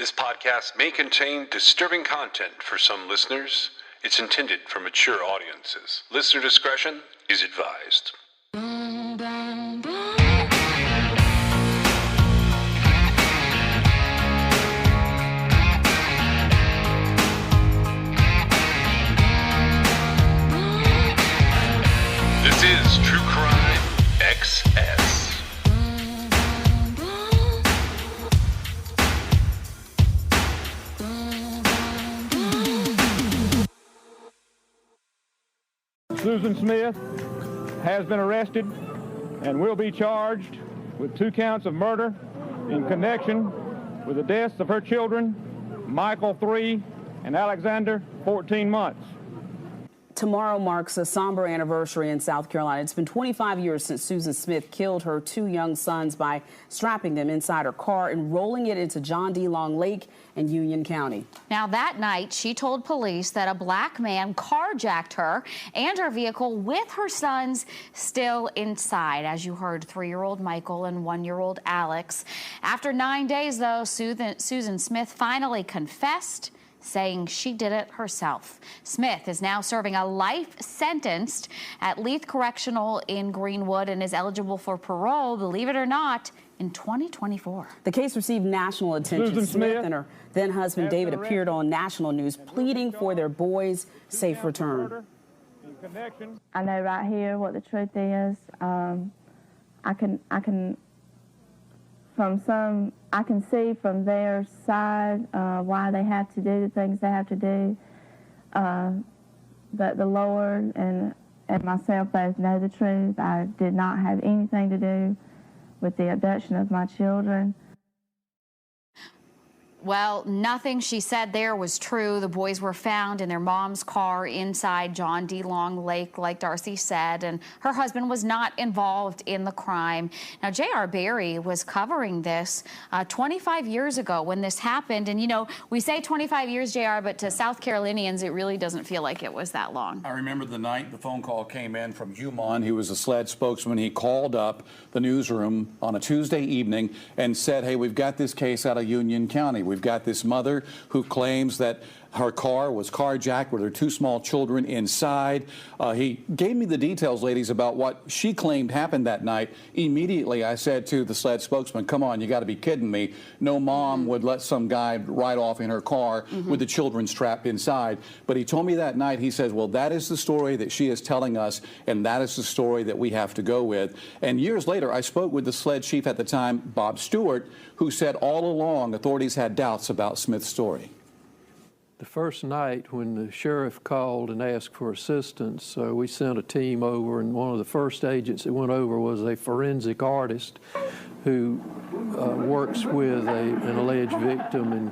This podcast may contain disturbing content for some listeners. It's intended for mature audiences. Listener discretion is advised. This is True Crime XS. Susan Smith has been arrested and will be charged with 2 counts of murder in connection with the deaths of her children, Michael 3 and Alexander 14 months. Tomorrow marks a somber anniversary in South Carolina. It's been 25 years since Susan Smith killed her 2 young sons by strapping them inside her car and rolling it into John D. Long Lake in Union County. Now, that night, she told police that a black man carjacked her and her vehicle with her sons still inside. As you heard, 3-year-old Michael and 1-year-old Alex. After 9 days, though, Susan Smith finally confessed, saying she did it herself. Smith is now serving a life sentence at Leith Correctional in Greenwood and is eligible for parole, believe it or not, in 2024. The case received national attention. Susan Smith and her then-husband David appeared on national news pleading for their boy's safe return. I know right here what the truth is. I can see from their side why they have to do the things they have to do. But the Lord and myself both know the truth. I did not have anything to do with the abduction of my children. Well, nothing she said there was true. The boys were found in their mom's car inside John D. Long Lake, like Darcy said, and her husband was not involved in the crime. Now, J.R. Berry was covering this 25 years ago when this happened. And, you know, we say 25 years, J.R., but to South Carolinians, it really doesn't feel like it was that long. I remember the night the phone call came in from Humon. He was a SLED spokesman. He called up the newsroom on a Tuesday evening and said, hey, we've got this case out of Union County. We've got this mother who claims that her car was carjacked with her 2 small children inside. He gave me the details, ladies, about what she claimed happened that night. Immediately, I said to the SLED spokesman, come on, you got to be kidding me. No mom would let some guy ride off in her car with the children strapped inside. But he told me that night, he says, well, that is the story that she is telling us, and that is the story that we have to go with. And years later, I spoke with the SLED chief at the time, Bob Stewart, who said all along authorities had doubts about Smith's story. The first night when the sheriff called and asked for assistance, we sent a team over, and one of the first agents that went over was a forensic artist who works with an alleged victim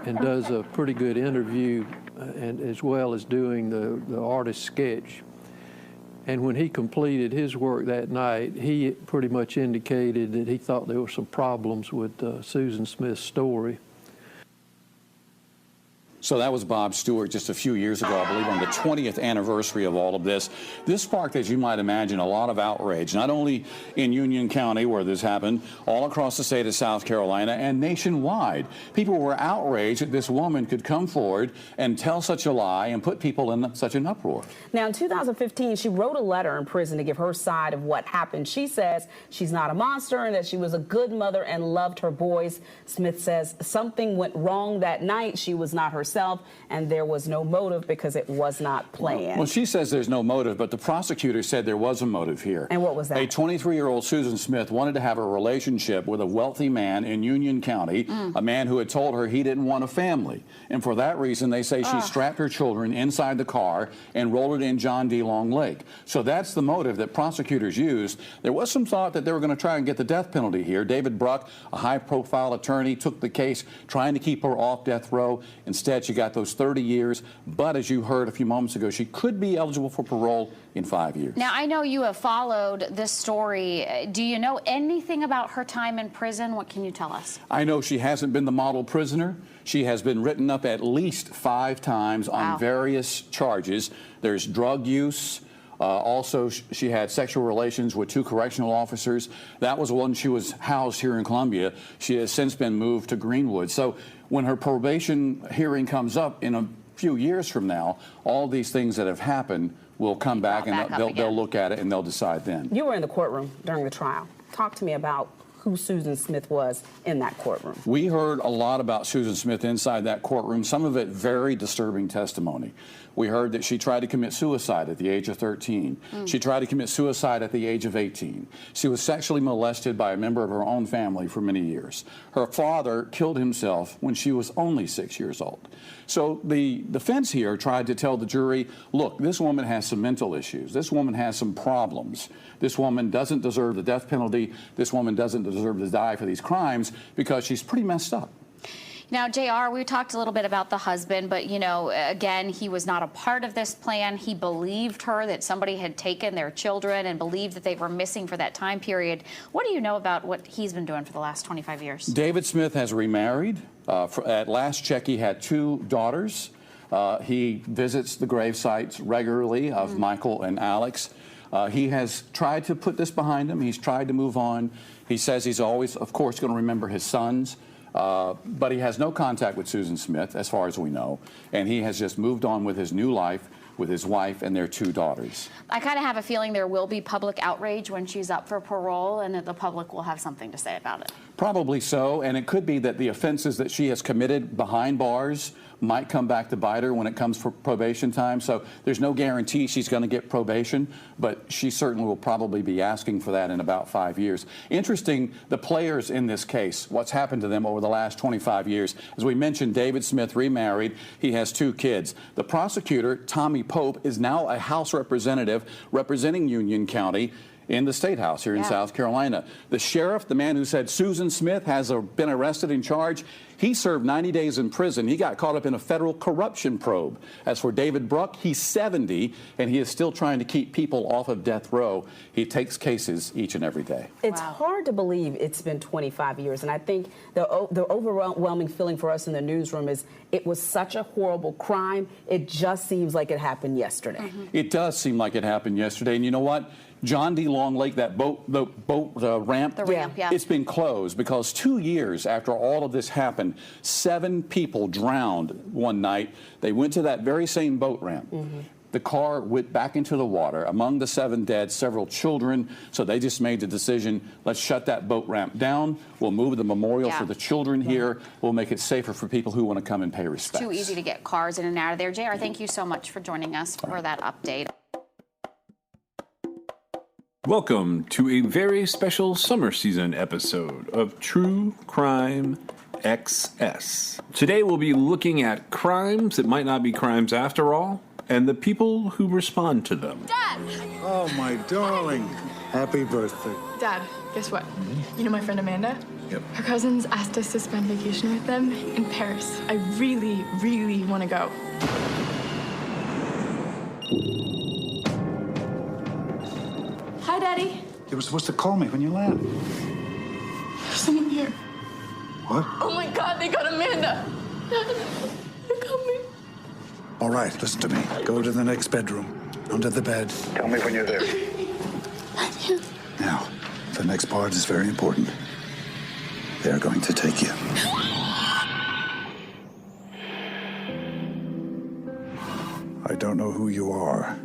and does a pretty good interview, and as well as doing the artist sketch. And when he completed his work that night, he pretty much indicated that he thought there were some problems with Susan Smith's story. So that was Bob Stewart just a few years ago, I believe, on the 20th anniversary of all of this. This sparked, as you might imagine, a lot of outrage, not only in Union County where this happened, all across the state of South Carolina and nationwide. People were outraged that this woman could come forward and tell such a lie and put people in such an uproar. Now, in 2015, she wrote a letter in prison to give her side of what happened. She says she's not a monster and that she was a good mother and loved her boys. Smith says something went wrong that night. She was not herself, and there was no motive because it was not planned. Well, she says there's no motive, but the prosecutor said there was a motive here. And what was that? A 23-year-old Susan Smith wanted to have a relationship with a wealthy man in Union County, a man who had told her he didn't want a family. And for that reason, they say she strapped her children inside the car and rolled it in John D. Long Lake. So that's the motive that prosecutors used. There was some thought that they were going to try and get the death penalty here. David Bruck, a high-profile attorney, took the case trying to keep her off death row. Instead, she got those 30 years, but as you heard a few moments ago, she could be eligible for parole in 5 years. Now, I know you have followed this story. Do you know anything about her time in prison? What can you tell us? I know she hasn't been the model prisoner. She has been written up at least 5 times on various charges. There's drug use, Also, she had sexual relations with 2 correctional officers. That was when she was housed here in Columbia. She has since been moved to Greenwood. So when her probation hearing comes up in a few years from now, all these things that have happened will come back, and they'll look at it and they'll decide then. You were in the courtroom during the trial. Talk to me about who Susan Smith was in that courtroom. We heard a lot about Susan Smith inside that courtroom, some of it very disturbing testimony. We heard that she tried to commit suicide at the age of 13. She tried to commit suicide at the age of 18. She was sexually molested by a member of her own family for many years. Her father killed himself when she was only 6 years old. So the defense here tried to tell the jury, look, this woman has some mental issues. This woman has some problems. This woman doesn't deserve the death penalty. This woman doesn't deserve to die for these crimes because she's pretty messed up. Now, JR, we talked a little bit about the husband, but, you know, again, he was not a part of this plan. He believed her that somebody had taken their children and believed that they were missing for that time period. What do you know about what he's been doing for the last 25 years? David Smith has remarried. At last check, he had 2 daughters. He visits the grave sites regularly of Michael and Alex. He has tried to put this behind him. He's tried to move on. He says he's always, of course, going to remember his sons. But he has no contact with Susan Smith, as far as we know, and he has just moved on with his new life with his wife and their 2 daughters. I kind of have a feeling there will be public outrage when she's up for parole and that the public will have something to say about it. Probably so, and it could be that the offenses that she has committed behind bars might come back to bite her when it comes for probation time. So there's no guarantee she's going to get probation, but she certainly will probably be asking for that in about 5 years. Interesting, the players in this case, what's happened to them over the last 25 years. As we mentioned, David Smith remarried. He has 2 kids. The prosecutor, Tommy Pope, is now a House representative representing Union County in the State House here in South Carolina. The sheriff, the man who said Susan Smith has been arrested and charged, he served 90 days in prison. He got caught up in a federal corruption probe. As for David Bruck, he's 70, and he is still trying to keep people off of death row. He takes cases each and every day. It's hard to believe it's been 25 years, and I think the overwhelming feeling for us in the newsroom is it was such a horrible crime. It just seems like it happened yesterday. It does seem like it happened yesterday, and you know what? John D. Long Lake, that boat ramp, it's been closed because 2 years after all of this happened, 7 people drowned one night. They went to that very same boat ramp. The car went back into the water. Among the 7 dead, several children. So they just made the decision, let's shut that boat ramp down. We'll move the memorial for the children here. We'll make it safer for people who want to come and pay respects. It's too easy to get cars in and out of there. JR, thank you so much for joining us for that update. Welcome to a very special summer season episode of True Crime XS. Today we'll be looking at crimes that might not be crimes after all, and the people who respond to them. Dad! Oh, my darling. Happy birthday. Dad, guess what? You know my friend Amanda? Yep. Her cousins asked us to spend vacation with them in Paris. I really, really want to go. Hi, Daddy. You were supposed to call me when you land. There's someone here. What? Oh my God, they got Amanda. Dad, they're coming. All right, listen to me. Go to the next bedroom. Under the bed. Tell me when you're there. Now, the next part is very important. They're going to take you. I don't know who you are.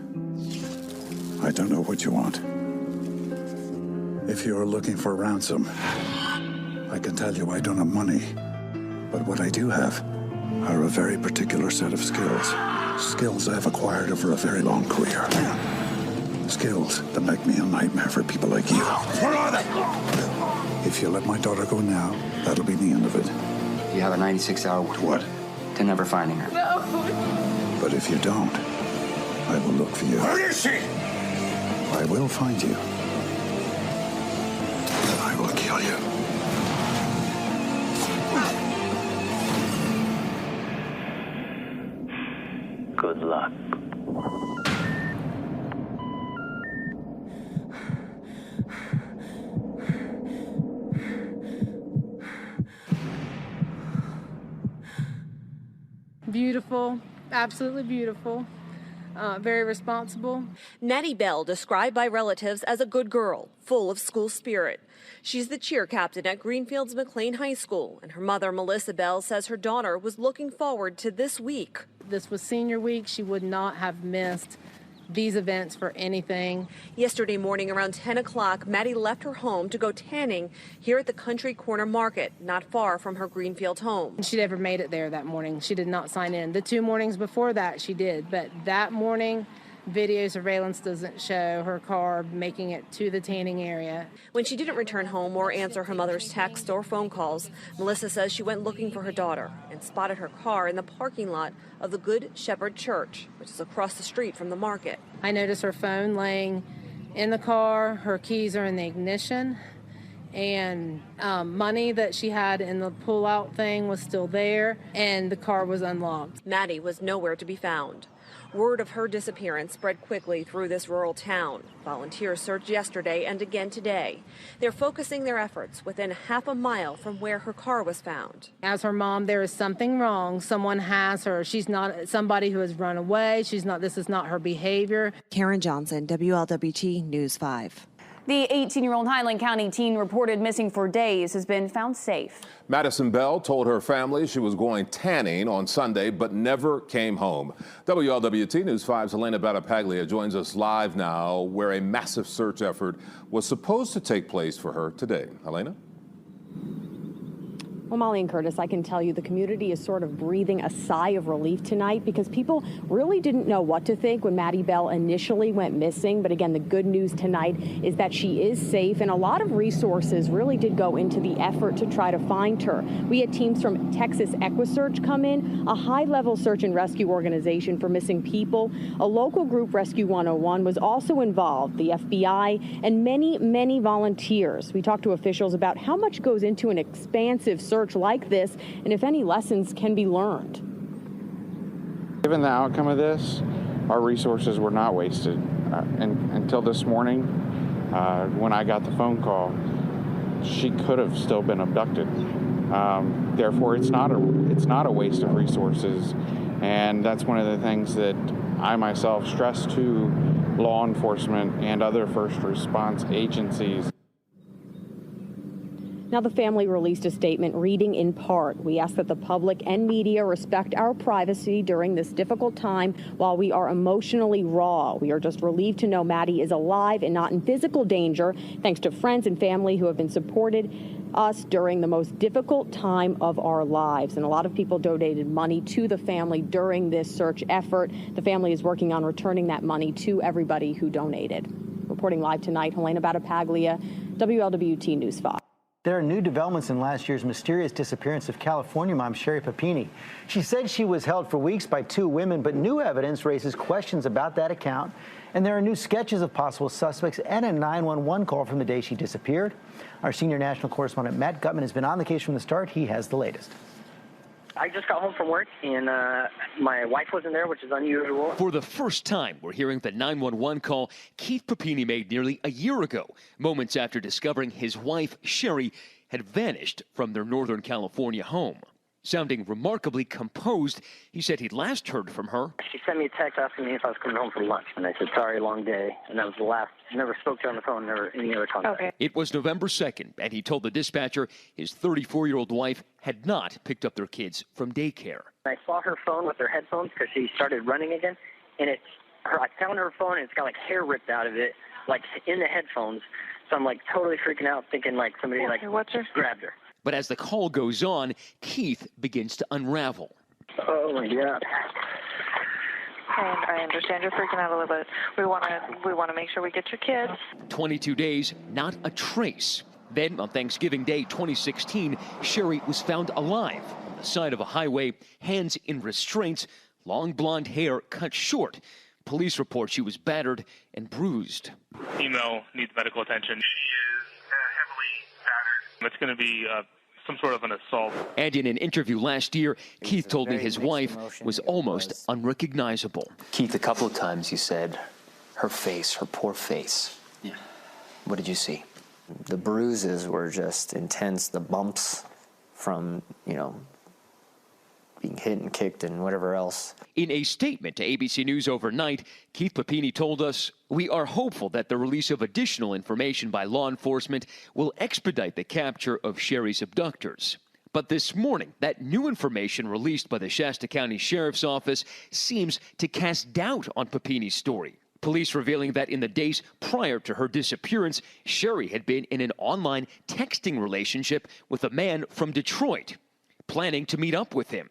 I don't know what you want. If you're looking for ransom, I can tell you I don't have money. But what I do have are a very particular set of skills. Skills I've acquired over a very long career. Skills that make me a nightmare for people like you. Where are they? If you let my daughter go now, that'll be the end of it. You have a 96-hour What? to never finding her. No. But if you don't, I will look for you. Where is she? I will find you. I will kill you. Good luck. Beautiful, absolutely beautiful. very responsible. Nettie Bell, described by relatives as a good girl, full of school spirit. She's the cheer captain at Greenfield's McLean High School, and her mother, Melissa Bell, says her daughter was looking forward to this week. This was senior week. She would not have missed these events for anything. Yesterday morning around 10 o'clock, Maddie left her home to go tanning here at the Country Corner Market, not far from her Greenfield home. She never made it there that morning. She did not sign in. The 2 mornings before that, she did. But that morning, video surveillance doesn't show her car making it to the tanning area. When she didn't return home or answer her mother's texts or phone calls, Melissa says she went looking for her daughter and spotted her car in the parking lot of the Good Shepherd Church, which is across the street from the market. I noticed her phone laying in the car. Her keys are in the ignition. And money that she had in the pull-out thing was still there, and the car was unlocked. Maddie was nowhere to be found. Word of her disappearance spread quickly through this rural town. Volunteers searched yesterday and again today. They're focusing their efforts within half a mile from where her car was found. As her mom, there is something wrong. Someone has her. She's not somebody who has run away. This is not her behavior. Karen Johnson, WLWT News 5. The 18-year-old Highland County teen reported missing for days has been found safe. Madison Bell told her family she was going tanning on Sunday but never came home. WLWT News 5's Elena Battapaglia joins us live now where a massive search effort was supposed to take place for her today. Elena? Well, Molly and Curtis, I can tell you the community is sort of breathing a sigh of relief tonight because people really didn't know what to think when Maddie Bell initially went missing. But again, the good news tonight is that she is safe, and a lot of resources really did go into the effort to try to find her. We had teams from Texas EquiSearch come in, a high-level search and rescue organization for missing people. A local group, Rescue 101, was also involved, the FBI, and many, many volunteers. We talked to officials about how much goes into an expansive search like this, and if any lessons can be learned. Given the outcome of this, our resources were not wasted. Until this morning, when I got the phone call, she could have still been abducted. Therefore, it's not a waste of resources, and that's one of the things that I myself stress to law enforcement and other first response agencies. Now, the family released a statement reading in part, "We ask that the public and media respect our privacy during this difficult time while we are emotionally raw. We are just relieved to know Maddie is alive and not in physical danger, thanks to friends and family who have been supported us during the most difficult time of our lives." And a lot of people donated money to the family during this search effort. The family is working on returning that money to everybody who donated. Reporting live tonight, Helena Battapaglia, WLWT News 5. There are new developments in last year's mysterious disappearance of California mom Sherry Papini. She said she was held for weeks by 2 women, but new evidence raises questions about that account. And there are new sketches of possible suspects and a 911 call from the day she disappeared. Our senior national correspondent Matt Gutman has been on the case from the start. He has the latest. I just got home from work, and my wife wasn't there, which is unusual. For the first time, we're hearing the 911 call Keith Papini made nearly a year ago, moments after discovering his wife, Sherry, had vanished from their Northern California home. Sounding remarkably composed, he said he'd last heard from her. She sent me a text asking me if I was coming home for lunch, and I said, sorry, long day. And that was the last. Never spoke to her on the phone, never any other contact. Okay. It was November 2nd, and he told the dispatcher his 34-year-old wife had not picked up their kids from daycare. I saw her phone with her headphones because she started running again, and I found her phone, and it's got like hair ripped out of it, like in the headphones. So I'm like totally freaking out, thinking like somebody grabbed her. But as the call goes on, Keith begins to unravel. Oh, my God. And I understand you're freaking out a little bit. We want to make sure we get your kids. 22 days, not a trace. Then, on Thanksgiving Day 2016, Sherry was found alive on the side of a highway, hands in restraints, long blonde hair cut short. Police report she was battered and bruised. Female needs medical attention. She is heavily battered. It's going to be some sort of an assault. And in an interview last year, Keith told me his wife was almost unrecognizable. Keith, a couple of times you said her face, her poor face. Yeah. What did you see? The bruises were just intense. The bumps from, being hit and kicked and whatever else. In a statement to ABC News overnight, Keith Papini told us, "We are hopeful that the release of additional information by law enforcement will expedite the capture of Sherry's abductors." But this morning, that new information released by the Shasta County Sheriff's Office seems to cast doubt on Papini's story. Police revealing that in the days prior to her disappearance, Sherry had been in an online texting relationship with a man from Detroit, planning to meet up with him.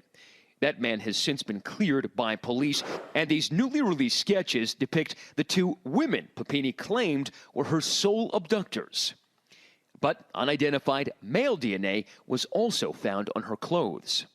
That man has since been cleared by police, and these newly released sketches depict the two women Papini claimed were her sole abductors. But unidentified male DNA was also found on her clothes.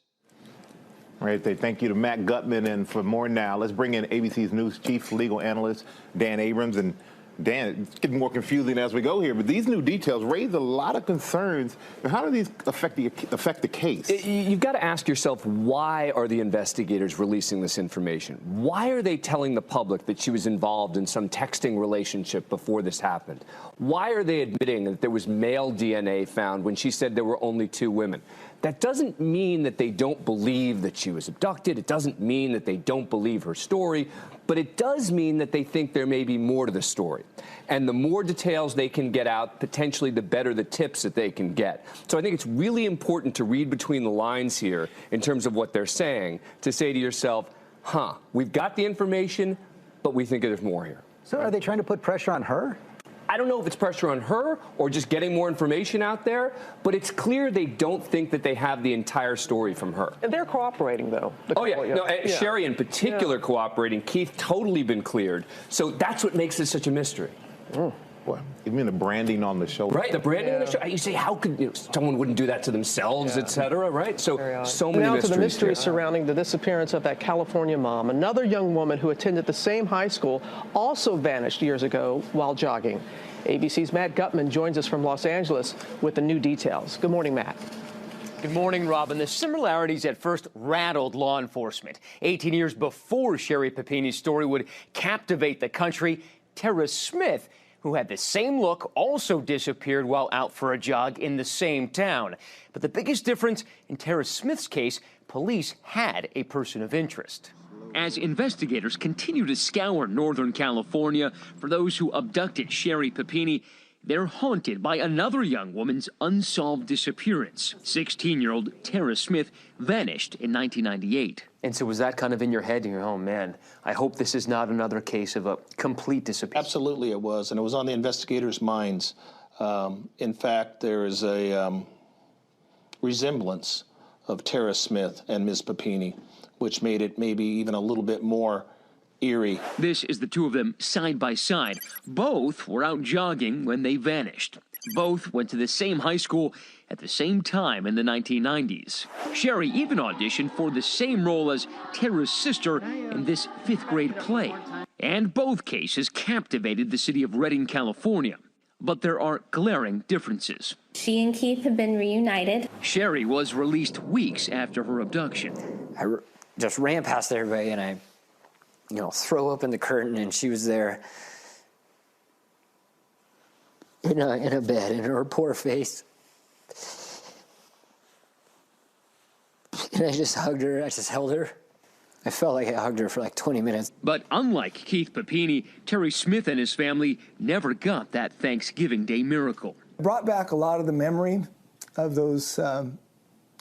Right there. Thank you to Matt Gutman. And for more now, let's bring in ABC's News Chief Legal Analyst Dan Abrams. And Dan, it's getting more confusing as we go here, but these new details raise a lot of concerns. How do these affect the case? You've got to ask yourself, why are the investigators releasing this information? Why are they telling the public that she was involved in some texting relationship before this happened? Why are they admitting that there was male DNA found when she said there were only two women? That doesn't mean that they don't believe that she was abducted. It doesn't mean that they don't believe her story, but it does mean that they think there may be more to the story. And the more details they can get out, potentially the better the tips that they can get. So I think it's really important to read between the lines here in terms of what they're saying, to say to yourself, we've got the information, but we think there's more here. So are they trying to put pressure on her? I don't know if it's pressure on her or just getting more information out there, but it's clear they don't think that they have the entire story from her. And they're cooperating, though. Sherry in particular cooperating. Keith totally been cleared. So that's what makes this such a mystery. Well, you mean the branding on the shoulder? Right, the branding on the shoulder. You say, how could someone wouldn't do that to themselves, et cetera, right? So many mysteries. Now to the mystery surrounding the disappearance of that California mom. Another young woman who attended the same high school also vanished years ago while jogging. ABC's Matt Gutman joins us from Los Angeles with the new details. Good morning, Matt. Good morning, Robin. The similarities at first rattled law enforcement. 18 years before Sherry Papini's story would captivate the country, Tara Smith, who had the same look, also disappeared while out for a jog in the same town. But the biggest difference in Tara Smith's case, police had a person of interest. As investigators continue to scour Northern California for those who abducted Sherry Papini, they're haunted by another young woman's unsolved disappearance. 16-year-old Tara Smith vanished in 1998. And so was that kind of in your head? You're, oh man, I hope this is not another case of a complete disappearance. Absolutely it was, and it was on the investigators' minds. In fact, there is a resemblance of Tara Smith and Ms. Papini, which made it maybe even a little bit more eerie. This is the two of them side by side. Both were out jogging when they vanished. Both went to the same high school at the same time in the 1990s. Sherry even auditioned for the same role as Tara's sister in this fifth-grade play. And both cases captivated the city of Redding, California. But there are glaring differences. She and Keith have been reunited. Sherry was released weeks after her abduction. I just ran past everybody and I, throw open the curtain and she was there in a bed in her poor face. And I just hugged her. I just held her. I felt like I hugged her for like 20 minutes. But unlike Keith Papini, Terry Smith and his family never got that Thanksgiving Day miracle. Brought back a lot of the memory of those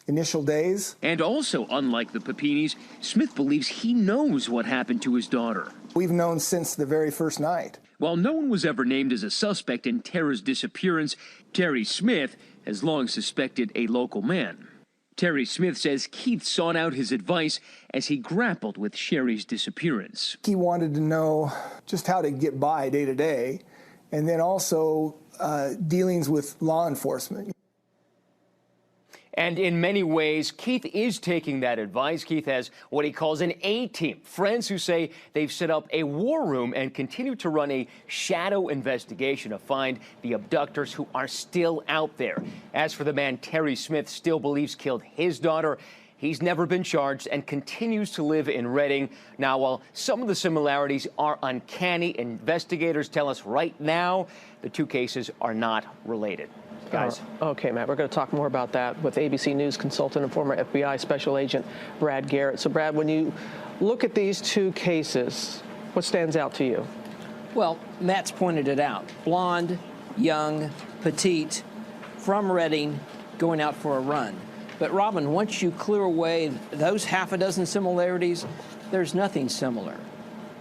initial days. And also, unlike the Papinis, Smith believes he knows what happened to his daughter. We've known since the very first night. While no one was ever named as a suspect in Tara's disappearance, Terry Smith has long suspected a local man. Terry Smith says Keith sought out his advice as he grappled with Sherry's disappearance. He wanted to know just how to get by day to day, and then also dealings with law enforcement. And in many ways, Keith is taking that advice. Keith has what he calls an A-team, friends who say they've set up a war room and continue to run a shadow investigation to find the abductors who are still out there. As for the man Terry Smith still believes killed his daughter, he's never been charged and continues to live in Redding. Now, while some of the similarities are uncanny, investigators tell us right now the two cases are not related. guys. Okay, Matt, we're going to talk more about that with ABC News consultant and former FBI Special Agent Brad Garrett. So, Brad, when you look at these two cases, what stands out to you? Well, Matt's pointed it out. Blonde, young, petite, from Redding, going out for a run. But, Robin, once you clear away those half a dozen similarities, there's nothing similar.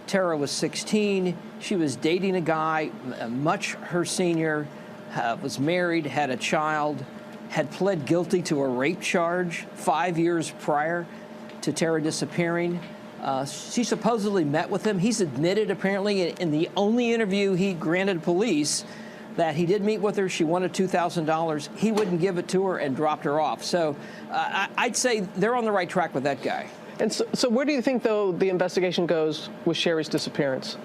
Tara was 16. She was dating a guy much her senior, was married, had a child, had pled guilty to a rape charge 5 years prior to Tara disappearing. She supposedly met with him. He's admitted, apparently, in the only interview he granted police, that he did meet with her. She wanted $2,000. He wouldn't give it to her and dropped her off. So I'd say they're on the right track with that guy. And so where do you think, though, the investigation goes with Sherry's disappearance?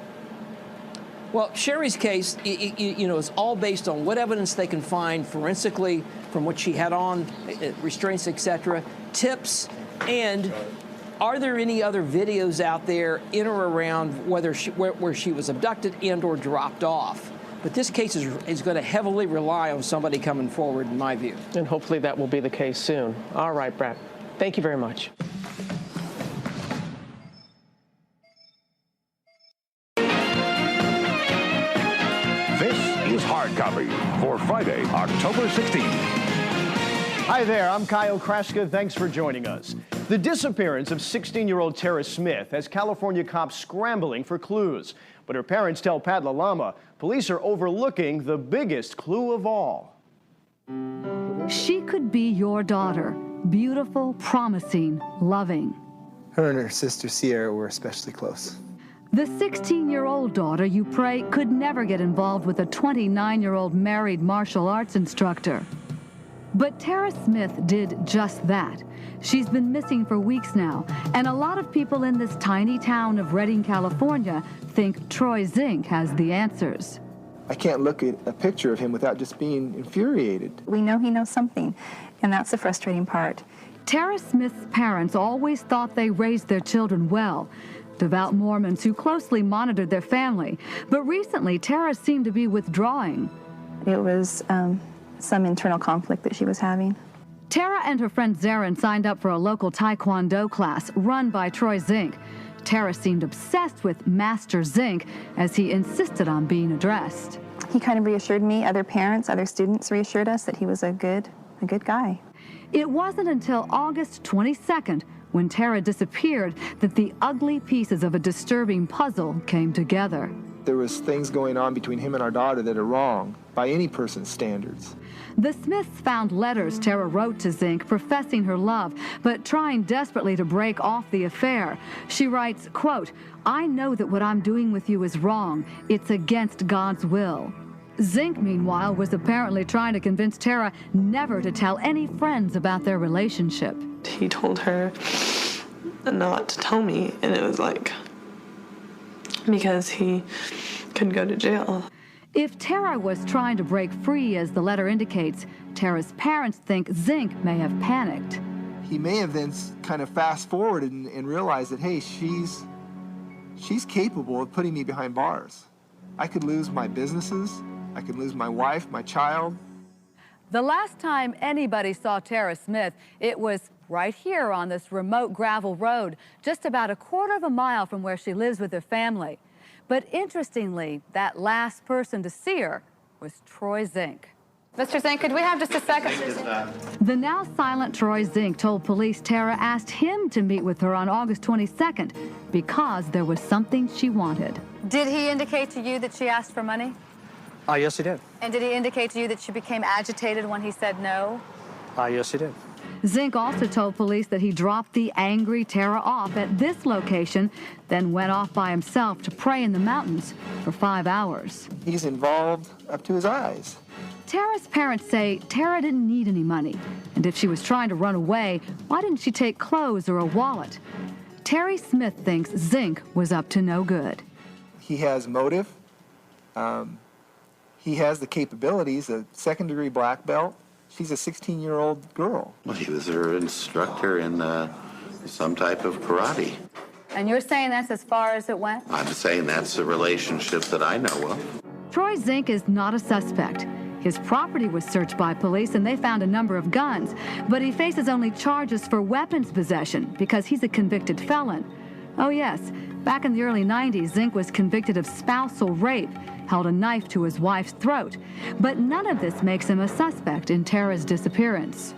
Well, Sherry's case, is all based on what evidence they can find forensically from what she had on, restraints, etc., tips, and are there any other videos out there in or around where she was abducted and or dropped off? But this case is going to heavily rely on somebody coming forward, in my view. And hopefully that will be the case soon. All right, Brad. Thank you very much. This is Hard Copy for Friday, October 16th. Hi there, I'm Kyle Kraska. Thanks for joining us. The disappearance of 16-year-old Tara Smith has California cops scrambling for clues. But her parents tell Pat LaLama police are overlooking the biggest clue of all. She could be your daughter. Beautiful, promising, loving. Her and her sister Sierra were especially close. The 16-year-old daughter you pray could never get involved with a 29-year-old married martial arts instructor. But Tara Smith did just that. She's been missing for weeks now, and a lot of people in this tiny town of Redding, California, think Troy Zink has the answers. I can't look at a picture of him without just being infuriated. We know he knows something, and that's the frustrating part. Tara Smith's parents always thought they raised their children well. Devout Mormons who closely monitored their family. But recently, Tara seemed to be withdrawing. It was some internal conflict that she was having. Tara and her friend Zarin signed up for a local Taekwondo class run by Troy Zink. Tara seemed obsessed with Master Zink as he insisted on being addressed. He kind of reassured me, other parents, other students reassured us that he was a good guy. It wasn't until August 22nd, when Tara disappeared, that the ugly pieces of a disturbing puzzle came together. There was things going on between him and our daughter that are wrong by any person's standards. The Smiths found letters Tara wrote to Zink professing her love, but trying desperately to break off the affair. She writes, quote, "I know that what I'm doing with you is wrong. It's against God's will." Zink, meanwhile, was apparently trying to convince Tara never to tell any friends about their relationship. He told her not to tell me, and it was like, because he could go to jail. If Tara was trying to break free, as the letter indicates, Tara's parents think Zink may have panicked. He may have then kind of fast forwarded and realized that, hey, she's capable of putting me behind bars. I could lose my businesses. I could lose my wife, my child. The last time anybody saw Tara Smith, it was right here on this remote gravel road, just about a quarter of a mile from where she lives with her family. But interestingly, that last person to see her was Troy Zink. Mr. Zink, could we have just a second? The now silent Troy Zink told police Tara asked him to meet with her on August 22nd because there was something she wanted. Did he indicate to you that she asked for money? Yes, he did. And did he indicate to you that she became agitated when he said no? Yes, he did. Zink also told police that he dropped the angry Tara off at this location, then went off by himself to pray in the mountains for 5 hours. He's involved up to his eyes. Tara's parents say Tara didn't need any money, and if she was trying to run away, why didn't she take clothes or a wallet? Terry Smith thinks Zink was up to no good. He has motive. He has the capabilities, a second-degree black belt. She's a 16-year-old girl. Well, he was her instructor in some type of karate. And you're saying that's as far as it went? I'm saying that's a relationship that I know of. Troy Zink is not a suspect. His property was searched by police and they found a number of guns, but he faces only charges for weapons possession because he's a convicted felon. Oh yes, back in the early 90s, Zink was convicted of spousal rape, held a knife to his wife's throat. But none of this makes him a suspect in Tara's disappearance.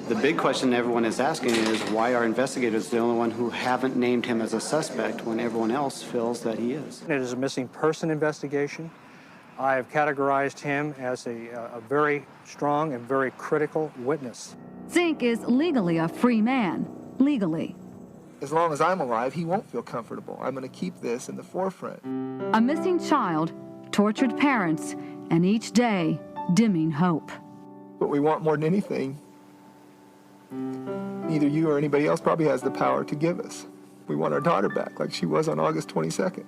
The big question everyone is asking is why are investigators the only one who haven't named him as a suspect when everyone else feels that he is? It is a missing person investigation. I have categorized him as a very strong and very critical witness. Zink is legally a free man, legally. As long as I'm alive, he won't feel comfortable. I'm going to keep this in the forefront. A missing child, tortured parents, and each day dimming hope. What we want more than anything, neither you or anybody else probably has the power to give us. We want our daughter back like she was on August 22nd.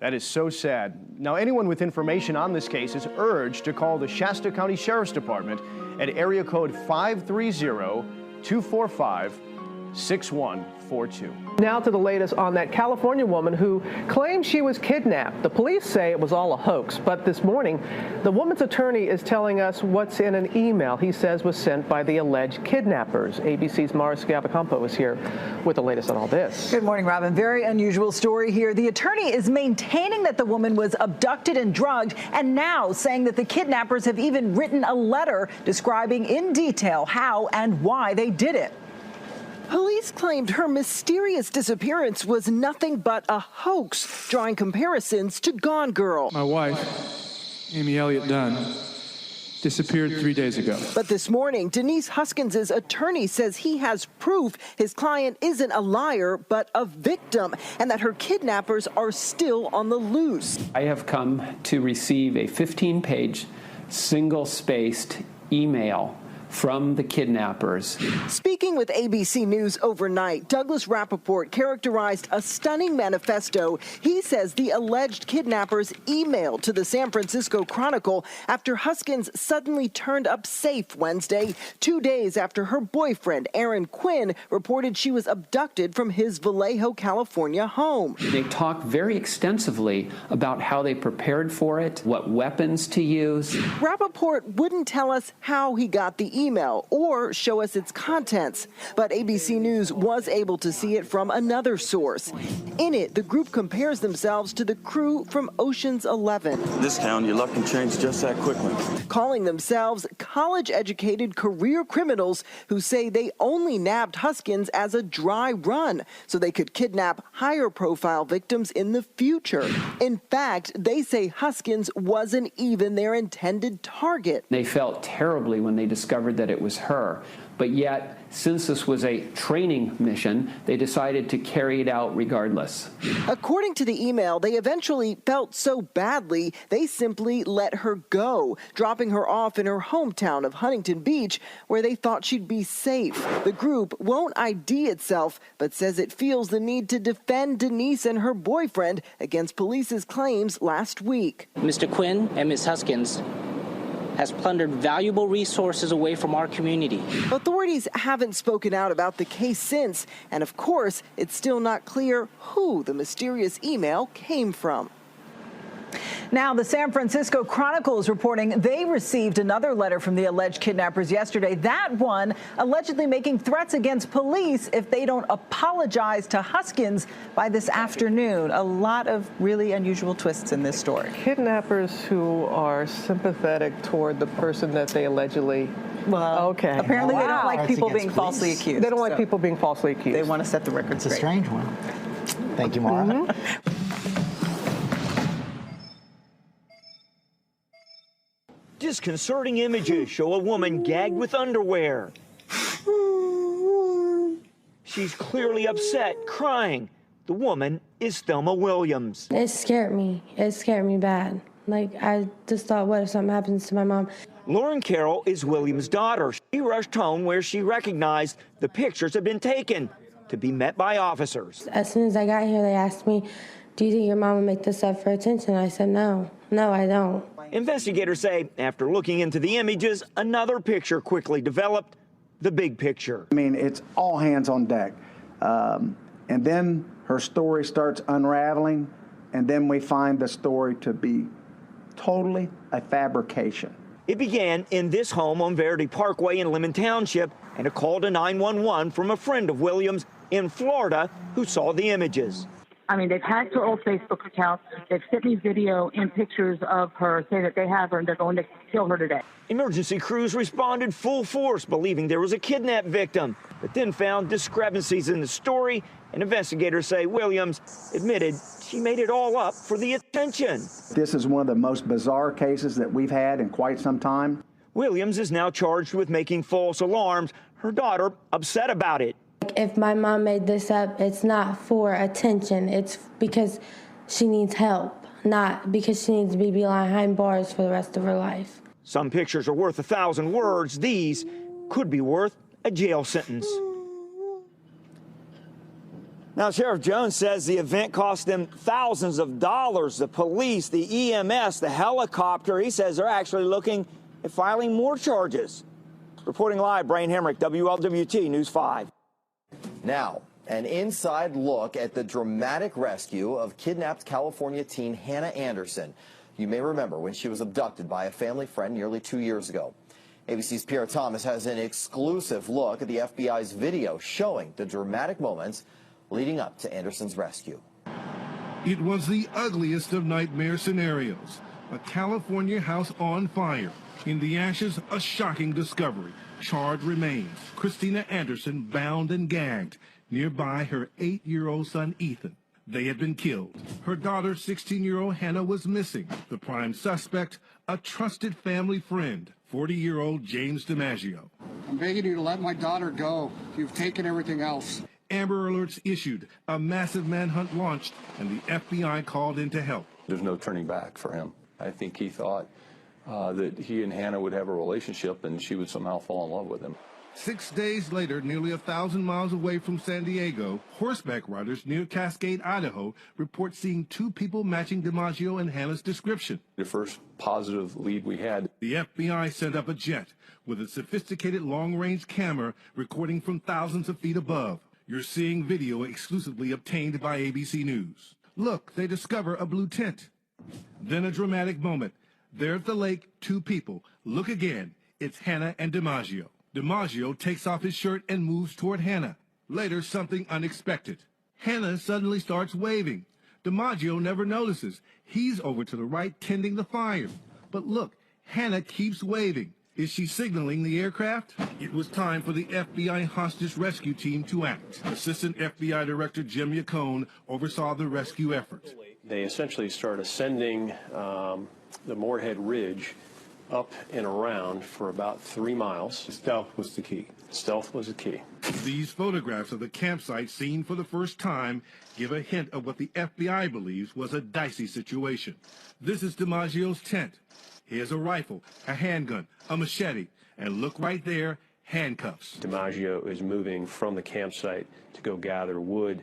That is so sad. Now, anyone with information on this case is urged to call the Shasta County Sheriff's Department at area code 530-245-6142. Now to the latest on that California woman who claims she was kidnapped. The police say it was all a hoax, but this morning, the woman's attorney is telling us what's in an email he says was sent by the alleged kidnappers. ABC's Mara Scavacampo is here with the latest on all this. Good morning, Robin. Very unusual story here. The attorney is maintaining that the woman was abducted and drugged, and now saying that the kidnappers have even written a letter describing in detail how and why they did it. Police claimed her mysterious disappearance was nothing but a hoax, drawing comparisons to Gone Girl. My wife, Amy Elliott Dunn, disappeared 3 days ago. But this morning, Denise Huskins' attorney says he has proof his client isn't a liar, but a victim, and that her kidnappers are still on the loose. I have come to receive a 15-page, single-spaced email from the kidnappers. Speaking with ABC News overnight, Douglas Rappaport characterized a stunning manifesto he says the alleged kidnappers emailed to the San Francisco Chronicle after Huskins suddenly turned up safe Wednesday, 2 days after her boyfriend, Aaron Quinn, reported she was abducted from his Vallejo, California home. They talked very extensively about how they prepared for it, what weapons to use. Rappaport wouldn't tell us how he got the email or show us its contents, but ABC News was able to see it from another source. In it, the group compares themselves to the crew from Ocean's 11. This town, your luck can change just that quickly. Calling themselves college-educated career criminals who say they only nabbed Huskins as a dry run so they could kidnap higher-profile victims in the future. In fact, they say Huskins wasn't even their intended target. They felt terribly when they discovered that it was her. But yet, since this was a training mission, they decided to carry it out regardless. According to the email, they eventually felt so badly, they simply let her go, dropping her off in her hometown of Huntington Beach, where they thought she'd be safe. The group won't ID itself, but says it feels the need to defend Denise and her boyfriend against police's claims last week. Mr. Quinn and Ms. Huskins has plundered valuable resources away from our community. Authorities haven't spoken out about the case since, and of course, it's still not clear who the mysterious email came from. Now, the San Francisco Chronicle is reporting they received another letter from the alleged kidnappers yesterday. That one allegedly making threats against police if they don't apologize to Huskins by this afternoon. A lot of really unusual twists in this story. Kidnappers who are sympathetic toward the person that they allegedly... Well, okay. Apparently they don't like people being falsely accused. They don't like people being falsely accused. They want to set the record straight. It's a strange one. Thank you, Mara. Disconcerting images show a woman gagged with underwear. She's clearly upset, crying. The woman is Thelma Williams. It scared me. It scared me bad. Like, I just thought, what if something happens to my mom? Lauren Carroll is Williams' daughter. She rushed home where she recognized the pictures had been taken to be met by officers. As soon as I got here, they asked me, do you think your mom would make this up for attention? I said, no. No, I don't. Investigators say after looking into the images, another picture quickly developed, the big picture. I mean, it's all hands on deck. And then her story starts unraveling, and then we find the story to be totally a fabrication. It began in this home on Verity Parkway in Lemon Township and a call to 911 from a friend of Williams in Florida who saw the images. I mean, they've hacked her old Facebook account. They've sent me video and pictures of her saying that they have her and they're going to kill her today. Emergency crews responded full force, believing there was a kidnap victim, but then found discrepancies in the story, and investigators say Williams admitted she made it all up for the attention. This is one of the most bizarre cases that we've had in quite some time. Williams is now charged with making false alarms. Her daughter upset about it. If my mom made this up, it's not for attention. It's because she needs help, not because she needs to be behind bars for the rest of her life. Some pictures are worth 1,000 words. These could be worth a jail sentence. Now, Sheriff Jones says the event cost them thousands of dollars. The police, the EMS, the helicopter. He says they're actually looking at filing more charges. Reporting live, Brian Hemrick, WLWT News 5. Now, an inside look at the dramatic rescue of kidnapped California teen Hannah Anderson. You may remember when she was abducted by a family friend nearly 2 years ago. ABC's Pierre Thomas has an exclusive look at the FBI's video showing the dramatic moments leading up to Anderson's rescue. It was the ugliest of nightmare scenarios. A California house on fire. In the ashes, a shocking discovery. Charred remains. Christina Anderson bound and gagged. Nearby, her 8-year-old son, Ethan. They had been killed. Her daughter, 16-year-old Hannah, was missing. The prime suspect, a trusted family friend, 40-year-old James DiMaggio. I'm begging you to let my daughter go. You've taken everything else. Amber alerts issued, a massive manhunt launched, and the FBI called in to help. There's no turning back for him. I think he thought that he and Hannah would have a relationship and she would somehow fall in love with him. 6 days later, nearly 1,000 miles away from San Diego, horseback riders near Cascade, Idaho, report seeing two people matching DiMaggio and Hannah's description. The first positive lead we had. The FBI sent up a jet with a sophisticated long-range camera recording from thousands of feet above. You're seeing video exclusively obtained by ABC News. Look, they discover a blue tent. Then a dramatic moment. There at the lake, two people. Look again. It's Hannah and DiMaggio. DiMaggio takes off his shirt and moves toward Hannah. Later, something unexpected. Hannah suddenly starts waving. DiMaggio never notices. He's over to the right tending the fire. But look, Hannah keeps waving. Is she signaling the aircraft? It was time for the FBI hostage rescue team to act. Assistant FBI Director Jim Yacone oversaw the rescue effort. They essentially start ascending the Moorhead Ridge up and around for about 3 miles. Stealth was the key. Stealth was the key. These photographs of the campsite seen for the first time give a hint of what the FBI believes was a dicey situation. This is DiMaggio's tent. Here's a rifle, a handgun, a machete, and look right there, handcuffs. DiMaggio is moving from the campsite to go gather wood,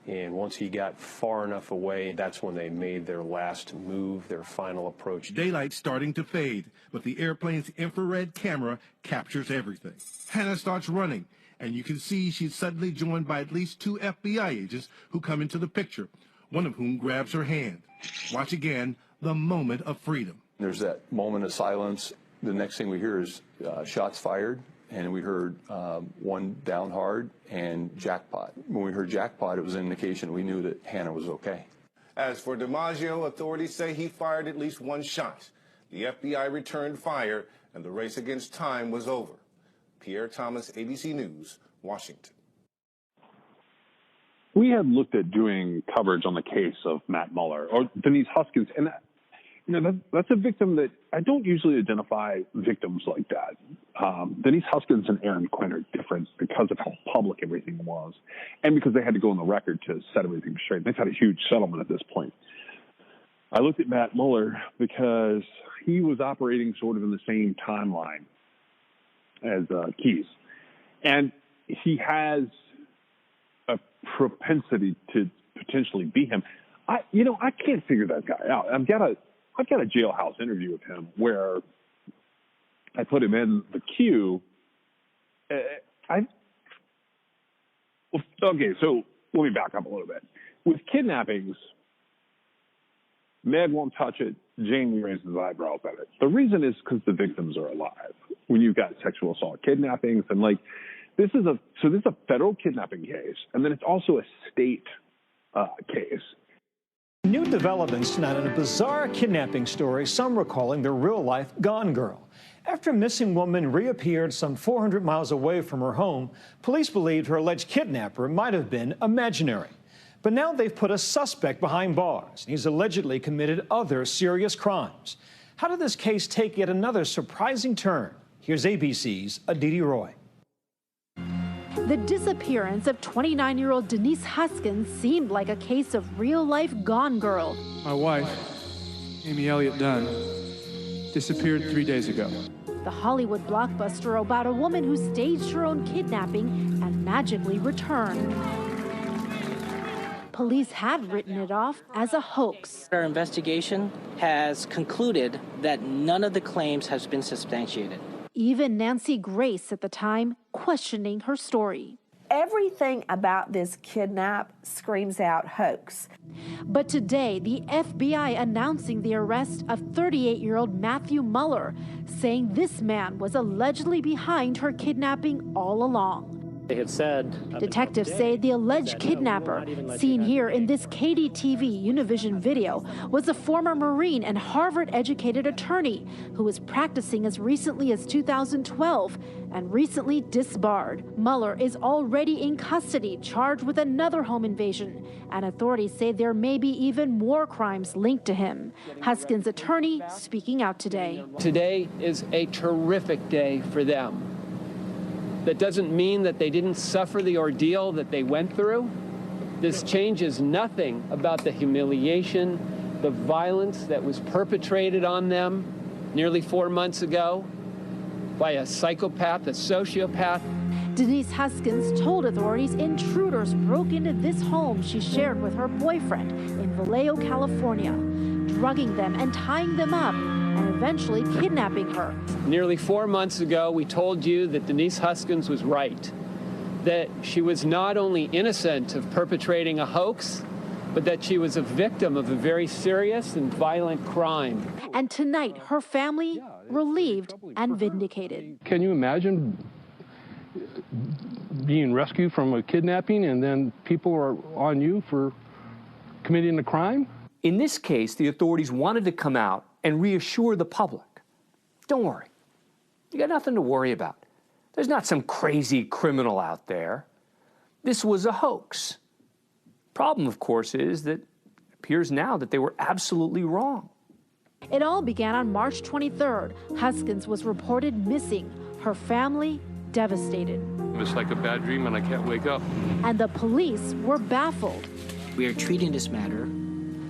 and once he got far enough away, that's when they made their last move, their final approach. Daylight's starting to fade, but the airplane's infrared camera captures everything. Hannah starts running, and you can see she's suddenly joined by at least 2 FBI agents who come into the picture, one of whom grabs her hand. Watch again, the moment of freedom. There's that moment of silence. The next thing we hear is shots fired, and we heard one down hard and jackpot. When we heard jackpot, it was an indication we knew that Hannah was okay. As for DiMaggio, authorities say he fired at least 1 shot. The FBI returned fire, and the race against time was over. Pierre Thomas, ABC News, Washington. We had looked at doing coverage on the case of Matt Mueller or Denise Huskins, and that's a victim that I don't usually identify victims like that. Denise Huskins and Aaron Quinn are different because of how public everything was and because they had to go on the record to set everything straight. They've had a huge settlement at this point. I looked at Matt Mueller because he was operating sort of in the same timeline as Keyes. And he has a propensity to potentially be him. I can't figure that guy out. I've got a jailhouse interview with him where I put him in the queue. Okay, so let me back up a little bit. With kidnappings, Meg won't touch it. Jamie raises his eyebrows at it. The reason is because the victims are alive. When you've got sexual assault kidnappings and this is a federal kidnapping case, and then it's also a state case. New developments tonight in a bizarre kidnapping story some were calling the real-life Gone Girl. After a missing woman reappeared some 400 miles away from her home, police believed her alleged kidnapper might have been imaginary. But now they've put a suspect behind bars. He's allegedly committed other serious crimes. How did this case take yet another surprising turn? Here's ABC's Aditi Roy. The disappearance of 29-year-old Denise Huskins seemed like a case of real-life Gone Girl. My wife, Amy Elliott Dunn, disappeared 3 days ago. The Hollywood blockbuster about a woman who staged her own kidnapping and magically returned. Police had written it off as a hoax. Our investigation has concluded that none of the claims has been substantiated. Even Nancy Grace at the time questioning her story. Everything about this kidnap screams out hoax. But today, the FBI announcing the arrest of 38-year-old Matthew Muller, saying this man was allegedly behind her kidnapping all along. They have said... Detectives say the alleged kidnapper, seen here in this KDTV Univision video, was a former Marine and Harvard-educated attorney who was practicing as recently as 2012 and recently disbarred. Muller is already in custody, charged with another home invasion, and authorities say there may be even more crimes linked to him. Huskins' attorney speaking out today. Today is a terrific day for them. That doesn't mean that they didn't suffer the ordeal that they went through. This changes nothing about the humiliation, the violence that was perpetrated on them nearly 4 months ago by a psychopath, a sociopath. Denise Huskins told authorities intruders broke into this home she shared with her boyfriend in Vallejo, California, drugging them and tying them up, and eventually kidnapping her. Nearly 4 months ago, we told you that Denise Huskins was right, that she was not only innocent of perpetrating a hoax, but that she was a victim of a very serious and violent crime. And tonight, her family relieved and vindicated. Can you imagine being rescued from a kidnapping and then people are on you for committing a crime? In this case, the authorities wanted to come out and reassure the public. Don't worry. You got nothing to worry about. There's not some crazy criminal out there. This was a hoax. Problem, of course, is that it appears now that they were absolutely wrong. It all began on March 23rd. Huskins was reported missing. Her family devastated. It's like a bad dream and I can't wake up. And the police were baffled. We are treating this matter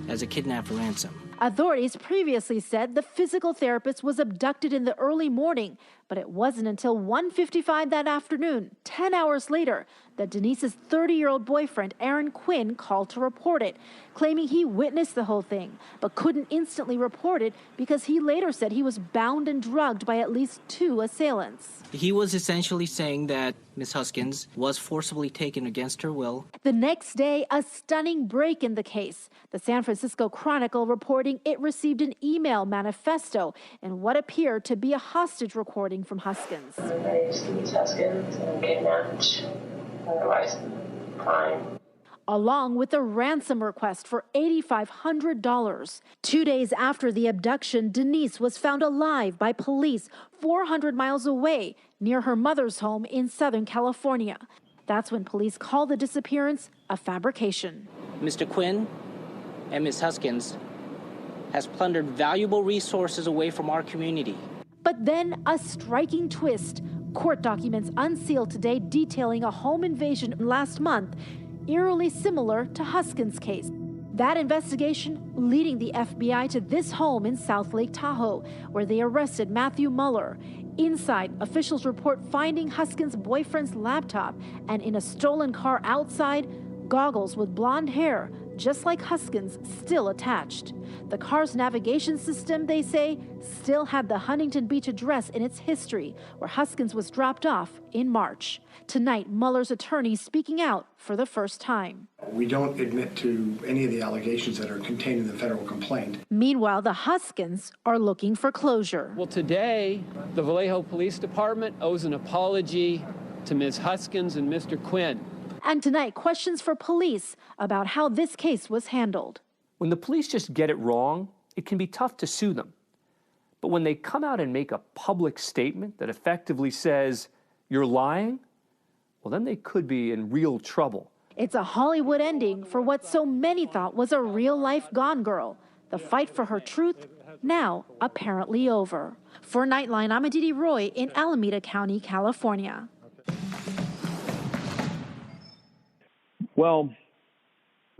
as a kidnap for ransom. Authorities previously said the physical therapist was abducted in the early morning, but it wasn't until 1:55 that afternoon, 10 hours later, that Denise's 30-year-old boyfriend, Aaron Quinn, called to report it, claiming he witnessed the whole thing, but couldn't instantly report it because he later said he was bound and drugged by at least 2 assailants. He was essentially saying that Ms. Huskins was forcibly taken against her will. The next day, a stunning break in the case. The San Francisco Chronicle reporting it received an email manifesto in what appeared to be a hostage recording from Huskins. Ms. Huskins and kidnapped, otherwise crime. Along with a ransom request for $8,500. 2 days after the abduction, Denise was found alive by police 400 miles away near her mother's home in Southern California. That's when police called the disappearance a fabrication. Mr. Quinn and Ms. Huskins has plundered valuable resources away from our community. But then a striking twist. Court documents unsealed today detailing a home invasion last month, eerily similar to Huskins' case. That investigation leading the FBI to this home in South Lake Tahoe, where they arrested Matthew Muller. Inside, officials report finding Huskins' boyfriend's laptop, and in a stolen car outside, goggles with blonde hair, just like Huskins, still attached. The car's navigation system, they say, still had the Huntington Beach address in its history, where Huskins was dropped off in March. Tonight, Mueller's attorney speaking out for the first time. We don't admit to any of the allegations that are contained in the federal complaint. Meanwhile, the Huskins are looking for closure. Well, today, the Vallejo Police Department owes an apology to Ms. Huskins and Mr. Quinn. And tonight, questions for police about how this case was handled. When the police just get it wrong, it can be tough to sue them. But when they come out and make a public statement that effectively says, you're lying, well, then they could be in real trouble. It's a Hollywood ending for what so many thought was a real-life Gone Girl. The fight for her truth, now apparently over. For Nightline, I'm Aditi Roy in Alameda County, California. Well,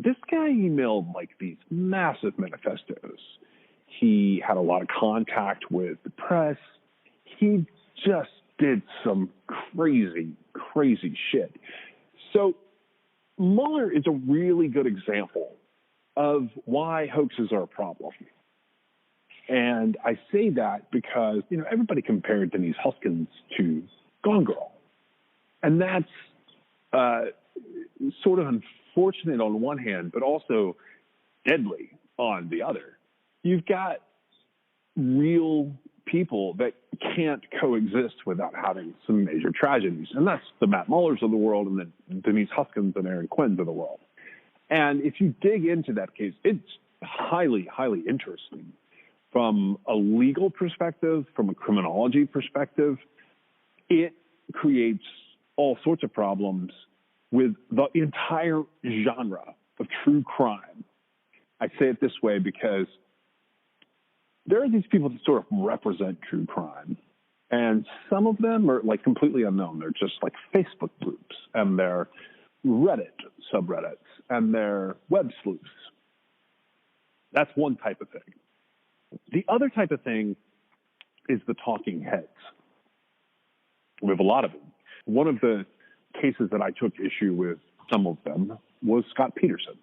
this guy emailed like these massive manifestos. He had a lot of contact with the press. He just did some crazy, crazy shit. So Mueller is a really good example of why hoaxes are a problem. And I say that because, everybody compared Denise Huskins to Gone Girl. And that's sort of unfortunate on one hand, but also deadly on the other. You've got real people that can't coexist without having some major tragedies. And that's the Matt Muellers of the world and the Denise Huskins and Aaron Quinns of the world. And if you dig into that case, it's highly, highly interesting from a legal perspective, from a criminology perspective. It creates all sorts of problems with the entire genre of true crime. I say it this way because there are these people that sort of represent true crime, and some of them are like completely unknown. They're just like Facebook groups, and they're Reddit subreddits, and they're web sleuths. That's one type of thing. The other type of thing is the talking heads. We have a lot of them. One of the cases that I took issue with, some of them, was Scott Peterson.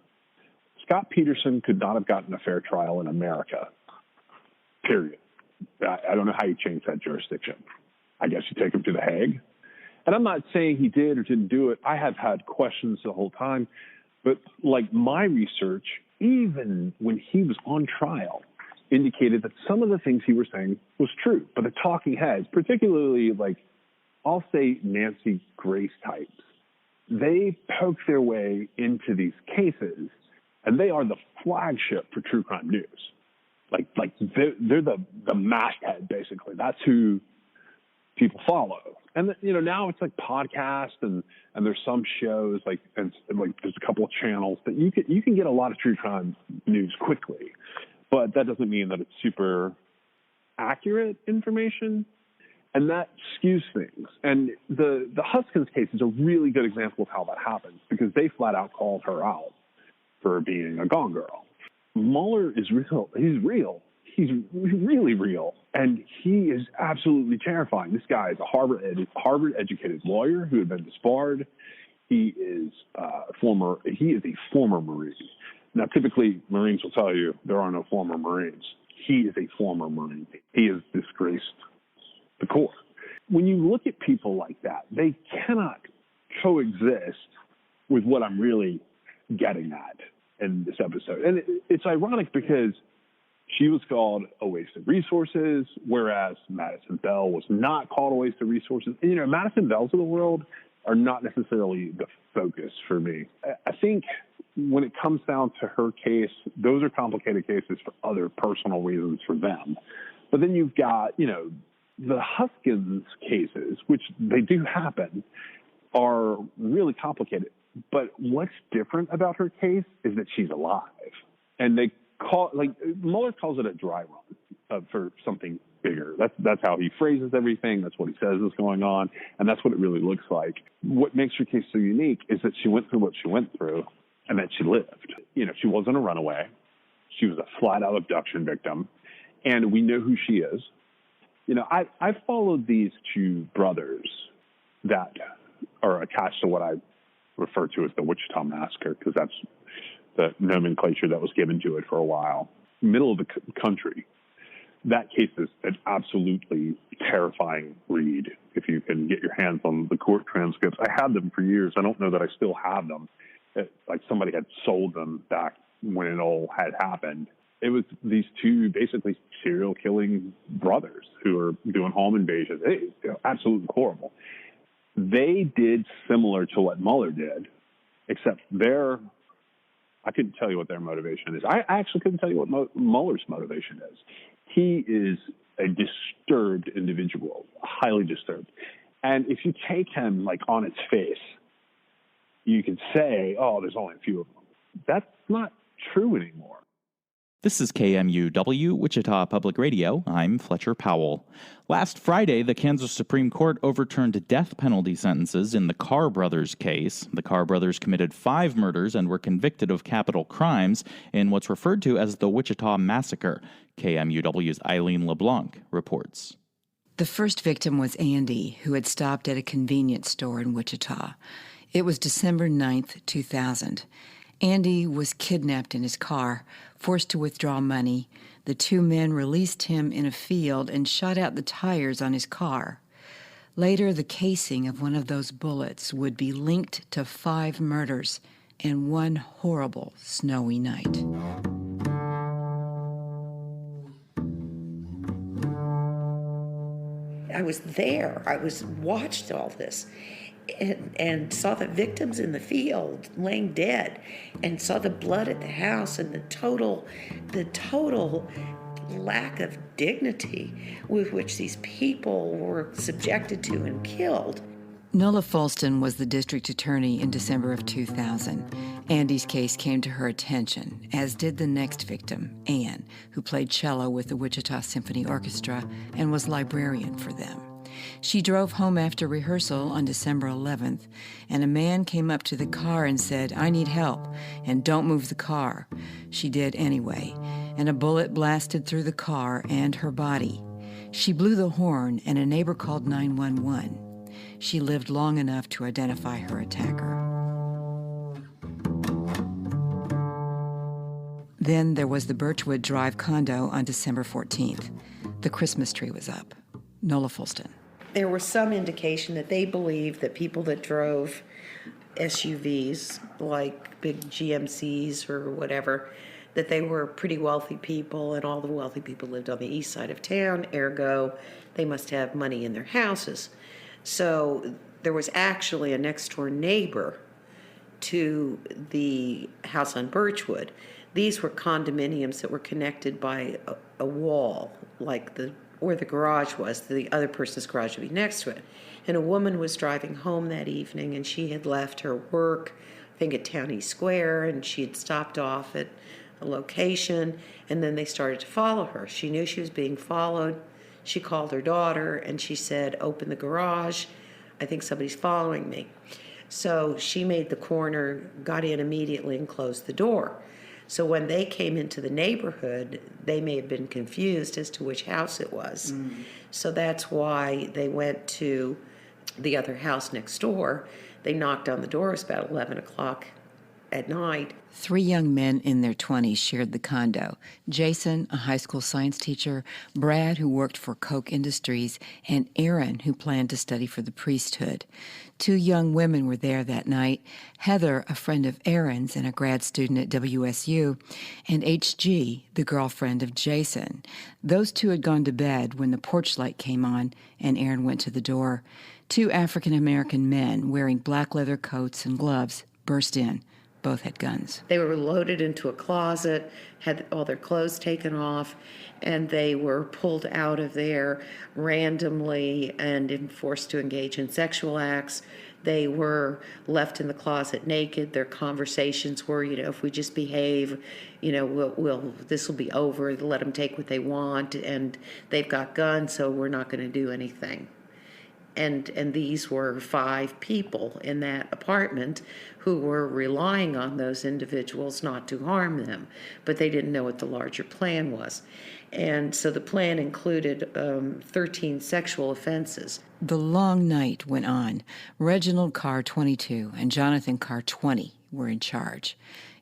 Scott Peterson could not have gotten a fair trial in America, period. I don't know how you change that jurisdiction. I guess you take him to The Hague. And I'm not saying he did or didn't do it. I have had questions the whole time. But like my research, even when he was on trial, indicated that some of the things he was saying was true. But the talking heads, particularly like, I'll say Nancy Grace types, they poke their way into these cases, and they are the flagship for true crime news. Like they're the masthead, basically. That's who people follow. And now it's like podcasts and there's some shows and there's a couple of channels that you can get a lot of true crime news quickly, but that doesn't mean that it's super accurate information. And that skews things. And the Huskins case is a really good example of how that happens because they flat out called her out for being a Gone Girl. Mueller is real. He's real. He's really real. And he is absolutely terrifying. This guy is a Harvard-educated lawyer who had been disbarred. He is a former Marine. Now, typically, Marines will tell you there are no former Marines. He is a former Marine. He has disgraced the Corps. When you look at people like that, they cannot coexist with what I'm really getting at in this episode. And it's ironic because she was called a waste of resources, whereas Madison Bell was not called a waste of resources. And, Madison Bells of the world are not necessarily the focus for me. I think when it comes down to her case, those are complicated cases for other personal reasons for them. But then you've got, the Huskins cases, which they do happen, are really complicated. But what's different about her case is that she's alive. And Mueller calls it a dry run for something bigger. That's how he phrases everything. That's what he says is going on. And that's what it really looks like. What makes her case so unique is that she went through what she went through and that she lived. She wasn't a runaway. She was a flat-out abduction victim. And we know who she is. I followed these two brothers that are attached to what I refer to as the Wichita Massacre, because that's the nomenclature that was given to it for a while. Middle of the country. That case is an absolutely terrifying read if you can get your hands on the court transcripts. I had them for years. I don't know that I still have them. Like somebody had sold them back when it all had happened. It was these two basically serial killing brothers who were doing home invasions. Absolutely horrible. They did similar to what Mueller did, except I couldn't tell you what their motivation is. I actually couldn't tell you what Mueller's motivation is. He is a disturbed individual, highly disturbed. And if you take him like on its face, you could say, oh, there's only a few of them. That's not true anymore. This is KMUW, Wichita Public Radio. I'm Fletcher Powell. Last Friday, the Kansas Supreme Court overturned death penalty sentences in the Carr brothers case. The Carr brothers committed 5 murders and were convicted of capital crimes in what's referred to as the Wichita Massacre. KMUW's Eileen LeBlanc reports. The first victim was Andy, who had stopped at a convenience store in Wichita. It was December 9th, 2000. Andy was kidnapped in his car, forced to withdraw money. The 2 men released him in a field and shot out the tires on his car. Later, the casing of one of those bullets would be linked to 5 murders and one horrible snowy night. I was there. I watched all this. And saw the victims in the field laying dead, and saw the blood at the house, and the total lack of dignity with which these people were subjected to and killed. Nola Folston was the district attorney in December of 2000. Andy's case came to her attention, as did the next victim, Anne, who played cello with the Wichita Symphony Orchestra and was librarian for them. She drove home after rehearsal on December 11th, and a man came up to the car and said, "I need help, and don't move the car." She did anyway, and a bullet blasted through the car and her body. She blew the horn, and a neighbor called 911. She lived long enough to identify her attacker. Then there was the Birchwood Drive condo on December 14th. The Christmas tree was up. Nola Folston. There was some indication that they believed that people that drove SUVs, like big GMCs or whatever, that they were pretty wealthy people, and all the wealthy people lived on the east side of town, ergo, they must have money in their houses. So there was actually a next-door neighbor to the house on Birchwood. These were condominiums that were connected by a wall, like where the garage was. The other person's garage would be next to it. And a woman was driving home that evening, and she had left her work, I think at Town East Square, and she had stopped off at a location, and then they started to follow her. She knew she was being followed. She called her daughter, and she said, "Open the garage. I think somebody's following me." So she made the corner, got in immediately, and closed the door. So when they came into the neighborhood, they may have been confused as to which house it was. So that's why they went to the other house next door. They knocked on the door. It was about 11 o'clock at night. 3 young men in their 20s shared the condo. Jason, a high school science teacher, Brad, who worked for Koch Industries, and Aaron, who planned to study for the priesthood. 2 young women were there that night, Heather, a friend of Aaron's and a grad student at WSU, and HG, the girlfriend of Jason. Those 2 had gone to bed when the porch light came on and Aaron went to the door. 2 African-American men wearing black leather coats and gloves burst in. Both had guns. They were loaded into a closet, had all their clothes taken off, and they were pulled out of there randomly and forced to engage in sexual acts. They were left in the closet naked. Their conversations were, if we just behave, this will be over. Let them take what they want, and they've got guns, so we're not going to do anything. And these were 5 people in that apartment who were relying on those individuals not to harm them, but they didn't know what the larger plan was. And so the plan included 13 sexual offenses. The long night went on. Reginald Carr, 22, and Jonathan Carr, 20, were in charge.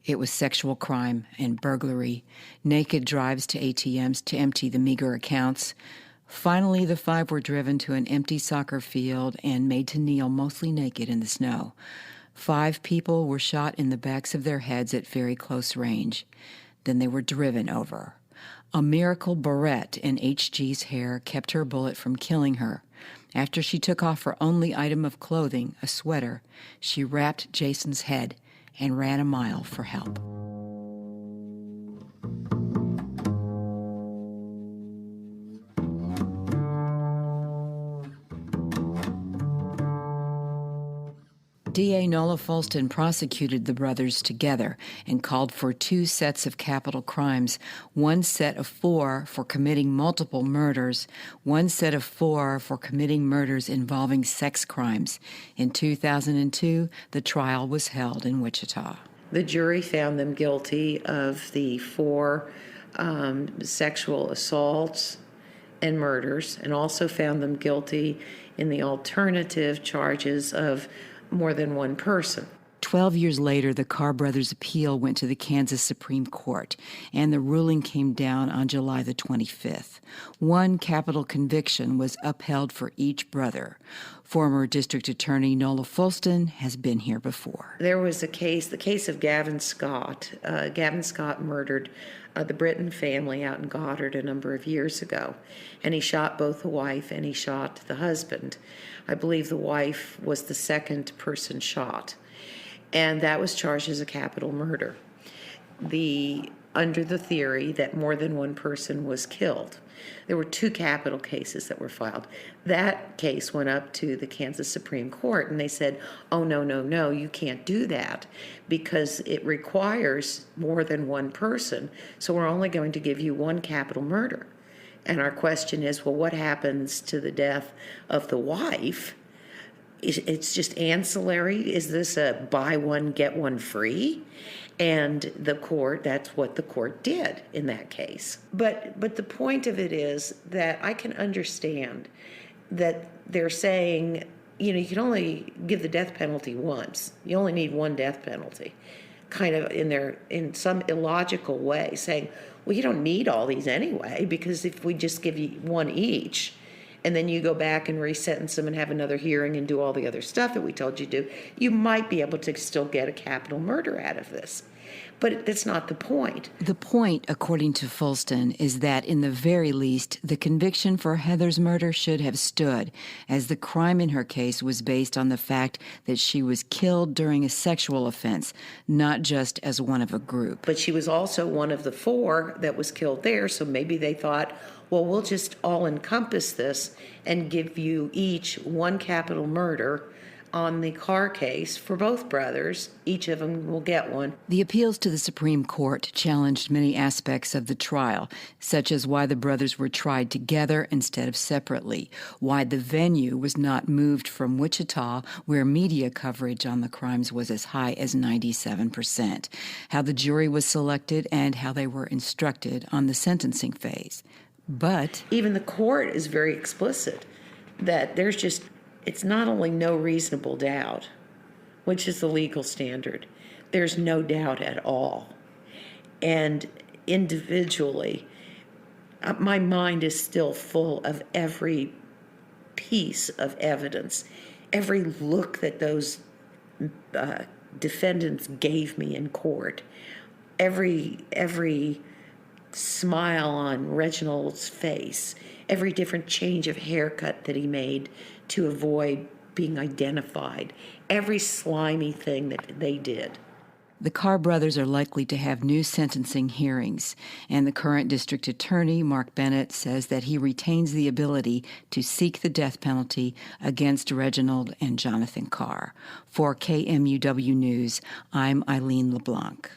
It was sexual crime and burglary, naked drives to ATMs to empty the meager accounts. Finally, the 5 were driven to an empty soccer field and made to kneel mostly naked in the snow. 5 people were shot in the backs of their heads at very close range. Then they were driven over. A miracle barrette in HG's hair kept her bullet from killing her. After she took off her only item of clothing, a sweater, she wrapped Jason's head and ran a mile for help. DA Nola Fulston prosecuted the brothers together and called for 2 sets of capital crimes, 1 set of 4 for committing multiple murders, 1 set of 4 for committing murders involving sex crimes. In 2002, the trial was held in Wichita. The jury found them guilty of the 4 sexual assaults and murders, and also found them guilty in the alternative charges of more than 1 person. 12 years later, the Carr brothers' appeal went to the Kansas Supreme Court, and the ruling came down on July the 25th. 1 capital conviction was upheld for each brother. Former District Attorney Nola Fulston has been here before. There was a case, the case of Gavin Scott. Gavin Scott murdered the Britton family out in Goddard a number of years ago, and he shot both the wife and he shot the husband. I believe the wife was the second person shot, and that was charged as a capital murder. Under the theory that more than 1 person was killed. There were 2 capital cases that were filed. That case went up to the Kansas Supreme Court, and they said, oh, no, you can't do that because it requires more than 1 person, so we're only going to give you 1 capital murder. And our question is, well, what happens to the death of the wife? It's just ancillary. Is this a buy 1, get 1 free? And the court, that's what the court did in that case. But the point of it is that I can understand that they're saying, you can only give the death penalty once. You only need 1 death penalty, kind of in some illogical way, saying, well, you don't need all these anyway, because if we just give you 1 each, and then you go back and resentence them and have another hearing and do all the other stuff that we told you to do, you might be able to still get a capital murder out of this. But that's not the point. The point, according to Fulston, is that in the very least, the conviction for Heather's murder should have stood, as the crime in her case was based on the fact that she was killed during a sexual offense, not just as one of a group. But she was also one of the 4 that was killed there, so maybe they thought, well, we'll just all encompass this and give you each 1 capital murder on the Carr case for both brothers. Each of them will get 1. The appeals to the Supreme Court challenged many aspects of the trial, such as why the brothers were tried together instead of separately, why the venue was not moved from Wichita, where media coverage on the crimes was as high as 97%, how the jury was selected, and how they were instructed on the sentencing phase. But even the court is very explicit that it's not only no reasonable doubt, which is the legal standard, there's no doubt at all. And individually, my mind is still full of every piece of evidence, every look that those defendants gave me in court, every smile on Reginald's face, every different change of haircut that he made to avoid being identified, every slimy thing that they did. The Carr brothers are likely to have new sentencing hearings, and the current district attorney, Mark Bennett, says that he retains the ability to seek the death penalty against Reginald and Jonathan Carr. For KMUW News, I'm Eileen LeBlanc.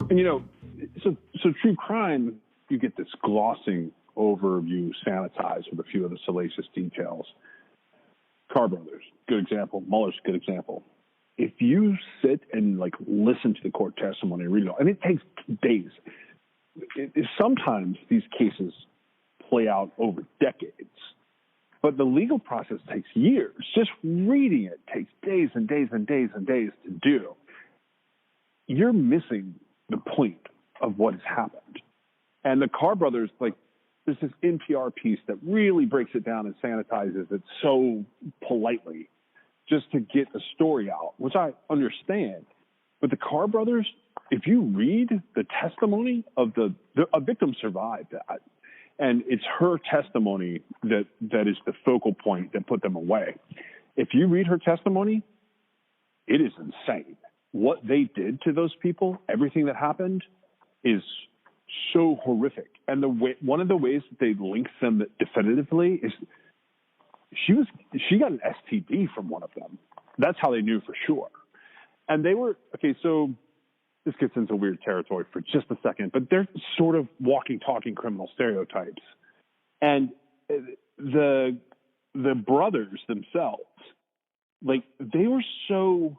And so true crime, you get this glossing overview, sanitize with a few of the salacious details. Carr brothers, good example. Mueller's good example. If you sit and listen to the court testimony and read it all, and it takes days. Sometimes these cases play out over decades, but the legal process takes years. Just reading it takes days and days and days and days to do. You're missing the point of what has happened. And the Carr brothers, there's this NPR piece that really breaks it down and sanitizes it so politely just to get the story out, which I understand. But the Carr brothers, if you read the testimony of a victim survived that, and it's her testimony that is the focal point that put them away. If you read her testimony, it is insane. What they did to those people, everything that happened, is so horrific. And one of the ways that they link them definitively is she got an STD from one of them. That's how they knew for sure. And they were, okay, so this gets into weird territory for just a second, but they're sort of walking, talking criminal stereotypes. And the brothers themselves, they were so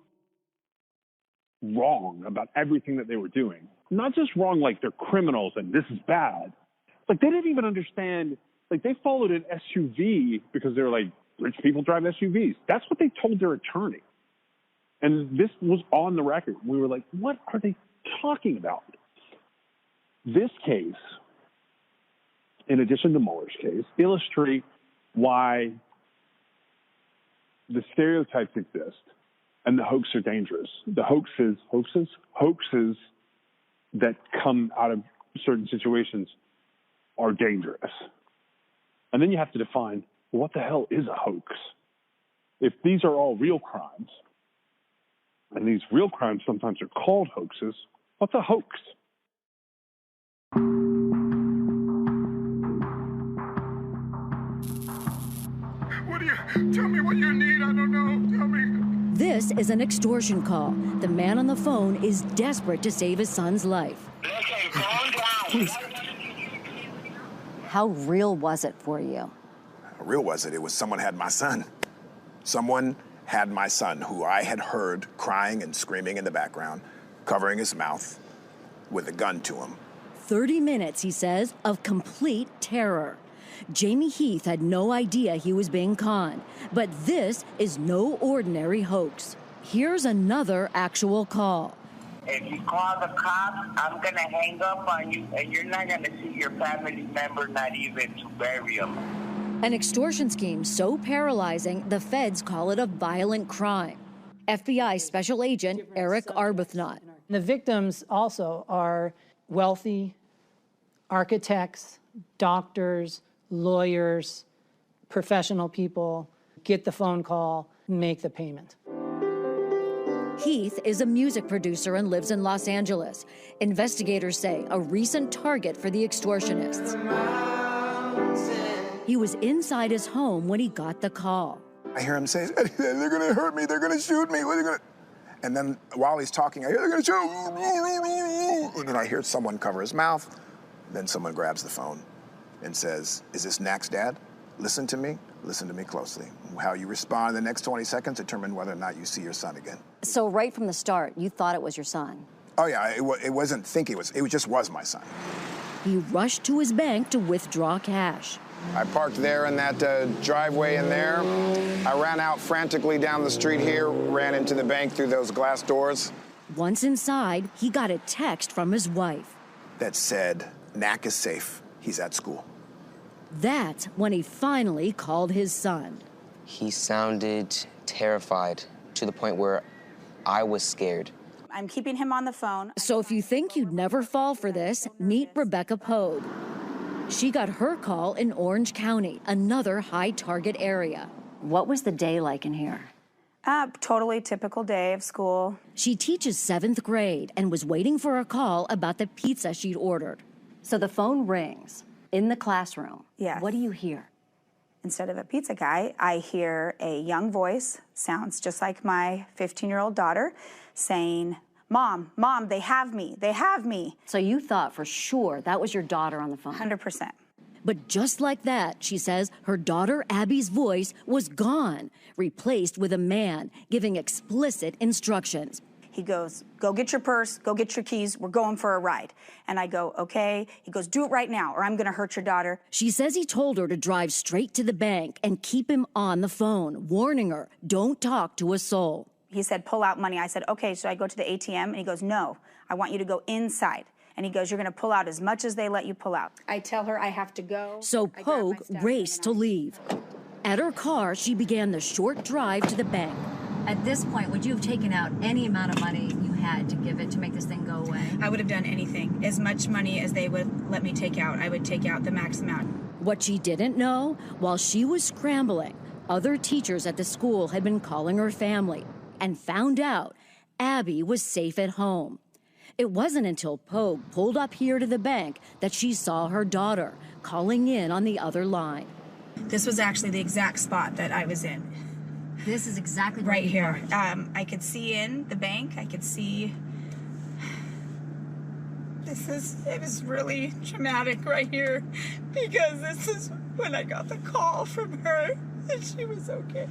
wrong about everything that they were doing. Not just wrong they're criminals and this is bad. They didn't even understand, they followed an SUV because they were rich people drive SUVs. That's what they told their attorney. And this was on the record. We were what are they talking about? This case, in addition to Mueller's case, illustrate why the stereotypes exist and the hoaxes are dangerous. The hoaxes that come out of certain situations are dangerous. And then you have to define, what the hell is a hoax? If these are all real crimes, and these real crimes sometimes are called hoaxes, what's a hoax? Tell me what you need, I don't know, tell me. This is an extortion call. The man on the phone is desperate to save his son's life. Listen, calm down. How real was it for you? How real was it? It was someone had my son. Someone had my son, who I had heard crying and screaming in the background, covering his mouth with a gun to him. 30 minutes, he says, of complete terror. Jamie Heath had no idea he was being conned, but this is no ordinary hoax. Here's another actual call. If you call the cops, I'm going to hang up on you, and you're not going to see your family member, not even to bury them. An extortion scheme so paralyzing, the feds call it a violent crime. FBI Special Agent Eric Arbuthnot. The victims also are wealthy architects, doctors, lawyers, professional people. Get the phone call, make the payment. Heath is a music producer and lives in Los Angeles. Investigators say a recent target for the extortionists. He was inside his home when he got the call. I hear him say, they're going to hurt me, they're going to shoot me, what are they going to... And then while he's talking, I hear, they're going to shoot. And then I hear someone cover his mouth. Then someone grabs the phone and says, is this Snatched, Dad? Listen to me closely. How you respond in the next 20 seconds determine whether or not you see your son again. So right from the start, you thought it was your son? Oh yeah, it wasn't think it just was my son. He rushed to his bank to withdraw cash. I parked there in that driveway in there. I ran out frantically down the street here, ran into the bank through those glass doors. Once inside, he got a text from his wife that said, Knack is safe. He's at school. That's when he finally called his son. He sounded terrified to the point where I was scared. I'm keeping him on the phone. So if you think you'd never fall for this, meet Rebecca Pogue. She got her call in Orange County, another high target area. What was the day like in here? Totally typical day of school. She teaches 7th grade and was waiting for a call about the pizza she'd ordered. So the phone rings in the classroom. Yes. What do you hear? Instead of a pizza guy, I hear a young voice, sounds just like my 15-year-old daughter, saying, Mom, they have me, they have me. So you thought for sure that was your daughter on the phone? 100%. But just like that, she says, her daughter Abby's voice was gone, replaced with a man giving explicit instructions. He goes, go get your purse, go get your keys, we're going for a ride. And I go, okay. He goes, do it right now or I'm gonna hurt your daughter. She says he told her to drive straight to the bank and keep him on the phone, warning her, don't talk to a soul. He said, pull out money. I said, okay, so I go to the ATM? And he goes, no, I want you to go inside. And he goes, you're gonna pull out as much as they let you pull out. I tell her I have to go. So Pogue raced to leave. At her car, she began the short drive to the bank. At this point, would you have taken out any amount of money you had to give it to make this thing go away? I would have done anything. As much money as they would let me take out, I would take out the max amount. What she didn't know, while she was scrambling, other teachers at the school had been calling her family and found out Abby was safe at home. It wasn't until Pogue pulled up here to the bank that she saw her daughter calling in on the other line. This was actually the exact spot that I was in. This is exactly right here. I could see in the bank. I could see. It was really traumatic right here because this is when I got the call from her that she was okay.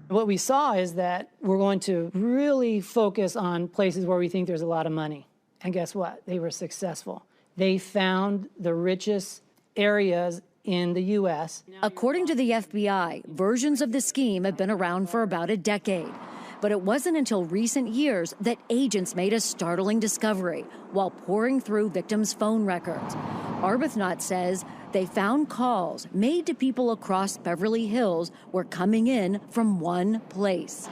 What we saw is that we're going to really focus on places where we think there's a lot of money. And guess what? They were successful. They found the richest areas in the U.S. According to the FBI, versions of the scheme have been around for about a decade. But it wasn't until recent years that agents made a startling discovery while pouring through victims' phone records. Arbuthnot says they found calls made to people across Beverly Hills were coming in from one place.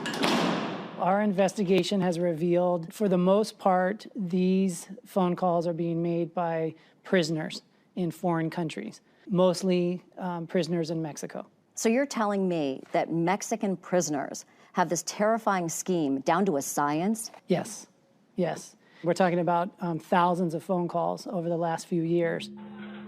Our investigation has revealed, for the most part, these phone calls are being made by prisoners in foreign countries. Mostly prisoners in Mexico. So you're telling me that Mexican prisoners have this terrifying scheme down to a science? Yes, yes. We're talking about thousands of phone calls over the last few years.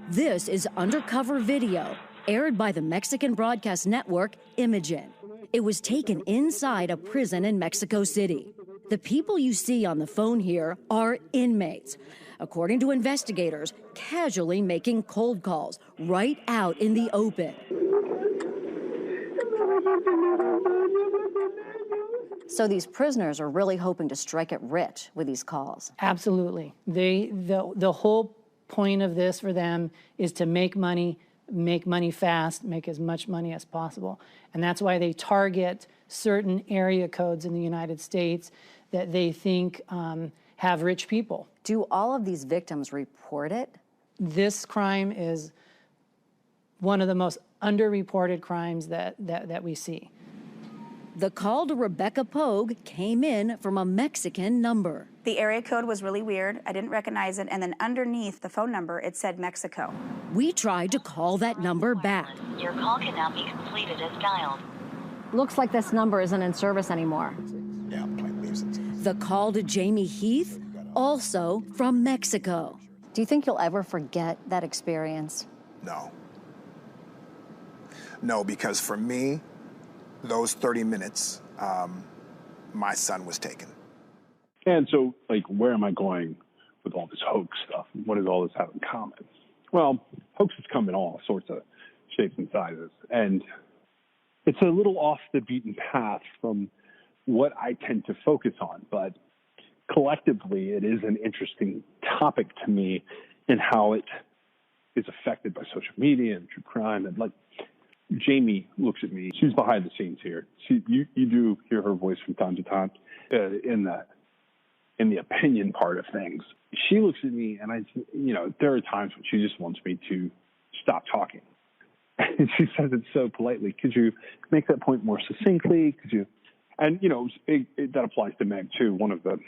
This is undercover video aired by the Mexican broadcast network Imagen. It was taken inside a prison in Mexico City. The people you see on the phone here are inmates. According to investigators, casually making cold calls right out in the open. So these prisoners are really hoping to strike it rich with these calls. Absolutely. The whole point of this for them is to make money fast, make as much money as possible. And that's why they target certain area codes in the United States that they think have rich people. Do all of these victims report it? This crime is one of the most underreported crimes that we see. The call to Rebecca Pogue came in from a Mexican number. The area code was really weird. I didn't recognize it. And then underneath the phone number, it said Mexico. We tried to call that number back. Your call cannot be completed as dialed. Looks like this number isn't in service anymore. Yeah, plane leaves it. The call to Jamie Heath, also from Mexico. Do you think you'll ever forget that experience? No. No, because for me, those 30 minutes, my son was taken. And so, like, where am I going with all this hoax stuff? What does all this have in common? Well, hoaxes come in all sorts of shapes and sizes. And it's a little off the beaten path from what I tend to focus on. But collectively, it is an interesting topic to me in how it is affected by social media and true crime. And, like, Jamie looks at me. She's behind the scenes here. You do hear her voice from time to time in the opinion part of things. She looks at me, and there are times when she just wants me to stop talking. And she says it so politely. Could you make that point more succinctly? Could you? And that applies to Meg too. One of the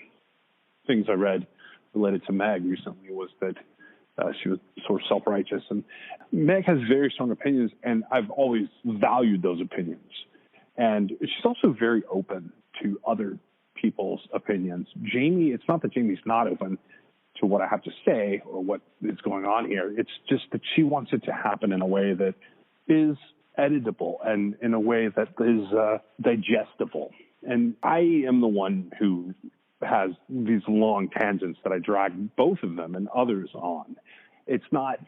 things I read related to Meg recently was that she was sort of self-righteous, and Meg has very strong opinions, and I've always valued those opinions. And she's also very open to other people's opinions. Jamie, it's not that Jamie's not open to what I have to say or what is going on here. It's just that she wants it to happen in a way that is editable and in a way that is digestible. And I am the one who has these long tangents that I drag both of them and others on. It's not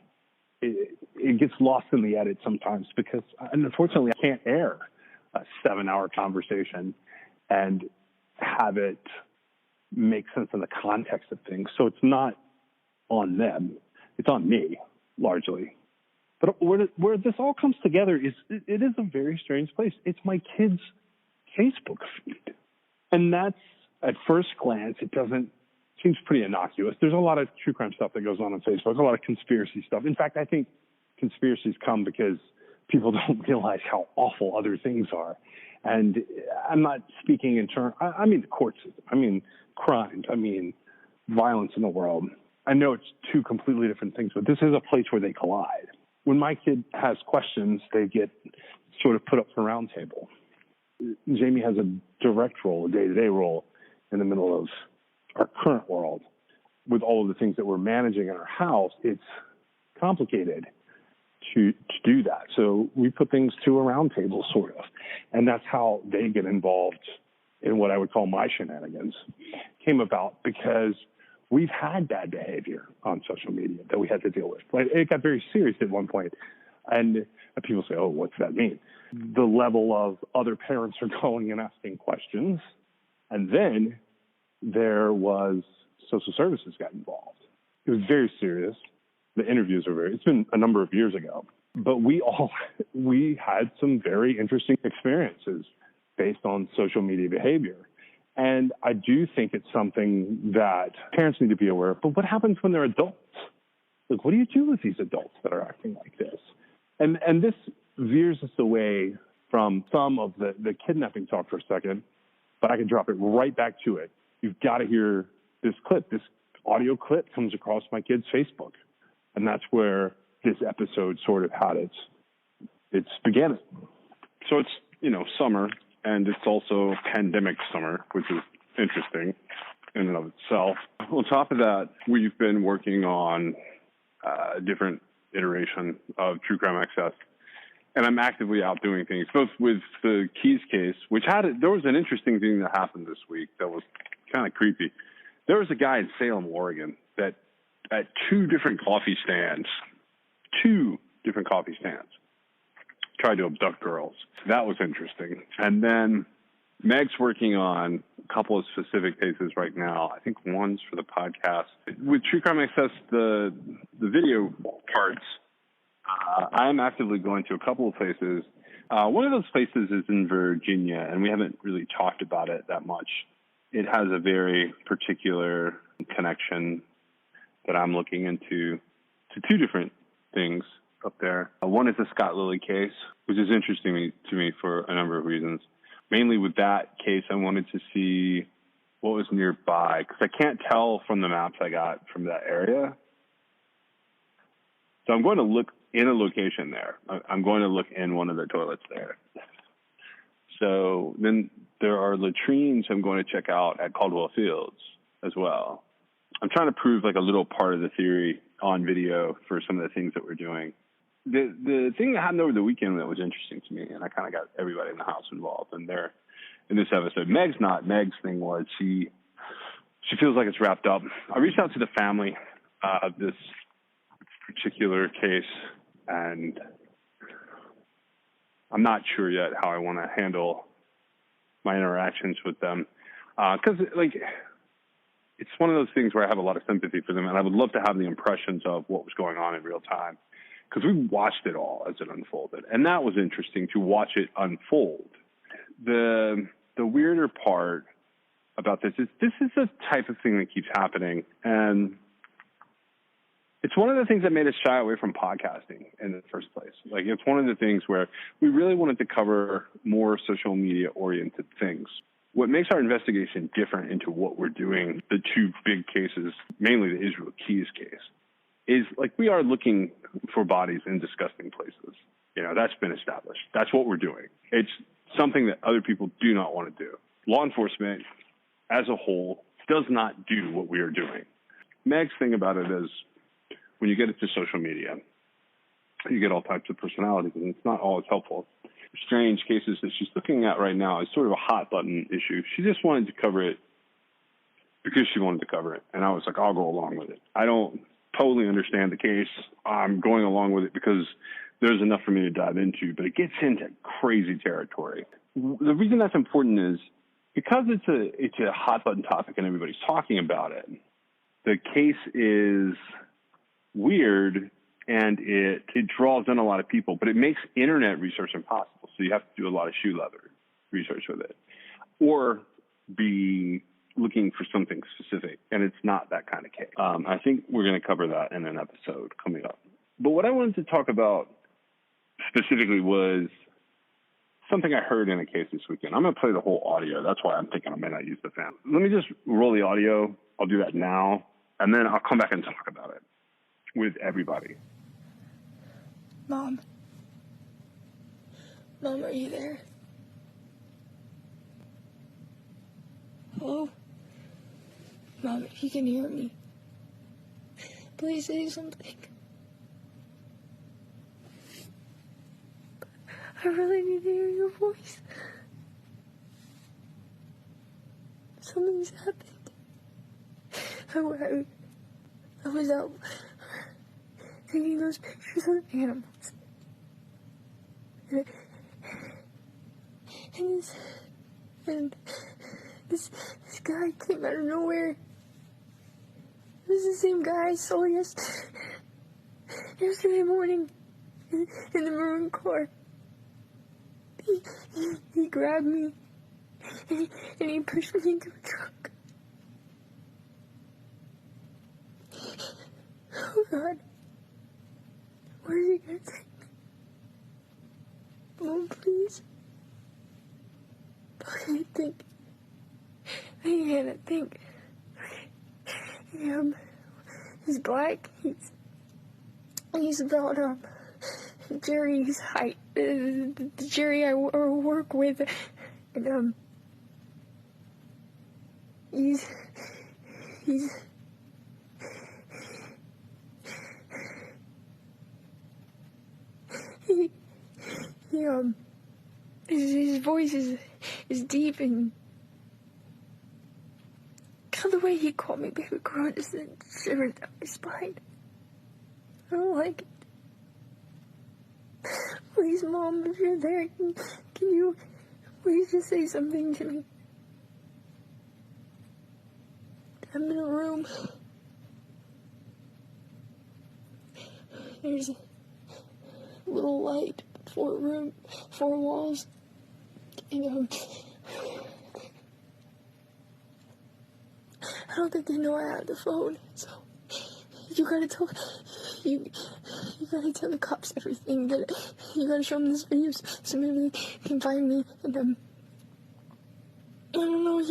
it gets lost in the edit sometimes because, unfortunately, I can't air a 7-hour conversation and have it make sense in the context of things. So it's not on them. It's on me, largely. But where this all comes together is it is a very strange place. It's my kids' Facebook feed. And that's, at first glance, seems pretty innocuous. There's a lot of true crime stuff that goes on Facebook, a lot of conspiracy stuff. In fact, I think conspiracies come because people don't realize how awful other things are. And I'm not speaking in terms, I mean the court system, I mean crimes, I mean violence in the world. I know it's two completely different things, but this is a place where they collide. When my kid has questions, they get sort of put up for roundtable. Jamie has a direct role, a day-to-day role in the middle of our current world. With all of the things that we're managing in our house, it's complicated to do that. So we put things to a roundtable, sort of. And that's how they get involved in what I would call my shenanigans. Came about because we've had bad behavior on social media that we had to deal with. Like, it got very serious at one point. And people say, oh, what's that mean? The level of other parents are going and asking questions. And then there was social services got involved. It was very serious. The interviews were it's been a number of years ago. But we had some very interesting experiences based on social media behavior. And I do think it's something that parents need to be aware of. But what happens when they're adults? Like, what do you do with these adults that are acting like this? And this veers us away from some of the kidnapping talk for a second, but I can drop it right back to it. You've got to hear this clip. This audio clip comes across my kid's Facebook. And that's where this episode sort of had its beginning. So it's, summer, and it's also pandemic summer, which is interesting in and of itself. On top of that, we've been working on a different iteration of True Crime Access. And I'm actively out doing things, both with the Keys case, which there was an interesting thing that happened this week that was kind of creepy. There was a guy in Salem, Oregon, that at two different coffee stands, tried to abduct girls. That was interesting. And then Meg's working on a couple of specific cases right now. I think one's for the podcast. With True Crime Access, the video parts, I'm actively going to a couple of places. One of those places is in Virginia, and we haven't really talked about it that much. It has a very particular connection that I'm looking into to two different things up there. One is the Scott Lilly case, which is interesting to me for a number of reasons. Mainly with that case, I wanted to see what was nearby, because I can't tell from the maps I got from that area. So I'm going to look in a location there. I'm going to look in one of the toilets there. So then there are latrines I'm going to check out at Caldwell Fields as well. I'm trying to prove like a little part of the theory on video for some of the things that we're doing. The thing that happened over the weekend that was interesting to me, and I kind of got everybody in the house involved in this episode. Meg's thing was she feels like it's wrapped up. I reached out to the family of this particular case, and I'm not sure yet how I want to handle my interactions with them. Because, it's one of those things where I have a lot of sympathy for them, and I would love to have the impressions of what was going on in real time. Because we watched it all as it unfolded. And that was interesting to watch it unfold. The weirder part about this is the type of thing that keeps happening. And it's one of the things that made us shy away from podcasting in the first place. Like, it's one of the things where we really wanted to cover more social media-oriented things. What makes our investigation different into what we're doing, the two big cases, mainly the Israel Keys case, is we are looking for bodies in disgusting places. That's been established. That's what we're doing. It's something that other people do not want to do. Law enforcement as a whole does not do what we are doing. Meg's thing about it is when you get into social media, you get all types of personalities, and it's not always helpful. Strange cases that she's looking at right now is sort of a hot button issue. She just wanted to cover it because she wanted to cover it. And I was like, I'll go along with it. I don't totally understand the case. I'm going along with it because there's enough for me to dive into, but it gets into crazy territory. The reason that's important is because it's a hot button topic and everybody's talking about it. The case is weird and it draws in a lot of people, but it makes internet research impossible. So you have to do a lot of shoe leather research with it, or be looking for something specific, and it's not that kind of case. I think we're going to cover that in an episode coming up. But what I wanted to talk about specifically was something I heard in a case this weekend. I'm going to play the whole audio. That's why I'm thinking I may not use the fan. Let me just roll the audio. I'll do that now, and then I'll come back and talk about it with everybody. Mom. Mom, are you there? Hello? Mom, if you can hear me, please say something. I really need to hear your voice. Something's happened. I was out taking those pictures of animals. And this guy came out of nowhere. It was the same guy I saw yesterday morning in the maroon car. He grabbed me and he pushed me into a truck. Oh God, where is he gonna take me? Mom, please. I think. He's black. He's about Jerry's height. Jerry I work with, and he's his voice is deep, and God, the way he called me baby girl just shivered down my spine. I don't like it. Please, Mom, if you're there, can you please just say something to me? I'm in a room. There's a little light, 4 walls, and I don't think they know I have the phone, so you gotta tell the cops everything. That you gotta show them this video so maybe they can find me. And I don't know.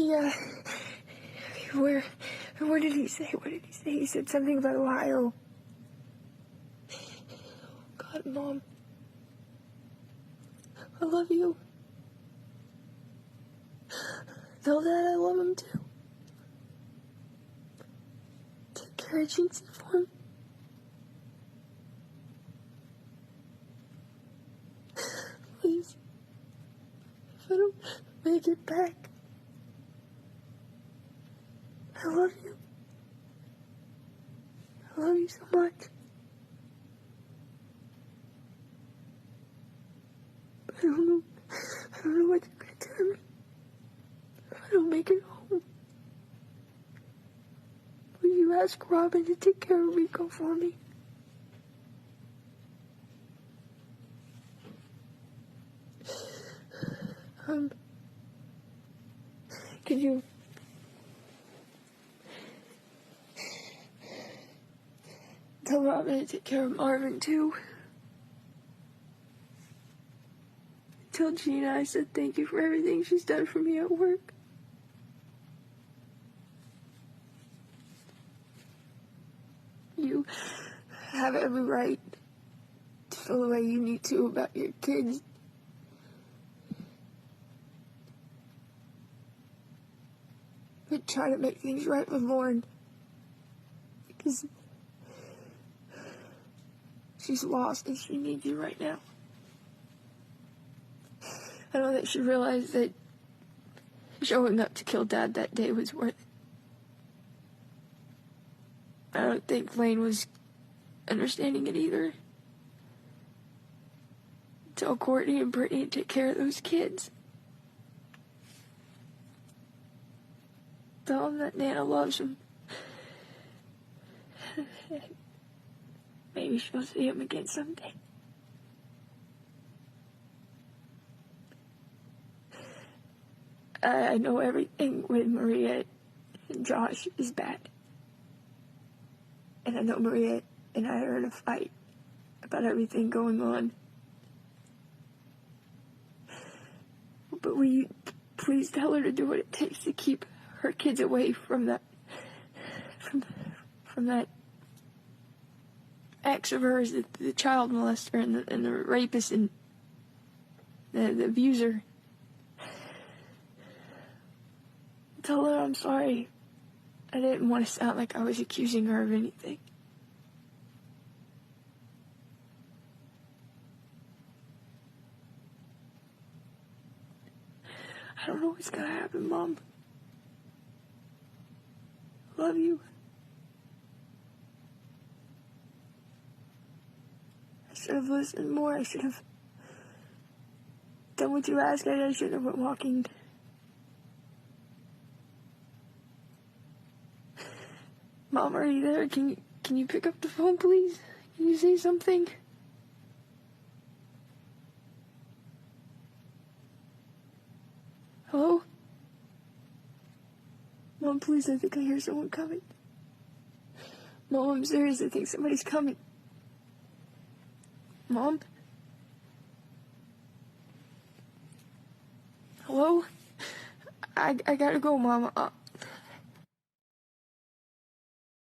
What did he say? He said something about Ohio. God, Mom, I love you. Tell Dad I love him too. Take care of Jinxie for me. Please, if I don't make it back, I love you. I love you so much. But I don't know what you're gonna do to me if I don't make it home. Will you ask Robin to take care of Rico for me? Could you tell Robin to take care of Marvin too? Tell Gina I said thank you for everything she's done for me at work. You have every right to feel the way you need to about your kids. But try to make things right with Lauren. Because she's lost and she needs you right now. I know that she realized that showing up to kill Dad that day was worth it. I don't think Lane was understanding it either. Tell Courtney and Brittany to take care of those kids. Tell them that Nana loves them. Maybe she'll see him again someday. I know everything with Maria and Josh is bad. And I know Maria and I are in a fight about everything going on. But will you please tell her to do what it takes to keep her kids away from that, from that ex of hers, the child molester and the rapist and the abuser. Tell her I'm sorry. I didn't want to sound like I was accusing her of anything. I don't know what's gonna happen, Mom. Love you. I should have listened more. I should have done what you asked. I should have went walking. Mom, are you there? Can you pick up the phone, please? Can you say something? Hello? Mom, please, I think I hear someone coming. Mom, I'm serious. I think somebody's coming. Mom? Hello? I gotta go, Mom.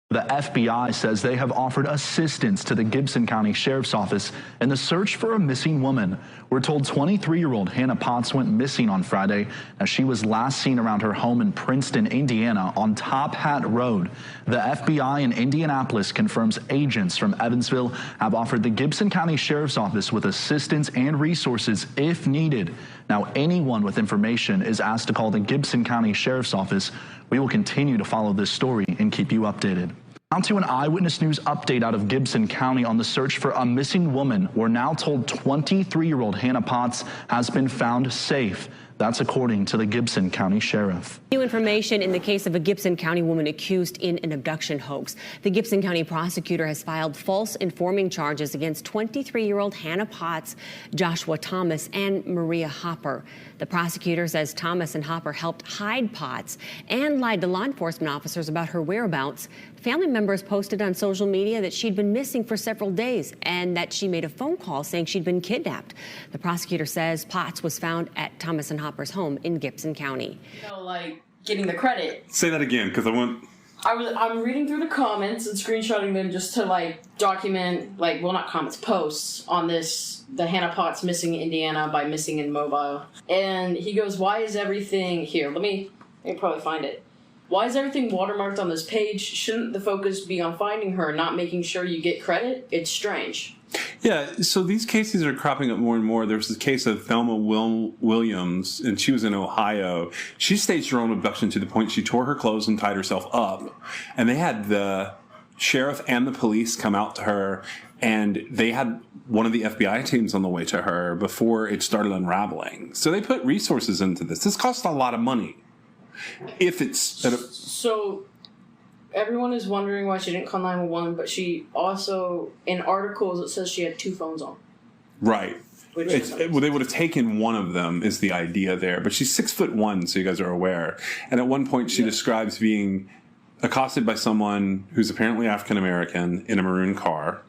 The FBI says they have offered assistance to the Gibson County Sheriff's Office in the search for a missing woman. We're told 23-year-old Hannah Potts went missing on Friday as she was last seen around her home in Princeton, Indiana on Top Hat Road. The FBI in Indianapolis confirms agents from Evansville have offered the Gibson County Sheriff's Office with assistance and resources if needed. Now, anyone with information is asked to call the Gibson County Sheriff's Office. We will continue to follow this story and keep you updated. Now to an Eyewitness News update out of Gibson County on the search for a missing woman. We're now told 23-year-old Hannah Potts has been found safe. That's according to the Gibson County Sheriff. New information in the case of a Gibson County woman accused in an abduction hoax. The Gibson County prosecutor has filed false informing charges against 23-year-old Hannah Potts, Joshua Thomas, and Maria Hopper. The prosecutor says Thomas and Hopper helped hide Potts and lied to law enforcement officers about her whereabouts. Family members posted on social media that she'd been missing for several days and that she made a phone call saying she'd been kidnapped. The prosecutor says Potts was found at Thomas and Hopper's home in Gibson County. You know, like getting the credit. Say that again, because I'm reading through the comments and screenshotting them just to like document, like, well, not comments, posts on this, the Hannah Potts missing in Indiana by missing in mobile. And he goes, why is everything here? Let me probably find it. Why is everything watermarked on this page? Shouldn't the focus be on finding her, not making sure you get credit? It's strange. Yeah, so these cases are cropping up more and more. There's this case of Thelma Williams, and she was in Ohio. She staged her own abduction to the point she tore her clothes and tied herself up. And they had the sheriff and the police come out to her, and they had one of the FBI teams on the way to her before it started unraveling. So they put resources into this. This costs a lot of money. If it's... So... Everyone is wondering why she didn't call 911, but she also, in articles, it says she had two phones on. Right. Well, they would have taken one of them, is the idea there. But she's 6'1", so you guys are aware. And at one point, she describes being accosted by someone who's apparently African American in a maroon car.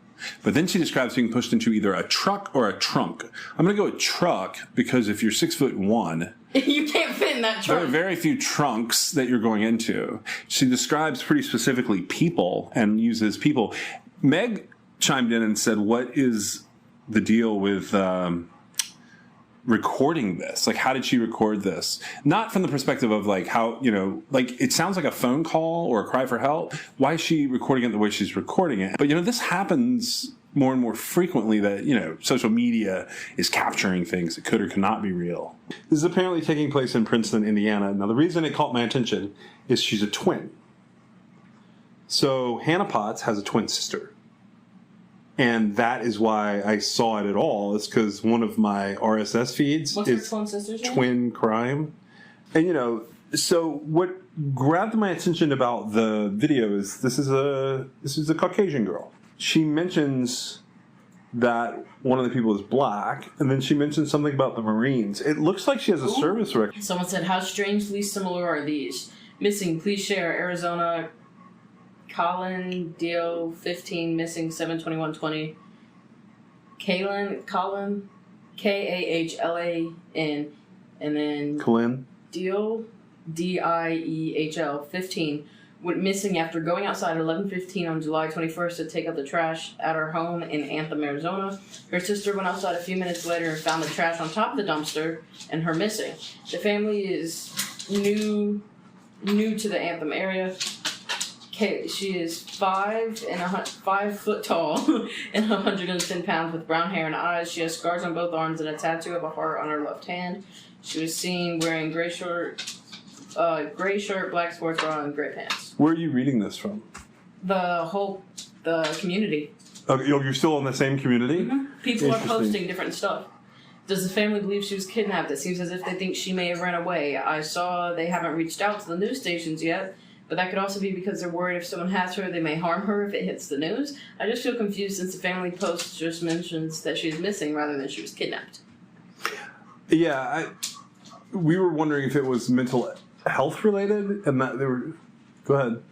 But then she describes being pushed into either a truck or a trunk. I'm going to go with truck because if you're 6'1", you can't fit in that trunk. There are very few trunks that you're going into. She describes pretty specifically people and uses people. Meg chimed in and said, what is the deal with recording this? Like, how did she record this? Not from the perspective of like how, like it sounds like a phone call or a cry for help. Why is she recording it the way she's recording it? But, this happens more and more frequently that, social media is capturing things that could or could not be real. This is apparently taking place in Princeton, Indiana. Now, the reason it caught my attention is she's a twin. So Hannah Potts has a twin sister. And that is why I saw it at all. It's because one of my RSS feeds What's her is twin sister's name? Twin Crime. And, you know, so what grabbed my attention about the video is this is a Caucasian girl. She mentions that one of the people is black, and then she mentions something about the Marines. It looks like she has a service record. Someone said, how strangely similar are these? Missing, please share. Arizona, Colin, Dio, 15, missing, 7/21/20. Colin, K-A-H-L-A-N, and then Colin. Dio, D-I-E-H-L, 15, went missing after going outside at 11:15 on July 21st to take out the trash at her home in Anthem, Arizona. Her sister went outside a few minutes later and found the trash on top of the dumpster and her missing. The family is new to the Anthem area. She is 5 foot tall and 110 pounds with brown hair and eyes. She has scars on both arms and a tattoo of a heart on her left hand. She was seen wearing gray shirt, black sports bra, and gray pants. Where are you reading this from? The community. Okay, you're still in the same community? Mm-hmm. People are posting different stuff. Does the family believe she was kidnapped? It seems as if they think she may have ran away. I saw they haven't reached out to the news stations yet, but that could also be because they're worried if someone has her, they may harm her if it hits the news. I just feel confused since the family post just mentions that she's missing rather than she was kidnapped. Yeah, we were wondering if it was mental health related, and that they were. Go ahead.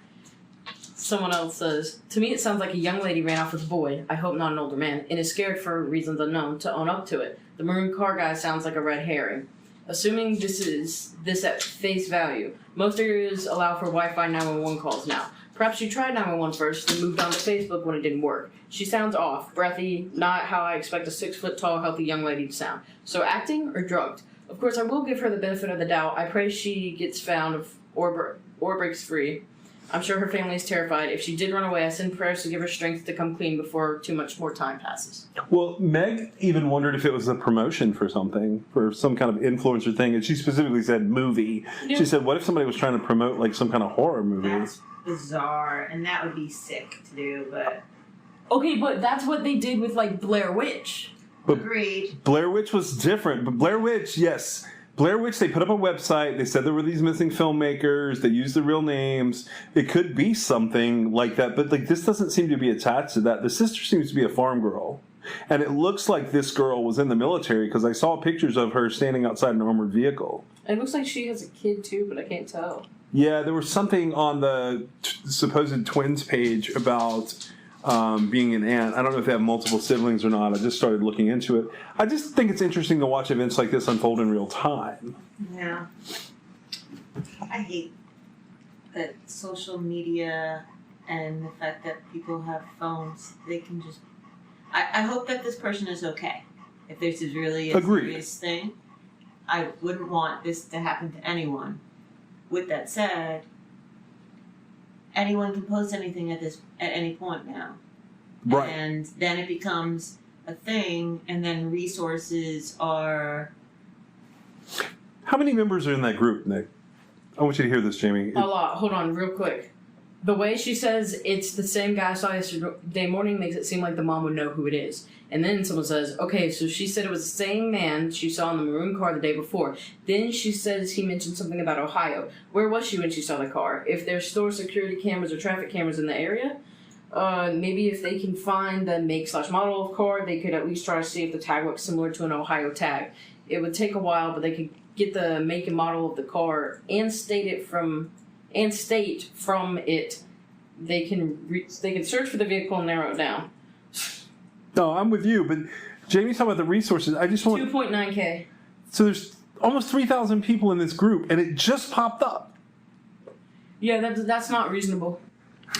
Someone else says, to me it sounds like a young lady ran off with a boy, I hope not an older man, and is scared for reasons unknown to own up to it. The maroon car guy sounds like a red herring. Assuming this at face value, most areas allow for Wi-Fi 911 calls now. Perhaps she tried 911 first, then moved on to Facebook when it didn't work. She sounds off, breathy, not how I expect a 6 foot tall, healthy young lady to sound. So acting or drugged? Of course, I will give her the benefit of the doubt. I pray she gets found or breaks free. I'm sure her family is terrified. If she did run away, I send prayers to give her strength to come clean before too much more time passes. Well, Meg even wondered if it was a promotion for something, for some kind of influencer thing, and she specifically said movie. Yeah. She said, what if somebody was trying to promote like some kind of horror movie? That's bizarre, and that would be sick to do, but... Okay, but that's what they did with, like, Blair Witch. But agreed. Blair Witch was different, but Blair Witch, yes. Blair Witch, they put up a website, they said there were these missing filmmakers, they used the real names. It could be something like that, but like this doesn't seem to be attached to that. The sister seems to be a farm girl. And it looks like this girl was in the military because I saw pictures of her standing outside an armored vehicle. It looks like she has a kid too, but I can't tell. Yeah, there was something on the supposed twins page about being an aunt. I don't know if they have multiple siblings or not. I just started looking into it. I just think it's interesting to watch events like this unfold in real time. Yeah. I hate that social media and the fact that people have phones, they can just... I hope that this person is okay. If this is really a serious thing, I wouldn't want this to happen to anyone. With that said, anyone can post anything at any point now. Right. And then it becomes a thing, and then resources are... How many members are in that group, Nick? I want you to hear this, Jamie. A lot. Hold on, real quick. The way she says it's the same guy I saw yesterday morning makes it seem like the mom would know who it is. And then someone says, okay, so she said it was the same man she saw in the maroon car the day before. Then she says he mentioned something about Ohio. Where was she when she saw the car? If there's store security cameras or traffic cameras in the area, maybe if they can find the make/model of car, they could at least try to see if the tag looks similar to an Ohio tag. It would take a while, but they could get the make and model of the car and state from it. They can search for the vehicle and narrow it down. No, I'm with you, but Jamie's talking about the resources. I just want 2.9K. So there's almost 3,000 people in this group, and it just popped up. Yeah, that's not reasonable.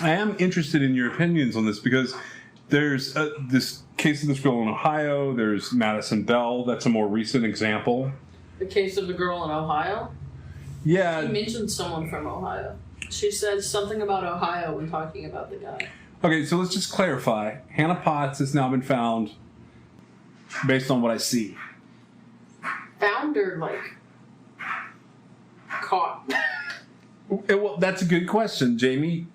I am interested in your opinions on this because there's this case of this girl in Ohio. There's Madison Bell. That's a more recent example. The case of the girl in Ohio? Yeah. She mentioned someone from Ohio. She said something about Ohio when talking about the guy. Okay, so let's just clarify. Hannah Potts has now been found based on what I see. Found or, like, caught? Well, that's a good question, Jamie.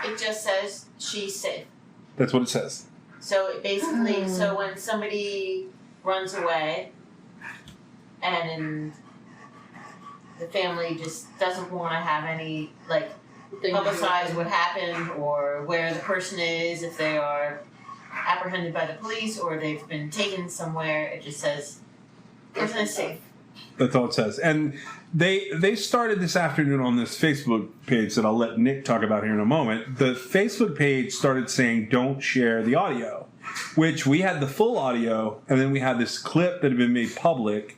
It just says she's safe. That's what it says. So it basically, so when somebody runs away and the family just doesn't want to have any, like, publicize what happened or where the person is, if they are apprehended by the police or they've been taken somewhere, it just says person is safe. That's all it says. And they started this afternoon on this Facebook page that I'll let Nick talk about here in a moment. The Facebook page started saying don't share the audio, which we had the full audio, and then we had this clip that had been made public.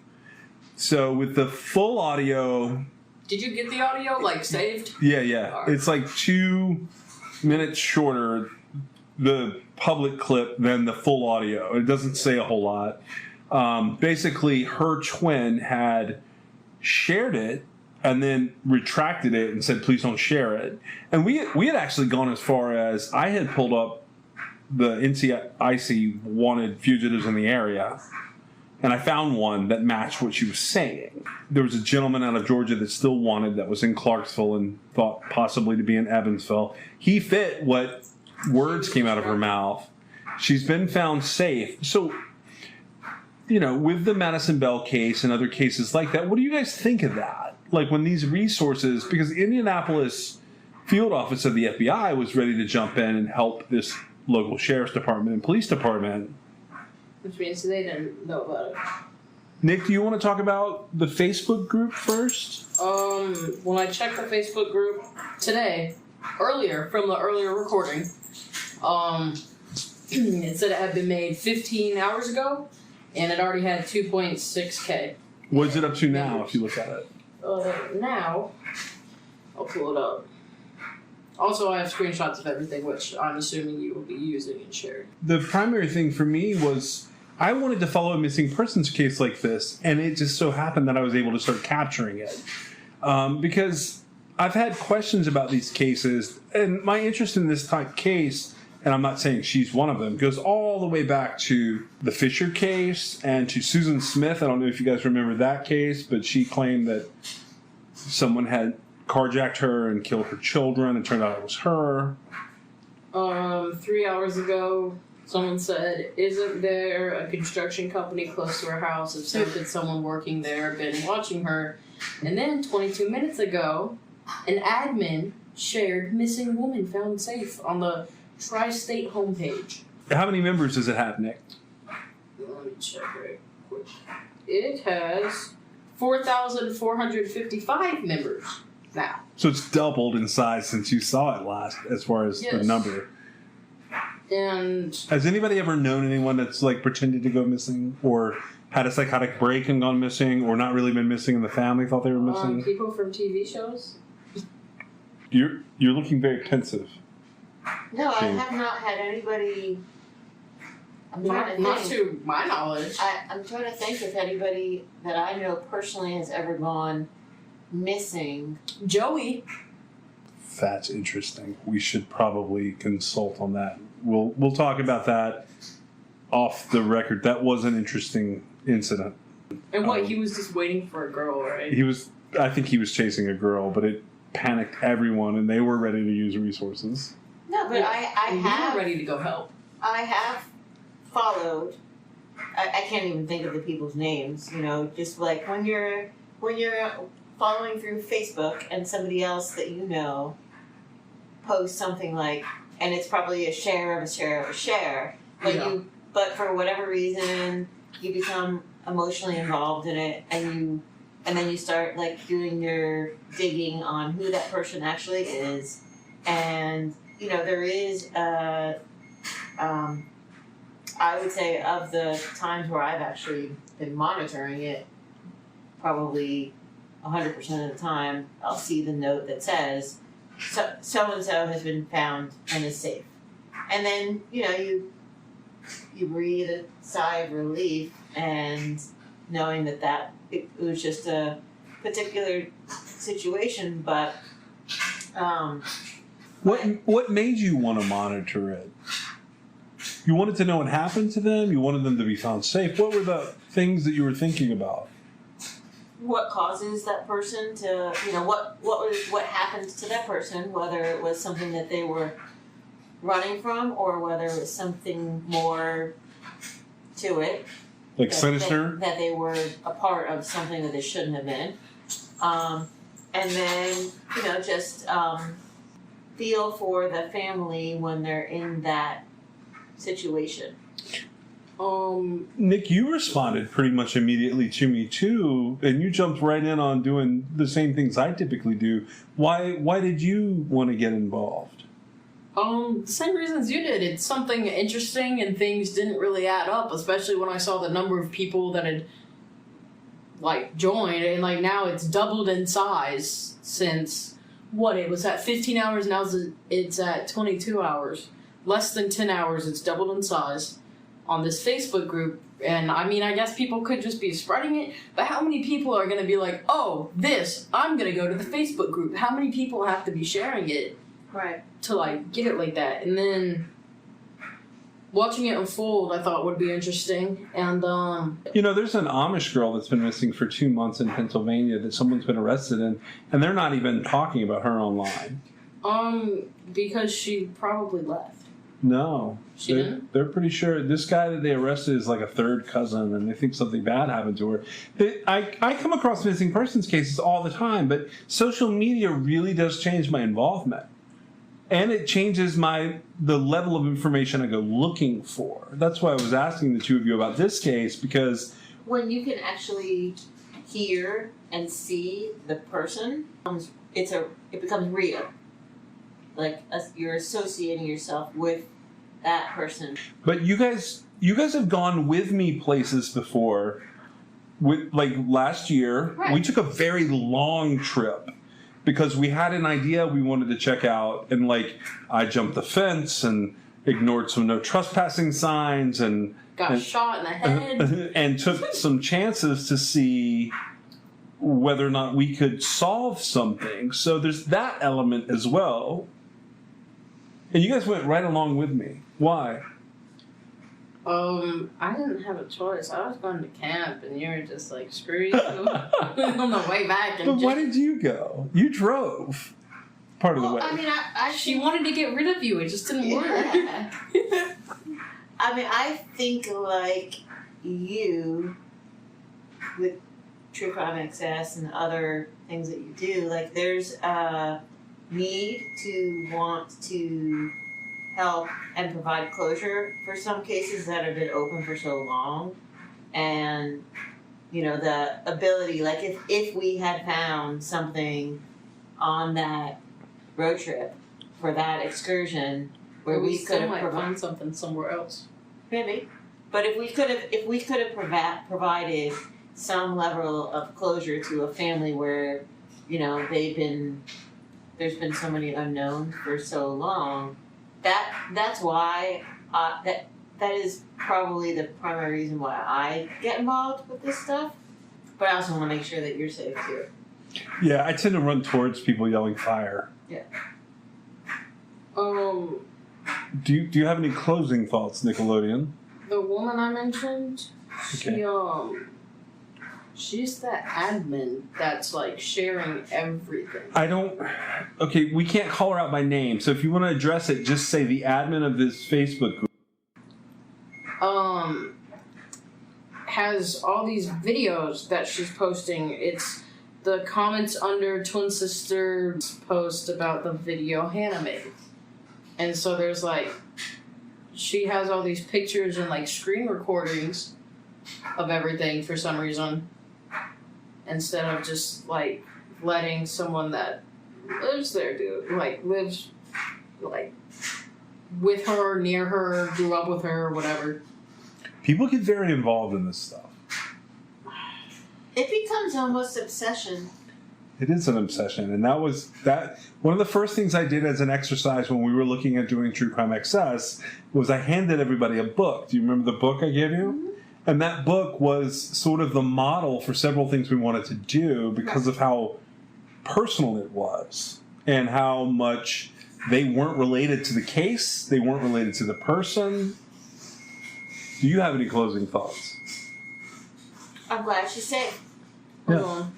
So with the full audio... Did you get the audio, like, saved? Yeah. It's like 2 minutes shorter, the public clip, than the full audio. It doesn't say a whole lot. Basically, her twin had shared it and then retracted it and said, please don't share it. And we had actually gone as far as I had pulled up the NCIC wanted fugitives in the area, and I found one that matched what she was saying. There was a gentleman out of Georgia that still wanted, that was in Clarksville and thought possibly to be in Evansville. He fit what words came out of her mouth. She's been found safe. So, you know, with the Madison Bell case and other cases like that, what do you guys think of that? Like when these resources, because the Indianapolis field office of the FBI was ready to jump in and help this local sheriff's department and police department. Which means they didn't know about it. Nick, do you want to talk about the Facebook group first? When I checked the Facebook group today, from the earlier recording, it said it had been made 15 hours ago, and it already had 2.6K. What's it up to now, if you look at it? Now, I'll pull it up. Also, I have screenshots of everything, which I'm assuming you will be using and sharing. The primary thing for me was I wanted to follow a missing persons case like this, and it just so happened that I was able to start capturing it. Because I've had questions about these cases, and my interest in this type case, and I'm not saying she's one of them, goes all the way back to the Fisher case and to Susan Smith. I don't know if you guys remember that case, but she claimed that someone had carjacked her and killed her children. It turned out it was her. 3 hours ago, someone said, isn't there a construction company close to her house? If so, could someone working there been watching her? And then 22 minutes ago, an admin shared missing woman found safe on the Tri-State homepage. How many members does it have, Nick? Let me check right quick. It has 4,455 members now. So it's doubled in size since you saw it last, as far as the number. And has anybody ever known anyone that's like pretended to go missing, or had a psychotic break and gone missing, or not really been missing and the family thought they were missing? People from TV shows. You're looking very pensive. No, I have not had anybody. Not to my knowledge. I'm trying to think if anybody that I know personally has ever gone missing. Joey. That's interesting. We should probably consult on that. We'll talk about that off the record. That was an interesting incident. And he was just waiting for a girl, right? I think he was chasing a girl, but it panicked everyone, and they were ready to use resources. No, but I have ready to go help. I have followed. I can't even think of the people's names. You know, just like when you're following through Facebook and somebody else that you know posts something like, and it's probably a share of a share of a share, but but for whatever reason you become emotionally involved in it, and then you start like doing your digging on who that person actually is, and you know there is I would say of the times where I've actually been monitoring it, probably 100% of the time, I'll see the note that says, so-and-so has been found and is safe. And then, you know, you breathe a sigh of relief, and knowing that it was just a particular situation, but... What made you want to monitor it? You wanted to know what happened to them? You wanted them to be found safe? What were the things that you were thinking about? what causes that person to, what happens to that person, whether it was something that they were running from or whether it was something more to it. Like sinister? That they were a part of something that they shouldn't have been. And then, just feel for the family when they're in that situation. Nick, you responded pretty much immediately to me too, and you jumped right in on doing the same things I typically do. Why did you want to get involved? The same reasons you did. It's something interesting, and things didn't really add up, especially when I saw the number of people that had joined, and now it's doubled in size since it was at 15 hours, now it's at 22 hours. Less than 10 hours, it's doubled in size on this Facebook group. And I guess people could just be spreading it, but how many people are going to be like, oh, I'm going to go to the Facebook group? How many people have to be sharing it to get it like that? And then watching it unfold, I thought would be interesting. And there's an Amish girl that's been missing for 2 months in Pennsylvania that someone's been arrested in, and they're not even talking about her online. Because she probably left. No. She didn't? They're pretty sure this guy that they arrested is like a third cousin, and they think something bad happened to her. I come across missing persons cases all the time, but social media really does change my involvement. And it changes the level of information I go looking for. That's why I was asking the two of you about this case, because when you can actually hear and see the person, it becomes real. You're associating yourself with that person. But you guys have gone with me places before. Last year, we took a very long trip because we had an idea we wanted to check out, and I jumped the fence and ignored some no trespassing signs and got shot in the head and took some chances to see whether or not we could solve something. So there's that element as well. And you guys went right along with me. Why? I didn't have a choice. I was going to camp, and you were just screw you on the way back. But why did you go? You drove part of the way. She wanted to get rid of you. It just didn't work. I think you, with True Crime Access and other things that you do, there's a need to want to help and provide closure for some cases that have been open for so long. And, the ability, if we had found something on that road trip for that excursion where we could have found something somewhere else. Maybe. But if we could have provided some level of closure to a family where, there's been so many unknowns for so long, that's why that is probably the primary reason why I get involved with this stuff. But I also want to make sure that you're safe too. Yeah, I tend to run towards people yelling fire. Yeah. Do you have any closing thoughts, Nickelodeon? The woman I mentioned, she's the admin that's sharing everything. Okay, we can't call her out by name, so if you want to address it, just say the admin of this Facebook group. Has all these videos that she's posting. It's the comments under Twin Sister's post about the video Hannah made. And so there's she has all these pictures and screen recordings of everything for some reason, instead of just letting someone that lives there lives with her, near her, grew up with her, whatever. People get very involved in this stuff. It becomes almost obsession. It is an obsession, and that was one of the first things I did as an exercise when we were looking at doing True Crime Access was I handed everybody a book. Do you remember the book I gave you? Mm-hmm. And that book was sort of the model for several things we wanted to do because of how personal it was and how much they weren't related to the case, they weren't related to the person. Do you have any closing thoughts? I'm glad she's safe. Hold on.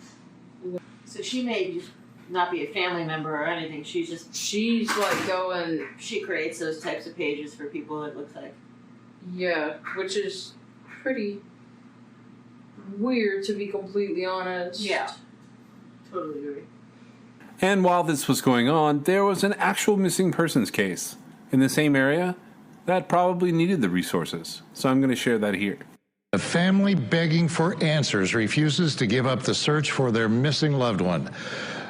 So she may not be a family member or anything. She's like going. She creates those types of pages for people. It looks like. Yeah, which is pretty weird, to be completely honest. Yeah. Totally agree. And while this was going on, there was an actual missing persons case in the same area that probably needed the resources. So I'm going to share that here. A family begging for answers refuses to give up the search for their missing loved one.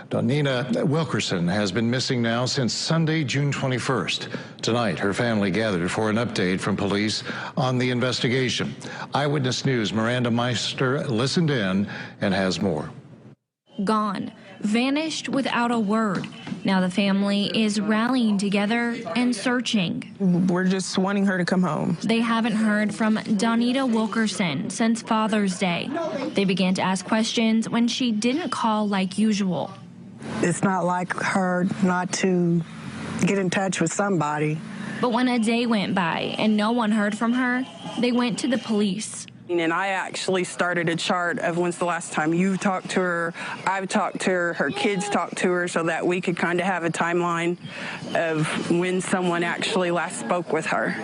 Donita Wilkerson has been missing now since Sunday, June 21st. Tonight, her family gathered for an update from police on the investigation. Eyewitness News' Miranda Meister listened in and has more. Gone, vanished without a word. Now the family is rallying together and searching. We're just wanting her to come home. They haven't heard from Donita Wilkerson since Father's Day. They began to ask questions when she didn't call like usual. It's not like her not to get in touch with somebody. But when a day went by and no one heard from her, they went to the police. And I actually started a chart of when's the last time you talked to her, I've talked to her, her kids talked to her, so that we could kind of have a timeline of when someone actually last spoke with her.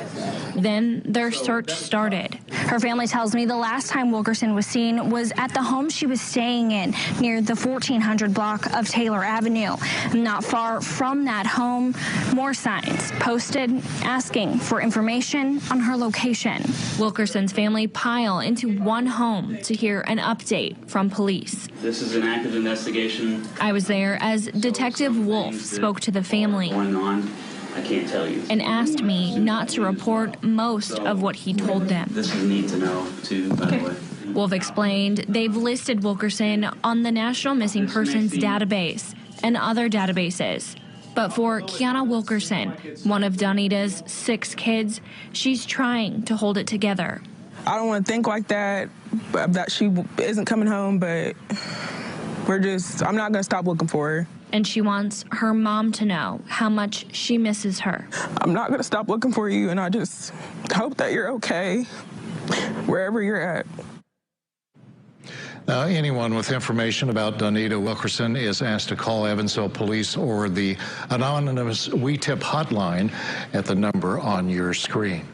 Then their search started. Her family tells me the last time Wilkerson was seen was at the home she was staying in near the 1400 block of Taylor Avenue. Not far from that home, more signs posted asking for information on her location. Wilkerson's family piled into one home to hear an update from police. This is an active investigation. I was there as Detective Wolf spoke to the family. Going on, I can't tell you. And asked me not to report most of what he told them. This is need to know, too, by the way. Wolf explained they've listed Wilkerson on the National Missing Persons database and other databases. But for Kiana Wilkerson, one of Donita's 6 kids, she's trying to hold it together. I don't want to think like that she isn't coming home, but I'm not going to stop looking for her. And she wants her mom to know how much she misses her. I'm not going to stop looking for you, and I just hope that you're okay wherever you're at. Now, anyone with information about Donita Wilkerson is asked to call Evansville Police or the anonymous We Tip hotline at the number on your screen.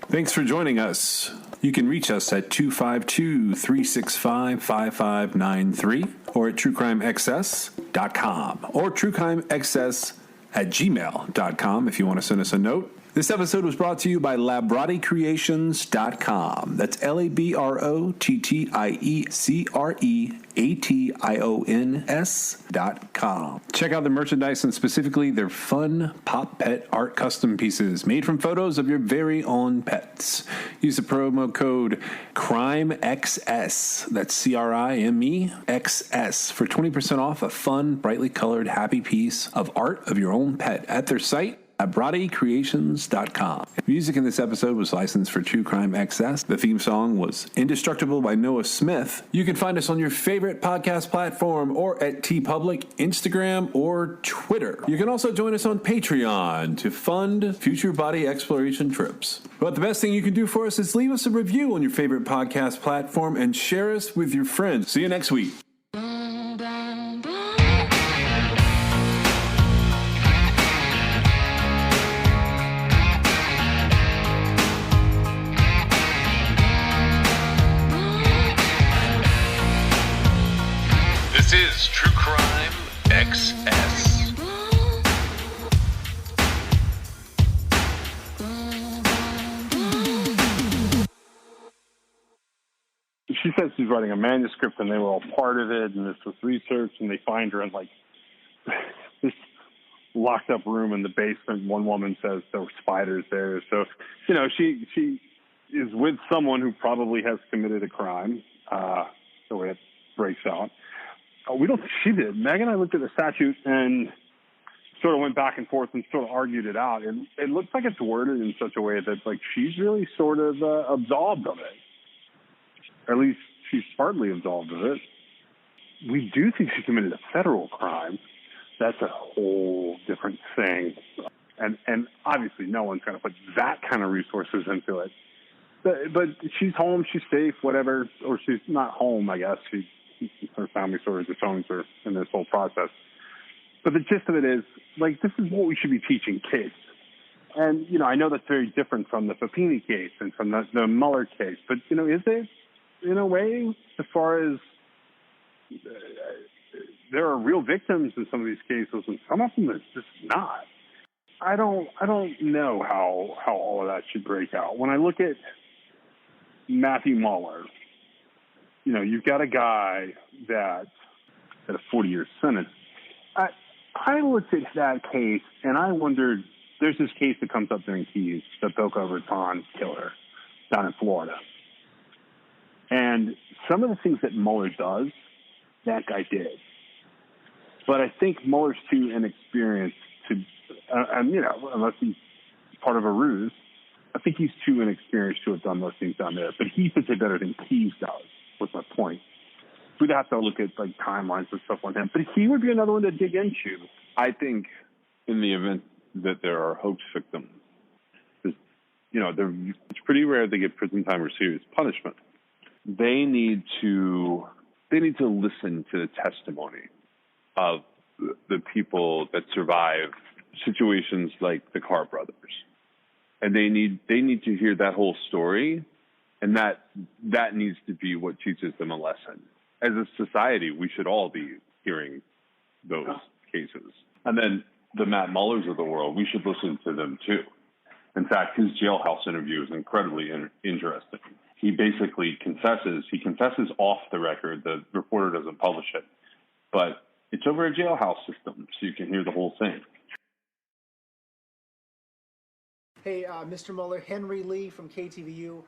Thanks for joining us. You can reach us at 252-365-5593 or at truecrimexcess.com or truecrimexcess@gmail.com if you want to send us a note. This episode was brought to you by LabrottieCreations.com. That's LabrottieCreations.com. Check out the merchandise and specifically their fun Pop Pet art custom pieces made from photos of your very own pets. Use the promo code CRIMEXS, that's CRIMEXS, for 20% off a fun, brightly colored, happy piece of art of your own pet at their site, LabrottieCreations.com. Music in this episode was licensed for True Crime XS. The theme song was Indestructible by Noah Smith. You can find us on your favorite podcast platform or at TeePublic, Instagram, or Twitter. You can also join us on Patreon to fund future body exploration trips. But the best thing you can do for us is leave us a review on your favorite podcast platform and share us with your friends. See you next week. This is True Crime XS. She says she's writing a manuscript and they were all part of it, and this was research, and they find her in like this locked up room in the basement. One woman says there were spiders there. So, you know, she is with someone who probably has committed a crime, the way it breaks out. We don't think she did. Meg and I looked at the statute and sort of went back and forth and sort of argued it out. And it looks like it's worded in such a way that, like, she's really sort of absolved of it. Or at least she's partly absolved of it. We do think she committed a federal crime. That's a whole different thing. And obviously no one's going to put that kind of resources into it. But she's home, she's safe, whatever, or she's not home, I guess. Her family sort of disowns her in this whole process. But the gist of it is, like, this is what we should be teaching kids. And, you know, I know that's very different from the Papini case and from the Mueller case, but, you know, is it, in a way, as far as there are real victims in some of these cases, and some of them it's just not. I don't know how all of that should break out. When I look at Matthew Mueller, you know, you've got a guy that had a 40-year sentence. I looked at that case and I wondered, there's this case that comes up during Keys, the Boca Raton killer down in Florida. And some of the things that Mueller does, that guy did. But I think Mueller's too inexperienced to, you know, unless he's part of a ruse, I think he's too inexperienced to have done those things down there. But he fits it better than Keys does, was my point. We'd have to look at, like, timelines and stuff on him. But he would be another one to dig into. I think in the event that there are hoax victims, you know, it's pretty rare they get prison time or serious punishment. They need to listen to the testimony of the people that survive situations like the Carr brothers, and they need to hear that whole story, and that needs to be what teaches them a lesson. As a society, we should all be hearing those cases, and then the Matt Muellers of the world, we should listen to them too. In fact, his jailhouse interview is incredibly interesting. He basically confesses. He confesses off the record. The reporter doesn't publish it, but it's over a jailhouse system, so you can hear the whole thing. Hey, Mr. Mueller, Henry Lee from KTVU,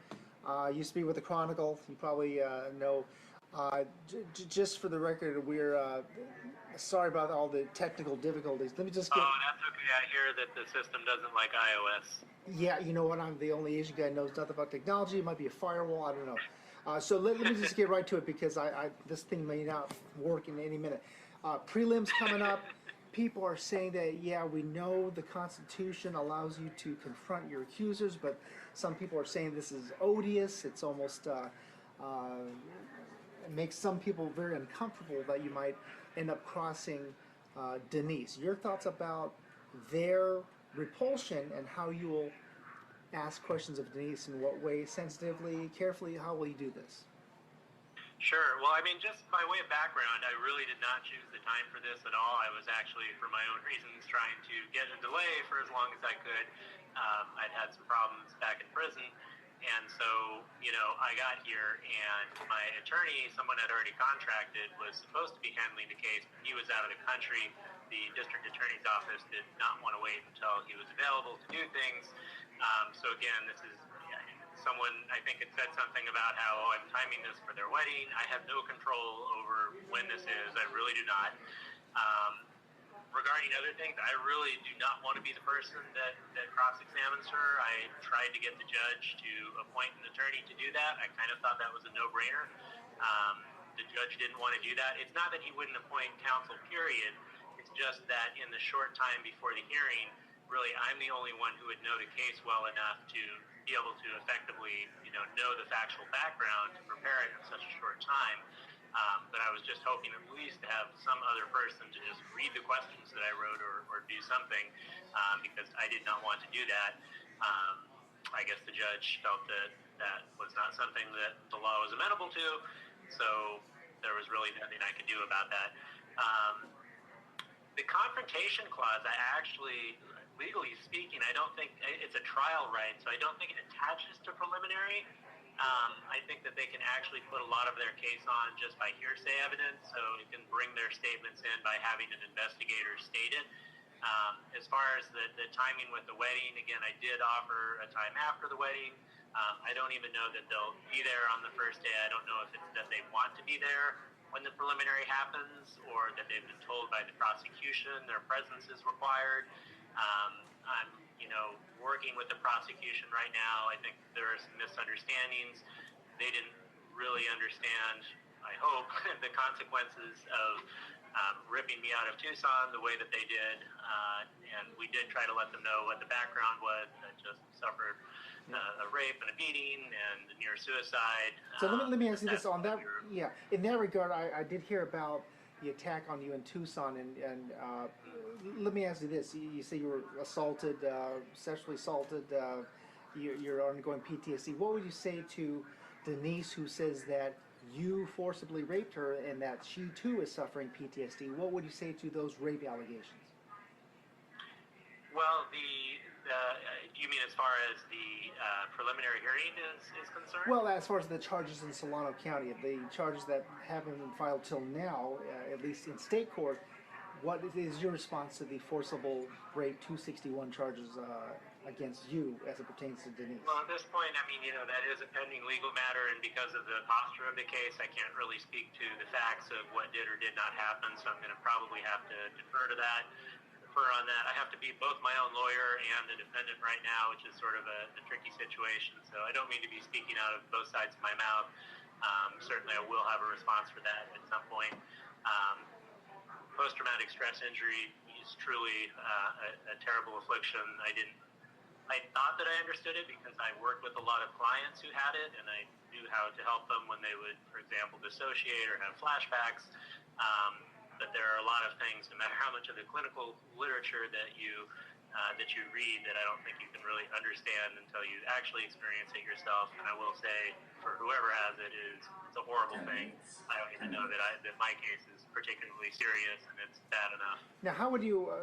used to be with the Chronicle. You probably know. Just for the record, we're sorry about all the technical difficulties. Let me just get... Oh, that's okay. I hear that the system doesn't like iOS. Yeah, you know what? I'm the only Asian guy who knows nothing about technology. It might be a firewall. I don't know. So let me just get right to it, because this thing may not work in any minute. Prelims coming up. People are saying that, yeah, we know the Constitution allows you to confront your accusers, but some people are saying this is odious. It's almost it makes some people very uncomfortable that you might end up crossing Denise. Your thoughts about their repulsion and how you will ask questions of Denise, in what way, sensitively, carefully, how will you do this? Sure. Well, I mean, just by way of background, I really did not choose the time for this at all. I was actually, for my own reasons, trying to get a delay for as long as I could. I'd had some problems back in prison. And so, you know, I got here, and my attorney, someone I'd already contracted, was supposed to be handling the case, but he was out of the country. The district attorney's office did not want to wait until he was available to do things. So again, this is someone, I think it said something about how, I'm timing this for their wedding. I have no control over when this is. I really do not. Regarding other things, I really do not want to be the person that cross-examines her. I tried to get the judge to appoint an attorney to do that. I kind of thought that was a no-brainer. The judge didn't want to do that. It's not that he wouldn't appoint counsel, period. It's just that in the short time before the hearing, really, I'm the only one who would know the case well enough to be able to effectively, know the factual background to prepare it in such a short time. But I was just hoping at least to have some other person to just read the questions that I wrote or do something, because I did not want to do that. I guess the judge felt that was not something that the law was amenable to, so there was really nothing I could do about that. The confrontation clause, I actually, legally speaking, I don't think it's a trial right, so I don't think it attaches to preliminary. I think that they can actually put a lot of their case on just by hearsay evidence, so it can bring their statements in by having an investigator state it. As far as the timing with the wedding, again, I did offer a time after the wedding. I don't even know that they'll be there on the first day. I don't know if it's that they want to be there when the preliminary happens, or that they've been told by the prosecution their presence is required. I'm, working with the prosecution right now. I think there are some misunderstandings. They didn't really understand, I hope, the consequences of ripping me out of Tucson the way that they did. And we did try to let them know what the background was. I just suffered a rape and a beating and a near suicide. So let me ask you this on that. Yeah, in that regard, I did hear about the attack on you in Tucson, and let me ask you this: you say you were assaulted, sexually assaulted. You're undergoing PTSD. What would you say to Denise, who says that you forcibly raped her and that she too is suffering PTSD? What would you say to those rape allegations? Well, do you mean as far as the preliminary hearing is concerned? Well, as far as the charges in Solano County, the charges that haven't been filed till now, at least in state court, what is your response to the forcible rape 261 charges against you as it pertains to Denise? Well, at this point, I mean, that is a pending legal matter, and because of the posture of the case, I can't really speak to the facts of what did or did not happen, so I'm going to probably have to defer to that. On that, I have to be both my own lawyer and the defendant right now, which is sort of a tricky situation. So I don't mean to be speaking out of both sides of my mouth. Certainly, I will have a response for that at some point. Post-traumatic stress injury is truly a terrible affliction. I thought that I understood it because I worked with a lot of clients who had it, and I knew how to help them when they would, for example, dissociate or have flashbacks. But there are a lot of things, no matter how much of the clinical literature that you read, that I don't think you can really understand until you actually experience it yourself. And I will say, for whoever has it, it's a horrible thing. I don't even know that my case is particularly serious, and it's bad enough. Now, how would you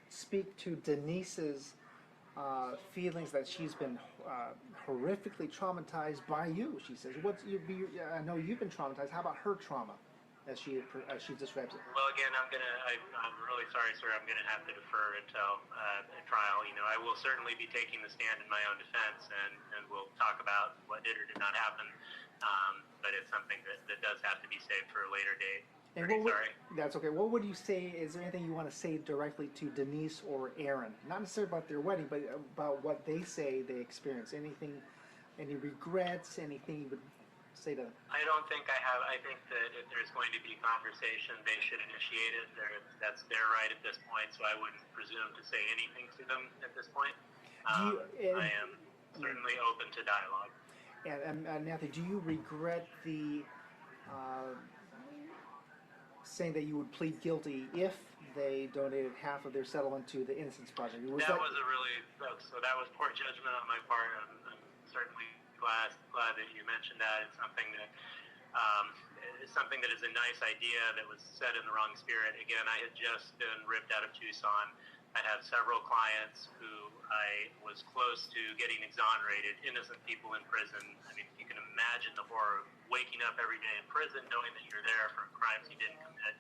speak to Denise's feelings that she's been horrifically traumatized by you? She says, I know you've been traumatized. How about her trauma? As she describes it. Well, again, I'm really sorry, sir. I'm gonna have to defer until trial. I will certainly be taking the stand in my own defense, and we'll talk about what did or did not happen. But it's something that does have to be saved for a later date. Sorry. That's okay. What would you say? Is there anything you want to say directly to Denise or Aaron? Not necessarily about their wedding, but about what they say they experienced. Anything, any regrets? Anything you would say to them? I don't think I have. I think that if there's going to be conversation, they should initiate it. That's their right at this point, so I wouldn't presume to say anything to them at this point. I am certainly open to dialogue. And Nathan, do you regret the saying that you would plead guilty if they donated half of their settlement to the Innocence Project? That was poor judgment on my part. I'm certainly glad that you mentioned that. It's something that is a nice idea that was said in the wrong spirit. Again, I had just been ripped out of Tucson. I have several clients who I was close to getting exonerated, innocent people in prison. I mean, you can imagine the horror of waking up every day in prison knowing that you're there for crimes you didn't commit.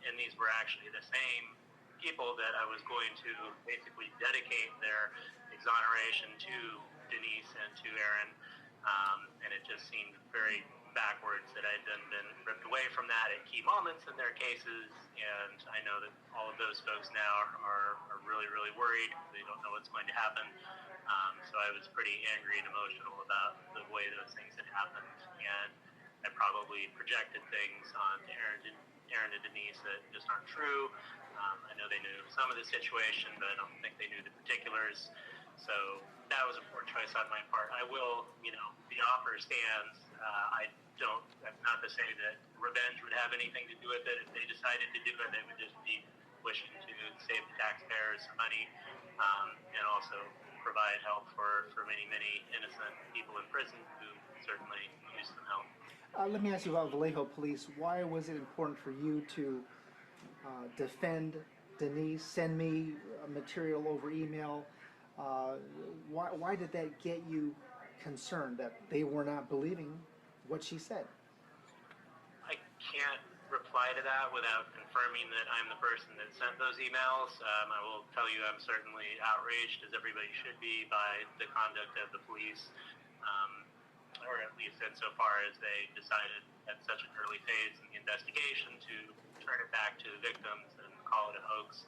And these were actually the same people that I was going to basically dedicate their exoneration to Denise and to Aaron. And it just seemed very backwards that I'd been ripped away from that at key moments in their cases, and I know that all of those folks now are really, really worried. They don't know what's going to happen. So I was pretty angry and emotional about the way those things had happened, and I probably projected things on Aaron and Denise that just aren't true. I know they knew some of the situation, but I don't think they knew the particulars. So that was a poor choice on my part. I will, the offer stands. That's not to say that revenge would have anything to do with it. If they decided to do it, they would just be wishing to save the taxpayers money, and also provide help for many, many innocent people in prison who certainly use some help. Let me ask you about Vallejo Police. Why was it important for you to defend Denise, send me material over email? Why did that get you concerned that they were not believing what she said? I can't reply to that without confirming that I'm the person that sent those emails. I will tell you I'm certainly outraged, as everybody should be, by the conduct of the police, or at least insofar as they decided at such an early phase in the investigation to turn it back to the victims and call it a hoax.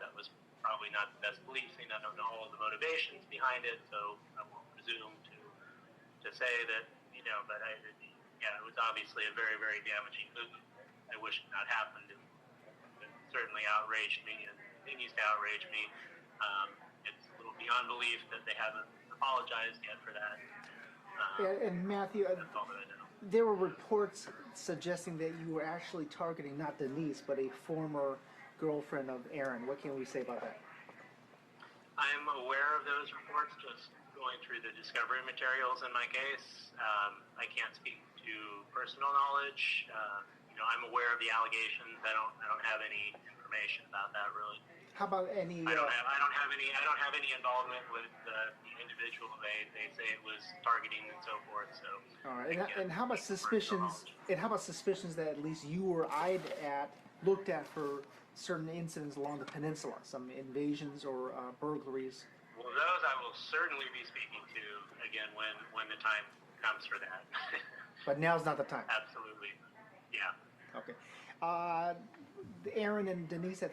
That was probably not the best policing. I don't know all of the motivations behind it, so I won't presume to say that, but it was obviously a very, very damaging move. I wish it not happened. It certainly outraged me and continues to outrage me. It's a little beyond belief that they haven't apologized yet for that. And Matthew, That's all that I know. there were reports suggesting that you were actually targeting not Denise, but a former girlfriend of Aaron. What can we say about that? I'm aware of those reports, just going through the discovery materials in my case. I can't speak to personal knowledge. I'm aware of the allegations. I don't have any information about that really. How about any? I don't have any involvement with the individual. They say it was targeting and so forth. So. All right. And how about suspicions? And how about suspicions that at least you were looked at for certain incidents along the peninsula, some invasions or burglaries? Well, those I will certainly be speaking to again when the time comes for that. But now's not the time. Absolutely. Yeah. Okay. Aaron and Denise have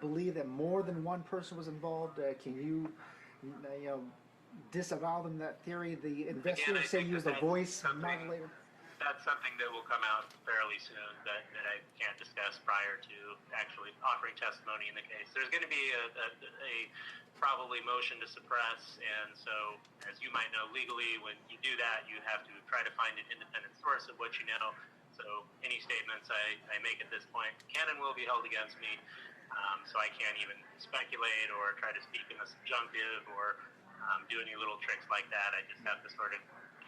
believe that more than one person was involved. Can you, disavow them that theory? The investigators say use a voice modulator. That's something that will come out fairly soon that I can't discuss prior to actually offering testimony in the case. There's going to be a probably motion to suppress, and so as you might know legally, when you do that, you have to try to find an independent source of what you know. So any statements I make at this point can and will be held against me. So I can't even speculate or try to speak in a subjunctive or do any little tricks like that. I just have to sort of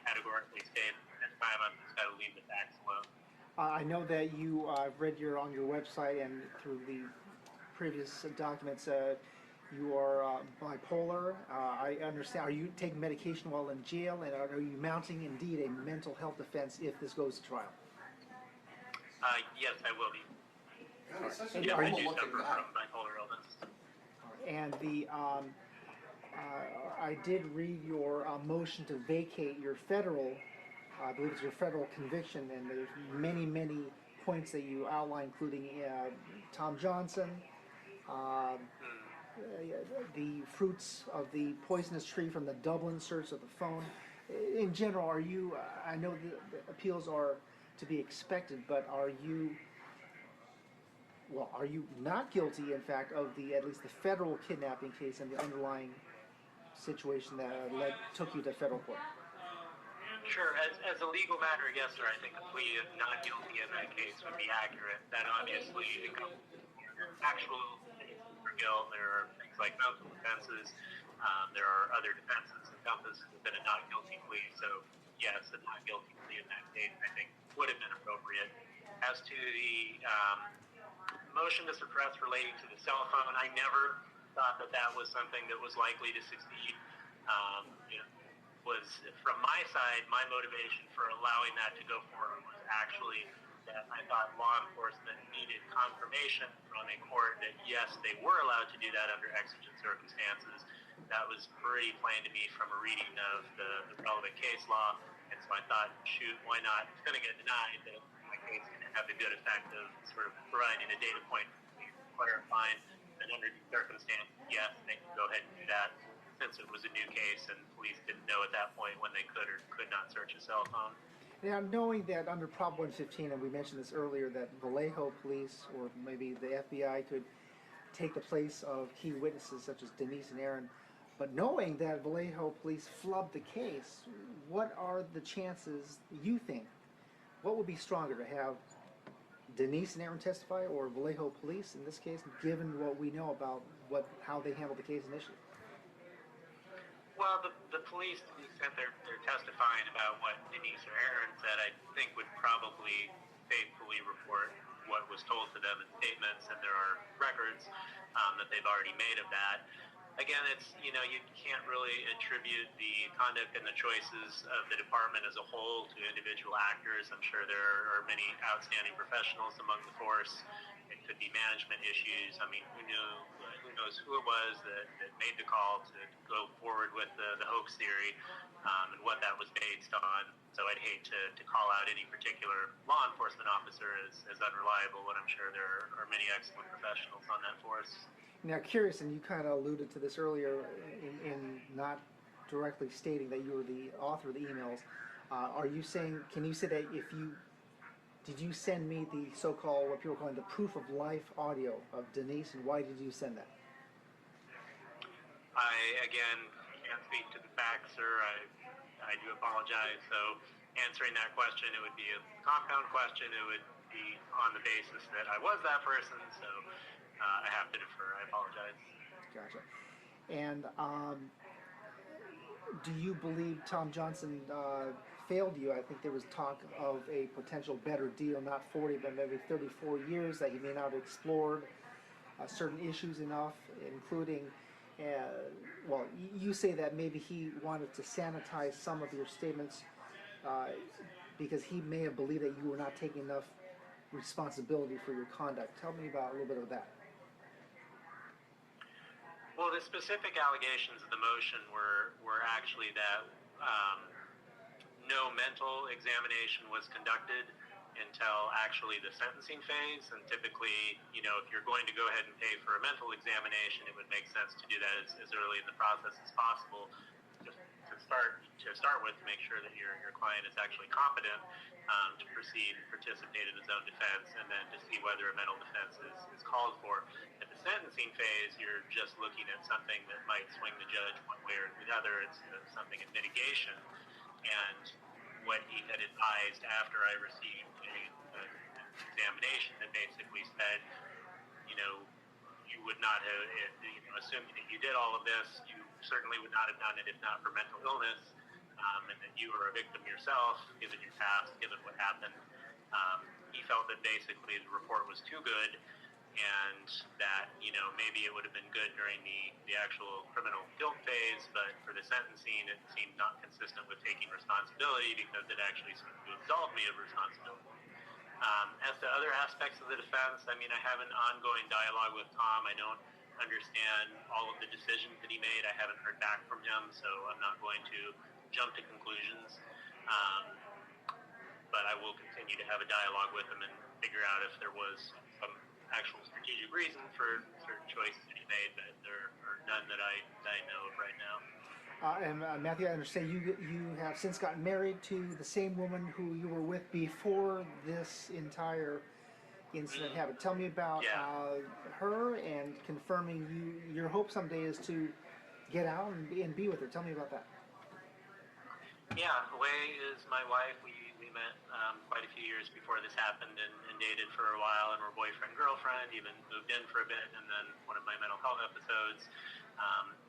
categorically state at this time I've just got to leave the facts alone. I know that you read on your website and through the previous documents you are bipolar. I understand. Are you taking medication while in jail, and are you mounting indeed a mental health defense if this goes to trial? Yes, I will be. And yeah, I do suffer from bipolar illness. And I did read your motion to vacate your federal, I believe it's your federal conviction, and there's many, many points that you outline, including Tom Johnson, the fruits of the poisonous tree from the Dublin search of the phone. In general, are you, I know the appeals are to be expected, but are you not guilty, in fact, of at least the federal kidnapping case and the underlying situation that took you to federal court? Sure. As a legal matter, yes, sir. I think a plea of not guilty in that case would be accurate. That obviously encompasses actual for guilt. There are things like mental defenses. There are other defenses encompassed within a not guilty plea. So, yes, a not guilty plea in that case, I think, would have been appropriate. As to the motion to suppress relating to the cell phone, I never thought that was something that was likely to succeed. Was from my side, my motivation for allowing that to go forward was actually that I thought law enforcement needed confirmation from a court that yes, they were allowed to do that under exigent circumstances. That was pretty plain to me from a reading of the relevant case law, and so I thought, shoot, why not? It's going to get denied, but my case is going to have the good effect of sort of providing a data point, clarifying that under these circumstances, yes, they can go ahead and do that, since it was a new case and police didn't know at that point when they could or could not search a cell phone. Now, knowing that under Prop 115, and we mentioned this earlier, that Vallejo police or maybe the FBI could take the place of key witnesses such as Denise and Aaron, but knowing that Vallejo police flubbed the case, what are the chances, you think, what would be stronger, to have Denise and Aaron testify or Vallejo police in this case, given what we know about how they handled the case initially? Well, the police, to the extent they're testifying about what Denise or Aaron said, I think would probably faithfully report what was told to them in statements, and there are records that they've already made of that. Again, it's, you can't really attribute the conduct and the choices of the department as a whole to individual actors. I'm sure there are many outstanding professionals among the force. It could be management issues. I mean, who knows who it was that made the call to go forward with the hoax theory and what that was based on. So I'd hate to call out any particular law enforcement officer as unreliable when I'm sure there are many excellent professionals on that force. Now, curious, and you kind of alluded to this earlier in not directly stating that you were the author of the emails. Are you saying, can you say that did you send me the so-called, what people are calling the proof of life audio of Denise, and why did you send that? I, again, can't speak to the facts, sir. I do apologize. So answering that question, it would be a compound question. It would be on the basis that I was that person. So I have to defer. I apologize. Gotcha. And do you believe Tom Johnson failed you? I think there was talk of a potential better deal, not 40, but maybe 34 years, that he may not have explored certain issues enough, including, well, you say that maybe he wanted to sanitize some of your statements because he may have believed that you were not taking enough responsibility for your conduct. Tell me about a little bit of that. Well, the specific allegations of the motion were actually that no mental examination was conducted until actually the sentencing phase. And typically, if you're going to go ahead and pay for a mental examination, it would make sense to do that as early in the process as possible, just to start with, to make sure that your client is actually competent to proceed and participate in his own defense, and then to see whether a mental defense is called for. At the sentencing phase, you're just looking at something that might swing the judge one way or the other. It's something in mitigation. And what he had advised after I received an examination that basically said, you would not have, assuming that you did all of this, you certainly would not have done it if not for mental illness, and that you were a victim yourself, given your past, given what happened. He felt that basically the report was too good, and that, maybe it would have been good during the actual criminal guilt phase, but for the sentencing, it seemed not consistent with taking responsibility because it actually seemed to absolve me of responsibility. As to other aspects of the defense, I have an ongoing dialogue with Tom. I don't understand all of the decisions that he made. I haven't heard back from him, so I'm not going to jump to conclusions. But I will continue to have a dialogue with him and figure out if there was some actual strategic reason for certain choices that he made, but there are none that I know of right now. And Matthew, I understand you have since gotten married to the same woman who you were with before this entire incident happened. Tell me about her, and confirming your hope someday is to get out and be with her. Tell me about that. Yeah, Wei is my wife. We met quite a few years before this happened and dated for a while, and were boyfriend-girlfriend, even moved in for a bit, and then one of my mental health episodes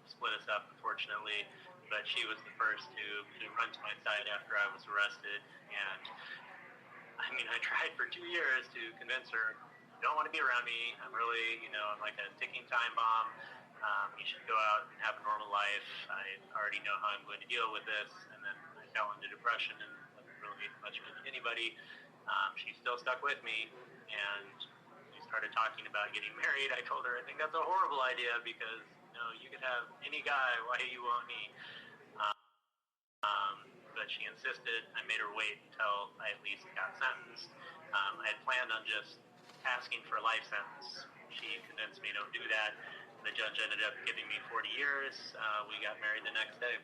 split us up, unfortunately. But she was the first to run to my side after I was arrested, and I tried for 2 years to convince her, you don't want to be around me. I'm really, I'm like a ticking time bomb. You should go out and have a normal life. I already know how I'm going to deal with this. And then I fell into depression and wasn't really much with anybody. She still stuck with me, and we started talking about getting married. I told her I think that's a horrible idea because, you could have any guy. Why do you want me? But she insisted. I made her wait until I at least got sentenced. I had planned on just asking for a life sentence. She convinced me don't do that. The judge ended up giving me 40 years. We got married the next day.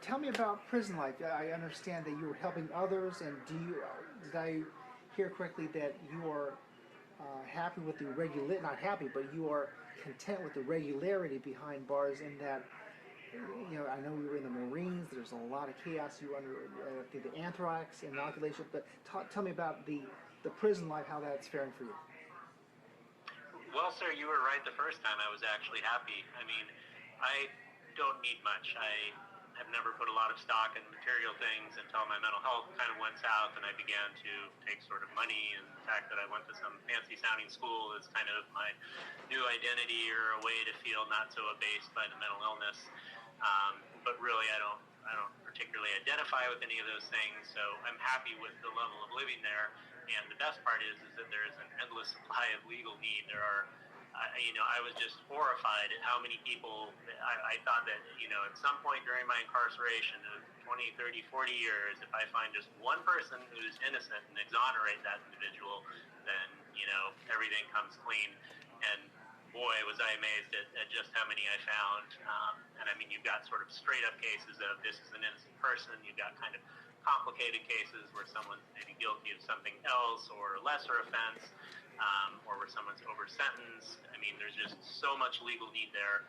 Tell me about prison life. I understand that you were helping others, and did I hear correctly that you are happy with the not happy, but you are content with the regularity behind bars, in that, I know you were in the Marines. There's a lot of chaos. You were under the anthrax inoculation. But tell me about the prison life, how that's faring for you. Well, sir, you were right the first time. I was actually happy. I don't need much. I have never put a lot of stock in material things until my mental health kind of went south, and I began to take sort of money, and the fact that I went to some fancy-sounding school is kind of my new identity, or a way to feel not so abased by the mental illness. But really, I don't particularly identify with any of those things, so I'm happy with the level of living there. And the best part is that there is an endless supply of legal need. There are, I was just horrified at how many people, I thought that, at some point during my incarceration of 20, 30, 40 years, if I find just one person who's innocent and exonerate that individual, then, everything comes clean. And boy, was I amazed at just how many I found. You've got sort of straight up cases of this is an innocent person. You've got kind of complicated cases where someone's maybe guilty of something else or a lesser offense, or where someone's over sentenced. There's just so much legal need there.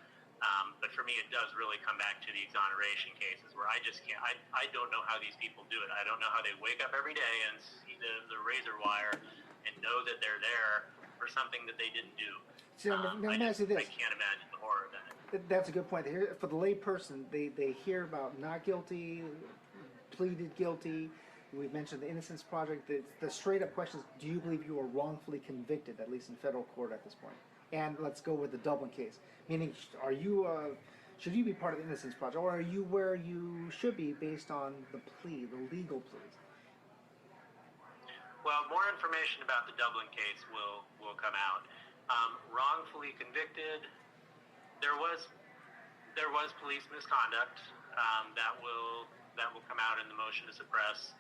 But for me, it does really come back to the exoneration cases where I just can't, I don't know how these people do it. I don't know how they wake up every day and see the razor wire and know that they're there for something that they didn't do. So, let me ask you this. I can't imagine the horror of that. That's a good point. For the lay person, they hear about not guilty, pleaded guilty. We've mentioned the Innocence Project. The straight-up question is, do you believe you were wrongfully convicted, at least in federal court at this point? And let's go with the Dublin case. Meaning, are you should you be part of the Innocence Project, or are you where you should be based on the plea, the legal pleas? Well, more information about the Dublin case will come out. Wrongfully convicted, there was police misconduct that will come out in the motion to suppress.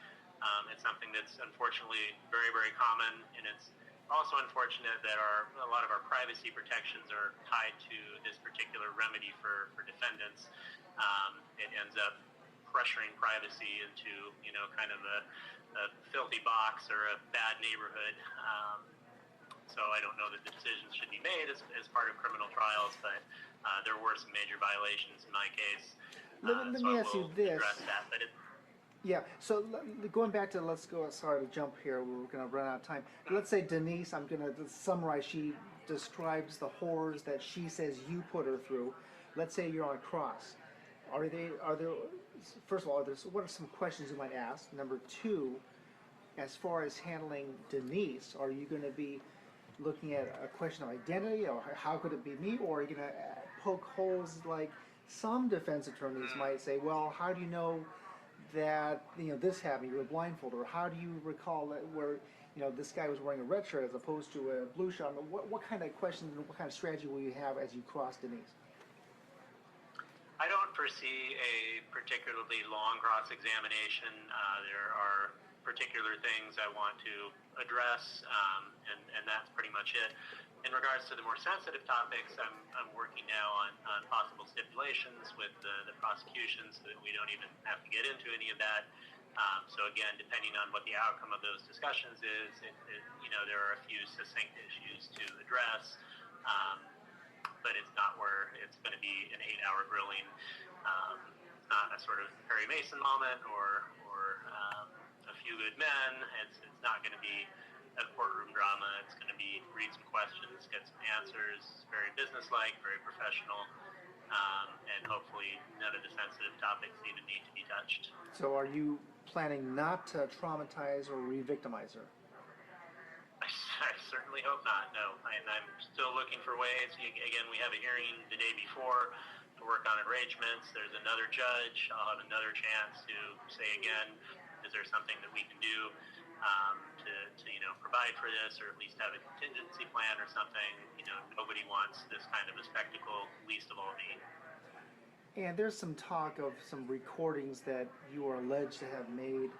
It's something that's unfortunately very, very common, and it's also unfortunate that a lot of our privacy protections are tied to this particular remedy for defendants. It ends up pressuring privacy into kind of a filthy box or a bad neighborhood. So I don't know that the decisions should be made as part of criminal trials, but there were some major violations in my case. Let me ask you this. Address that, but yeah, so going back to, sorry to jump here, we're going to run out of time. Let's say Denise, I'm going to summarize, she describes the horrors that she says you put her through. Let's say you're on cross. Are there, first of all, what are some questions you might ask? Number two, as far as handling Denise, are you going to be looking at a question of identity, or how could it be me, or are you going to poke holes like some defense attorneys might say, well, how do you know that this happened, you were blindfolded, or how do you recall that where this guy was wearing a red shirt as opposed to a blue shirt? I mean, what kind of questions and what kind of strategy will you have as you cross Denise? I don't foresee a particularly long cross-examination. There are particular things I want to address, and that's pretty much it. In regards to the more sensitive topics, I'm working now on possible stipulations with the prosecution so that we don't even have to get into any of that. So again, depending on what the outcome of those discussions is, there are a few succinct issues to address, but it's not where it's going to be an 8-hour grilling. It's not a sort of Perry Mason moment or a few good men. It's not going to be a courtroom drama. It's going to be read some questions, get some answers, very businesslike, very professional, and hopefully none of the sensitive topics even need to be touched. So are you planning not to traumatize or re-victimize her? I certainly hope not, no. And I'm still looking for ways. Again, we have a hearing the day before to work on arrangements. There's another judge. I'll have another chance to say again, is there something that we can do to provide for this, or at least have a contingency plan or something. Nobody wants this kind of a spectacle, least of all me. And there's some talk of some recordings that you are alleged to have made,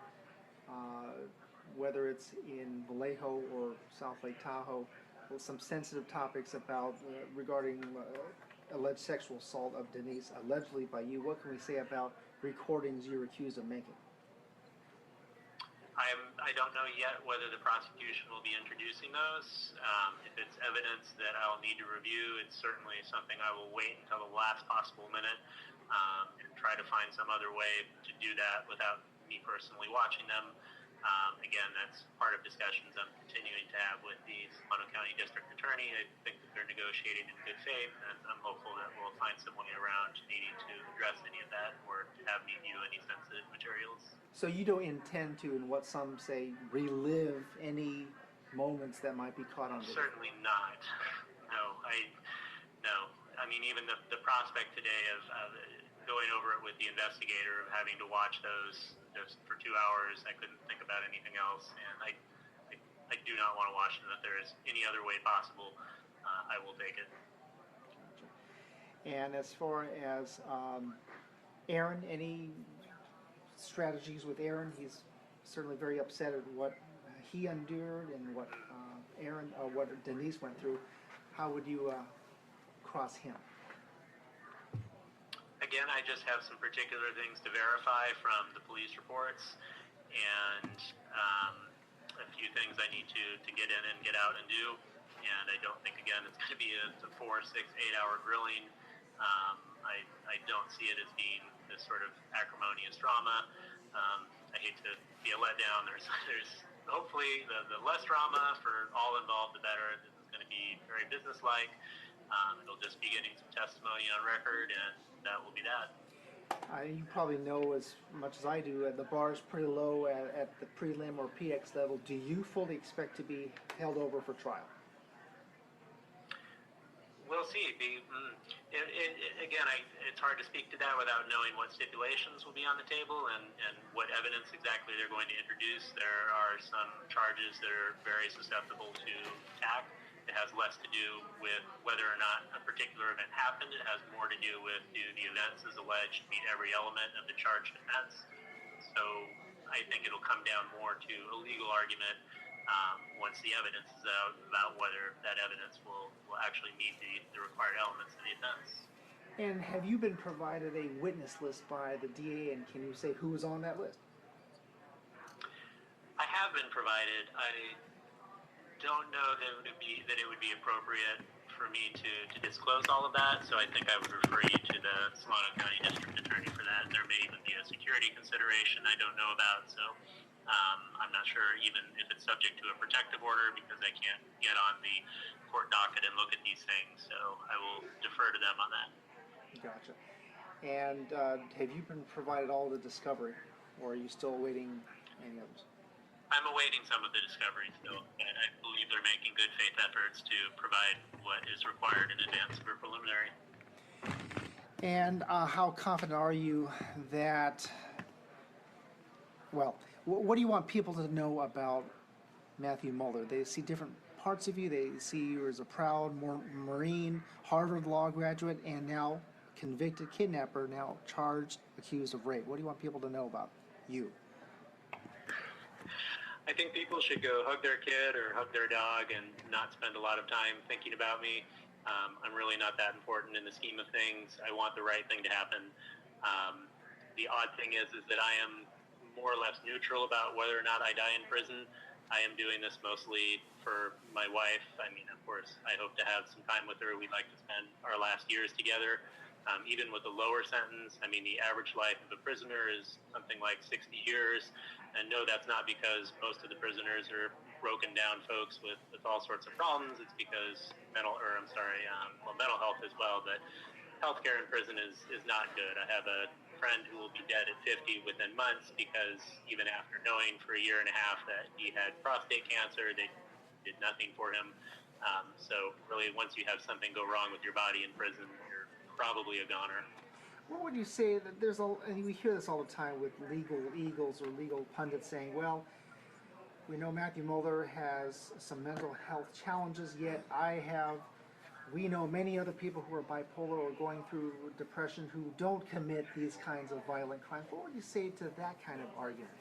whether it's in Vallejo or South Lake Tahoe, with some sensitive topics about regarding alleged sexual assault of Denise, allegedly by you. What can we say about recordings you're accused of making? I don't know yet whether the prosecution will be introducing those. If it's evidence that I'll need to review, it's certainly something I will wait until the last possible minute and try to find some other way to do that without me personally watching them. Again, that's part of discussions I'm continuing to have with the Solano County District Attorney. I think that they're negotiating in good faith, and I'm hopeful that we'll find some way around needing to address any of that or to have me view any sensitive materials. So you don't intend to, in what some say, relive any moments that might be caught on video? Certainly not. No. I mean, even the prospect today of going over it with the investigator, of having to watch those just for 2 hours, I couldn't think about anything else, and I do not want to watch them. If there is any other way possible, I will take it. And as far as Aaron, any strategies with Aaron? He's certainly very upset at what he endured and what what Denise went through. How would you cross him? Again, I just have some particular things to verify from the police reports, and a few things I need to get in and get out and do. And I don't think, again, it's going to be a 4, 6, 8 hour grilling. I don't see it as being this sort of acrimonious drama. I hate to be a letdown. There's hopefully the less drama for all involved, the better. This is going to be very businesslike. It'll just be getting some testimony on record, and that will be that. You probably know as much as I do, the bar is pretty low at the prelim or PX level. Do you fully expect to be held over for trial? We'll see. Again, it's hard to speak to that without knowing what stipulations will be on the table and what evidence exactly they're going to introduce. There are some charges that are very susceptible to attack. It has less to do with whether or not a particular event happened. It has more to do with, do the events as alleged meet every element of the charged offense? So I think it'll come down more to a legal argument once the evidence is out about whether that evidence will actually meet the required elements of the offense. And have you been provided a witness list by the DA, and can you say who was on that list? I have been provided. I don't know that it would be appropriate for me to disclose all of that, so I think I would refer you to the Solano County District Attorney for that. There may even be a security consideration I don't know about, so I'm not sure even if it's subject to a protective order because I can't get on the court docket and look at these things, so I will defer to them on that. Gotcha. And have you been provided all the discovery, or are you still awaiting any others? I'm awaiting some of the discovery still, and I believe they're making good faith efforts to provide what is required in advance of a preliminary. And how confident are you that, well, what do you want people to know about Matthew Mueller? They see different parts of you. They see you as a proud Marine, Harvard Law graduate, and now convicted kidnapper, now charged, accused of rape. What do you want people to know about you? I think people should go hug their kid or hug their dog and not spend a lot of time thinking about me. I'm really not that important in the scheme of things. I want the right thing to happen. The odd thing is that I am more or less neutral about whether or not I die in prison. I am doing this mostly for my wife. I mean, of course, I hope to have some time with her. We'd like to spend our last years together. Even with a lower sentence, I mean, the average life of a prisoner is something like 60 years. And no, that's not because most of the prisoners are broken down folks with all sorts of problems. It's because mental health as well. But healthcare in prison is not good. I have a friend who will be dead at 50 within months because even after knowing for a year and a half that he had prostate cancer, they did nothing for him. So really, once you have something go wrong with your body in prison, you're probably a goner. What would you say that and we hear this all the time with legal eagles or legal pundits saying, well, we know Matthew Mueller has some mental health challenges, yet we know many other people who are bipolar or going through depression who don't commit these kinds of violent crimes. What would you say to that kind of argument?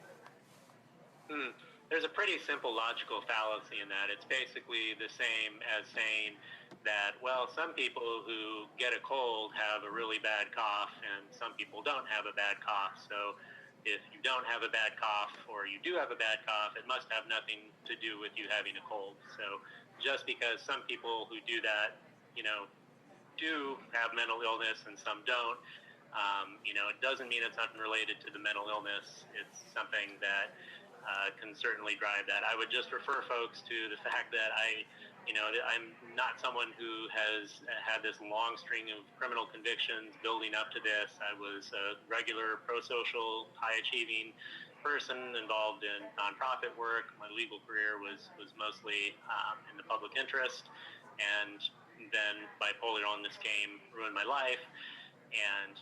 There's a pretty simple logical fallacy in that. It's basically the same as saying that, well, some people who get a cold have a really bad cough and some people don't have a bad cough. So if you don't have a bad cough or you do have a bad cough, it must have nothing to do with you having a cold. So just because some people who do that, do have mental illness and some don't, it doesn't mean it's unrelated to the mental illness. It's something that can certainly drive that. I would just refer folks to the fact that I'm not someone who has had this long string of criminal convictions building up to this. I was a regular pro-social, high-achieving person involved in nonprofit work. My legal career was mostly in the public interest, and then bipolar illness ruined my life, and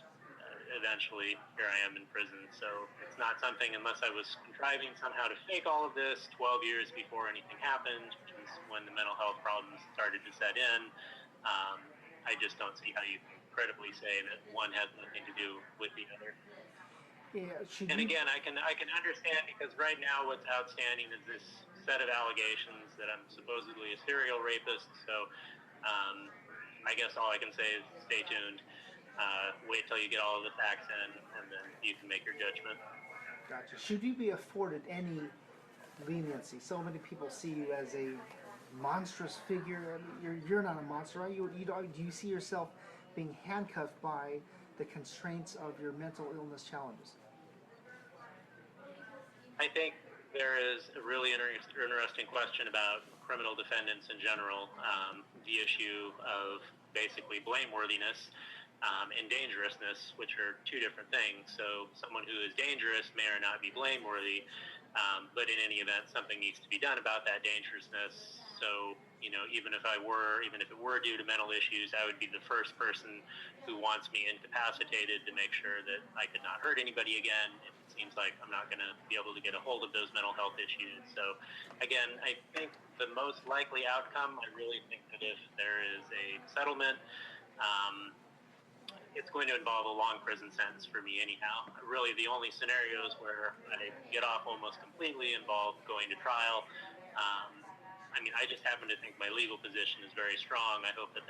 eventually here I am in prison. So it's not something, unless I was contriving somehow to fake all of this 12 years before anything happened, which was when the mental health problems started to set in. I just don't see how you can credibly say that one has nothing to do with the other. Yeah, and again, I can understand, because right now what's outstanding is this set of allegations that I'm supposedly a serial rapist. So I guess all I can say is stay tuned. Wait till you get all of the facts in, and then you can make your judgment. Gotcha. Should you be afforded any leniency? So many people see you as a monstrous figure. I mean, you're not a monster, are you? Do you see yourself being handcuffed by the constraints of your mental illness challenges? I think there is a really interesting question about criminal defendants in general. The issue of basically blameworthiness and dangerousness, which are two different things. So someone who is dangerous may or not be blameworthy, but in any event, something needs to be done about that dangerousness. So, even if it were due to mental issues, I would be the first person who wants me incapacitated to make sure that I could not hurt anybody again. If it seems like I'm not going to be able to get a hold of those mental health issues. So, again, I think the most likely outcome, I really think that if there is a settlement, it's going to involve a long prison sentence for me anyhow. Really, the only scenarios where I get off almost completely involve going to trial. I just happen to think my legal position is very strong. I hope that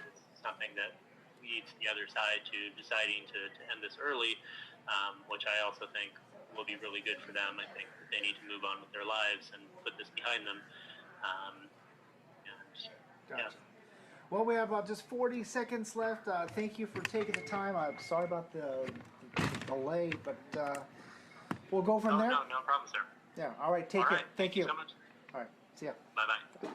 is something that leads the other side to deciding to end this early, which I also think will be really good for them. I think that they need to move on with their lives and put this behind them. Gotcha. Well, we have just 40 seconds left. Thank you for taking the time. I'm sorry about the delay, but we'll go from there. No problem, sir. Yeah, all right, take care. Thank you. So much. All right, see ya. Bye-bye.